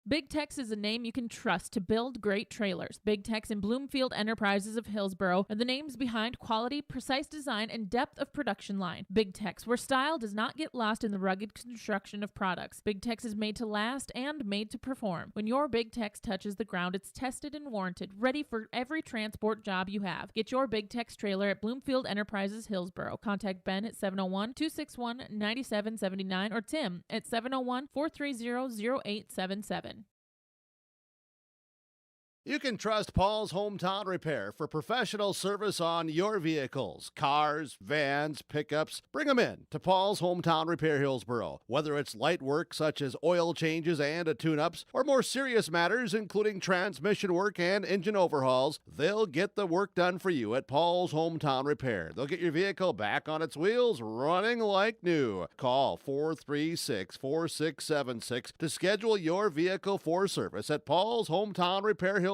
Big Tex is a name you can trust to build great trailers. Big Tex and Bloomfield Enterprises of Hillsboro are the names behind quality, precise design, and depth of production line. Big Tex, where style does not get lost in the rugged construction of products. Big Tex is made to last and made to perform. When your Big Tex touches the ground, it's tested and warranted, ready for every transport job you have. Get your Big Tex trailer at Bloomfield Enterprises Hillsboro. Contact Ben at 701-261-9779 or Tim at 701-430-0877. You can trust Paul's Hometown Repair for professional service on your vehicles, cars, vans, pickups. Bring them in to Paul's Hometown Repair Hillsboro. Whether it's light work such as oil changes and tune-ups, or more serious matters including transmission work and engine overhauls, they'll get the work done for you at Paul's Hometown Repair. They'll get your vehicle back on its wheels, running like new. Call 436-4676 to schedule your vehicle for service at Paul's Hometown Repair Hillsboro.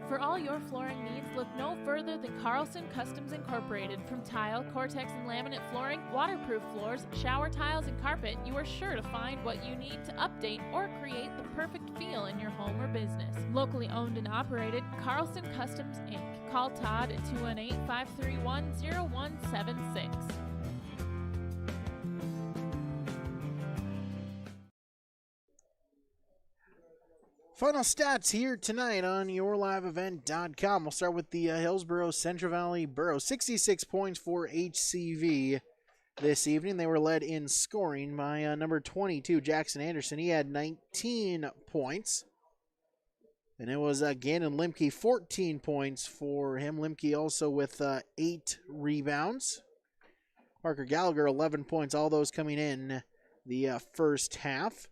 For all your flooring needs, look no further than Carlson Customs Incorporated. From tile, Cortex and laminate flooring, waterproof floors, shower tiles, and carpet, you are sure to find what you need to update or create the perfect feel in your home or business. Locally owned and operated, Carlson Customs, Inc. Call Todd at 218-531-0176. Final stats here tonight on yourliveevent.com. We'll start with the Hillsboro-Central Valley Borough. 66 points for HCV this evening. They were led in scoring by number 22, Jackson Anderson. He had 19 points. And it was Gannon Limke, 14 points for him. Limke also with 8 rebounds. Parker Gallagher, 11 points. All those coming in the first half.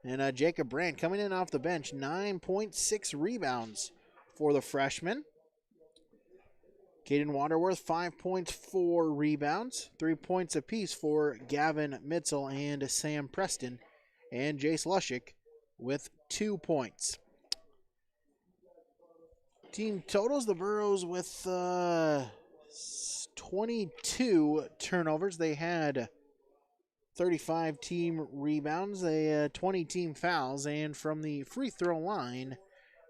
And Jacob Brandt coming in off the bench, 9.6 rebounds for the freshman. Caden Waterworth, 5 points, 4 rebounds. 3 points apiece for Gavin Mitzel and Sam Preston. And Jace Lushik with 2 points. Team totals, the Burros with 22 turnovers. They had 35 team rebounds, they 20 team fouls, and from the free throw line,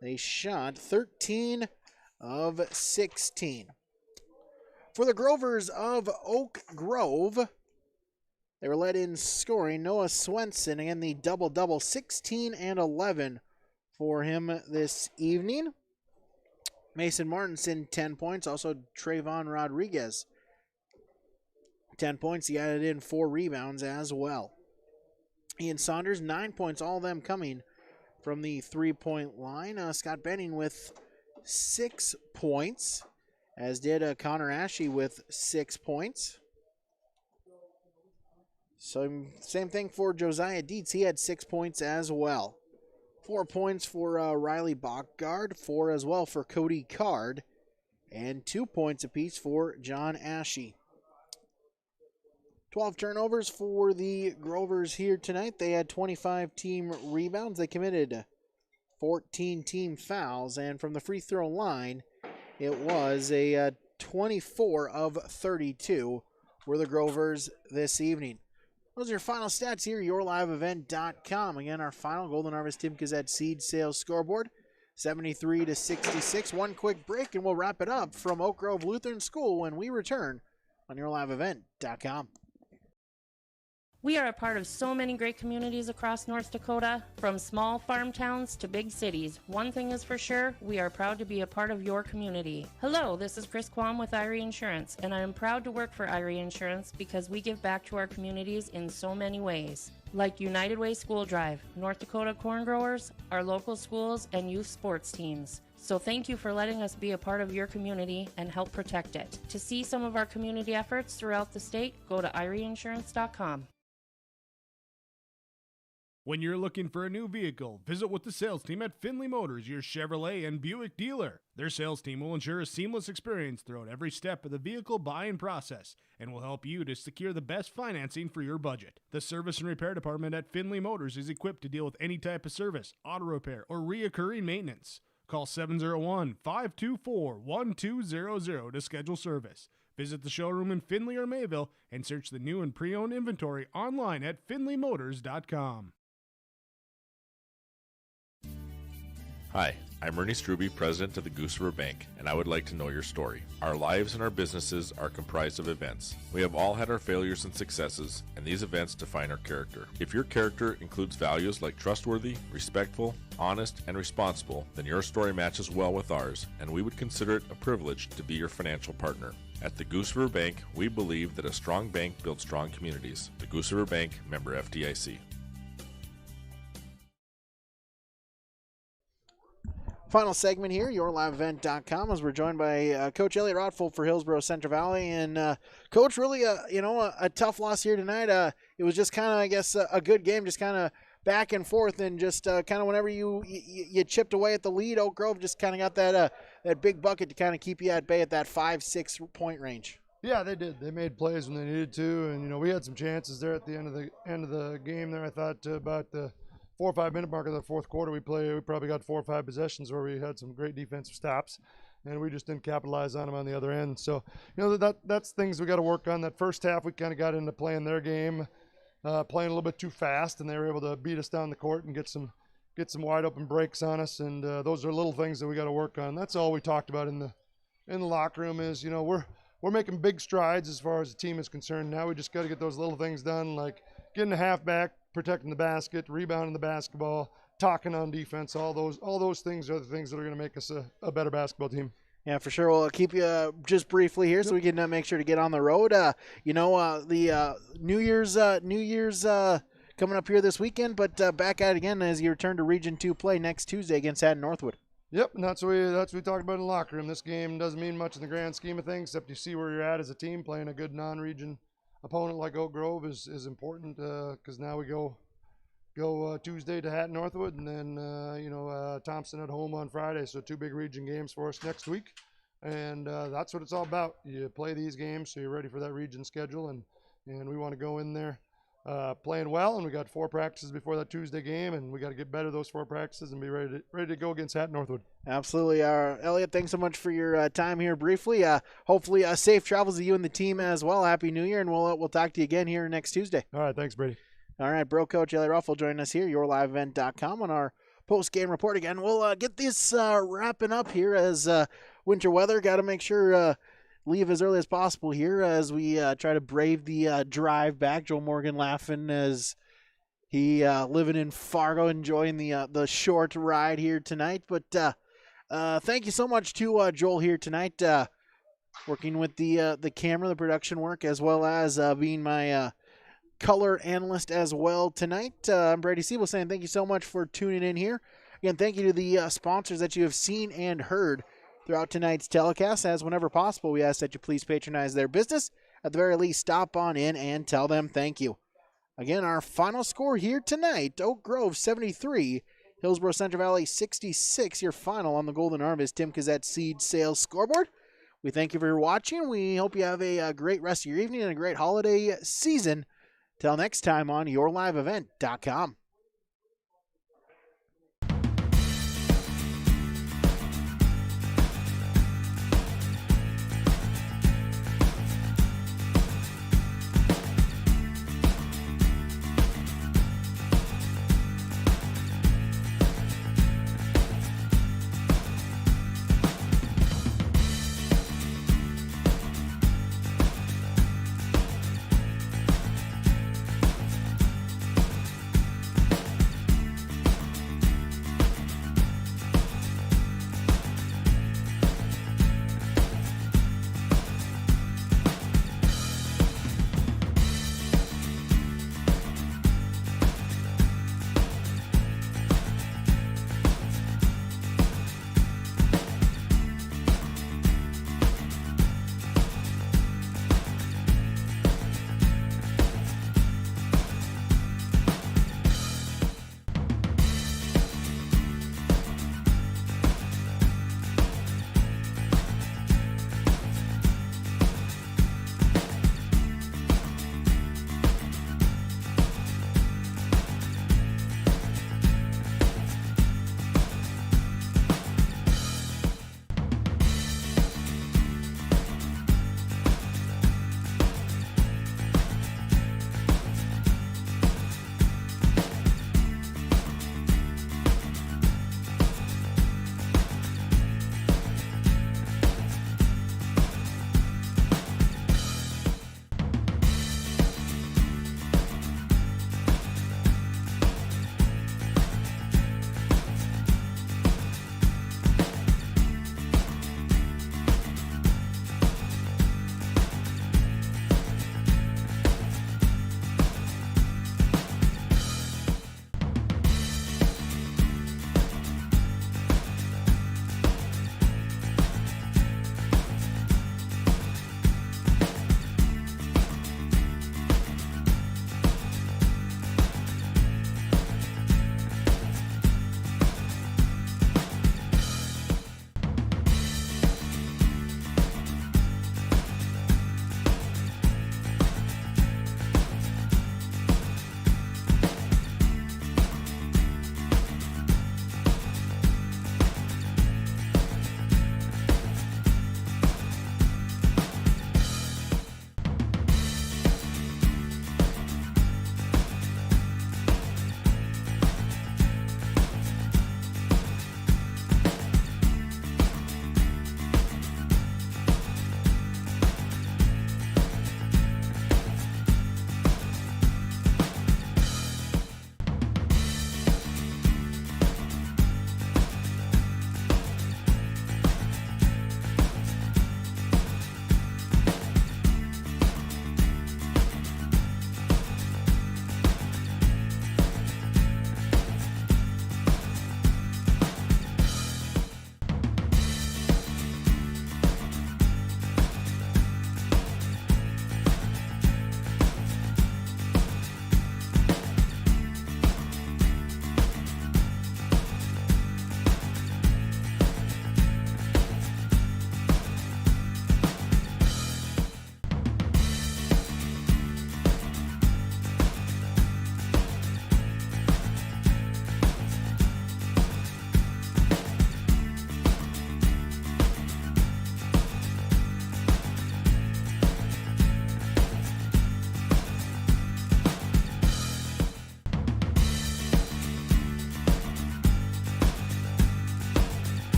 they shot 13 of 16. For the Grovers of Oak Grove, they were led in scoring. Noah Swenson, and the double-double, 16 and 11 for him this evening. Mason Martinson, 10 points. Also, Trayvon Rodriguez, 10 points. He added in 4 rebounds as well. Ian Saunders, 9 points, all of them coming from the three-point line. Scott Benning with 6 points, as did Connor Ashe with 6 points. So same thing for Josiah Dietz. He had 6 points as well. 4 points for Riley Bachgard, 4 as well for Cody Card, and 2 points apiece for John Ashe. 12 turnovers for the Grovers here tonight. They had 25 team rebounds. They committed 14 team fouls, and from the free throw line, it was a 24 of 32 were the Grovers this evening. Those are your final stats here, yourliveevent.com. Again, our final Golden Harvest Tim Gazette seed sales scoreboard, 73-66. One quick break, and we'll wrap it up from Oak Grove Lutheran School when we return on yourliveevent.com. We are a part of so many great communities across North Dakota, from small farm towns to big cities. One thing is for sure, we are proud to be a part of your community. Hello, this is Chris Quam with Irie Insurance, and I am proud to work for Irie Insurance because we give back to our communities in so many ways. Like United Way School Drive, North Dakota Corn Growers, our local schools, and youth sports teams. So thank you for letting us be a part of your community and help protect it. To see some of our community efforts throughout the state, go to IrieInsurance.com. When you're looking for a new vehicle, visit with the sales team at Findlay Motors, your Chevrolet and Buick dealer. Their sales team will ensure a seamless experience throughout every step of the vehicle buying process and will help you to secure the best financing for your budget. The service and repair department at Findlay Motors is equipped to deal with any type of service, auto repair, or reoccurring maintenance. Call 701-524-1200 to schedule service. Visit the showroom in Findlay or Mayville and search the new and pre-owned inventory online at findlaymotors.com. Hi, I'm Ernie Struby, president of the Goose River Bank, and I would like to know your story. Our lives and our businesses are comprised of events. We have all had our failures and successes, and these events define our character. If your character includes values like trustworthy, respectful, honest, and responsible, then your story matches well with ours, and we would consider it a privilege to be your financial partner. At the Goose River Bank, we believe that a strong bank builds strong communities. The Goose River Bank, member FDIC. Final segment here, yourliveevent.com, as we're joined by Coach Elliot Rotfold for Hillsboro-Central Valley. And, Coach, really, a tough loss here tonight. It was just kind of, I guess, a good game, just kind of back and forth, and just kind of whenever you chipped away at the lead, Oak Grove just kind of got that big bucket to kind of keep you at bay at that 5-6 point range. Yeah, they did. They made plays when they needed to, and we had some chances there at the end of the game. There, I thought about the 4 or 5 minute mark of the fourth quarter, we probably got 4 or 5 possessions where we had some great defensive stops, and we just didn't capitalize on them on the other end. So, that's things we got to work on. That first half, we kind of got into playing their game, playing a little bit too fast, and they were able to beat us down the court and get some wide open breaks on us. And those are little things that we got to work on. That's all we talked about in the locker room. Is we're making big strides as far as the team is concerned. Now we just got to get those little things done, like getting the halfback, protecting the basket, rebounding the basketball, talking on defense. All those things are the things that are going to make us a better basketball team. Yeah, for sure. We'll keep you just briefly here so we can make sure to get on the road. The New Year's coming up here this weekend, but back at it again as you return to Region 2 play next Tuesday against Haddon Northwood. Yep, and that's what we talked about in the locker room. This game doesn't mean much in the grand scheme of things, except you see where you're at as a team. Playing a good non-region opponent like Oak Grove is important because now we go Tuesday to Haddon Northwood, and then Thompson at home on Friday. So 2 big region games for us next week, and that's what it's all about. You play these games so you're ready for that region schedule, and we want to go in there playing well. And we got 4 practices before that Tuesday game, and we got to get better those 4 practices and be ready to go against Haddon Northwood. Absolutely. Elliot, thanks so much for your time here briefly. Hopefully safe travels to you and the team as well. Happy New Year, and we'll talk to you again here next Tuesday. All right, thanks, Brady. All right, bro coach Elliot Ruffle joining us here, yourliveevent.com, on our post-game report again. We'll get this wrapping up here as winter weather. Got to make sure leave as early as possible here as we try to brave the drive back. Joel Morgan laughing as He living in Fargo, enjoying the short ride here tonight. But thank you so much to Joel here tonight, working with the camera, the production work, as well as being my color analyst as well tonight. I'm Brady Siebel saying thank you so much for tuning in here. Again, thank you to the sponsors that you have seen and heard throughout tonight's telecast. As whenever possible, we ask that you please patronize their business. At the very least, stop on in and tell them thank you. Again, our final score here tonight, Oak Grove 73, Hillsboro-Central Valley 66, your final on the Golden Harvest Tim Kazette Seed Sales Scoreboard. We thank you for watching. We hope you have a great rest of your evening and a great holiday season. Till next time on YourLiveEvent.com.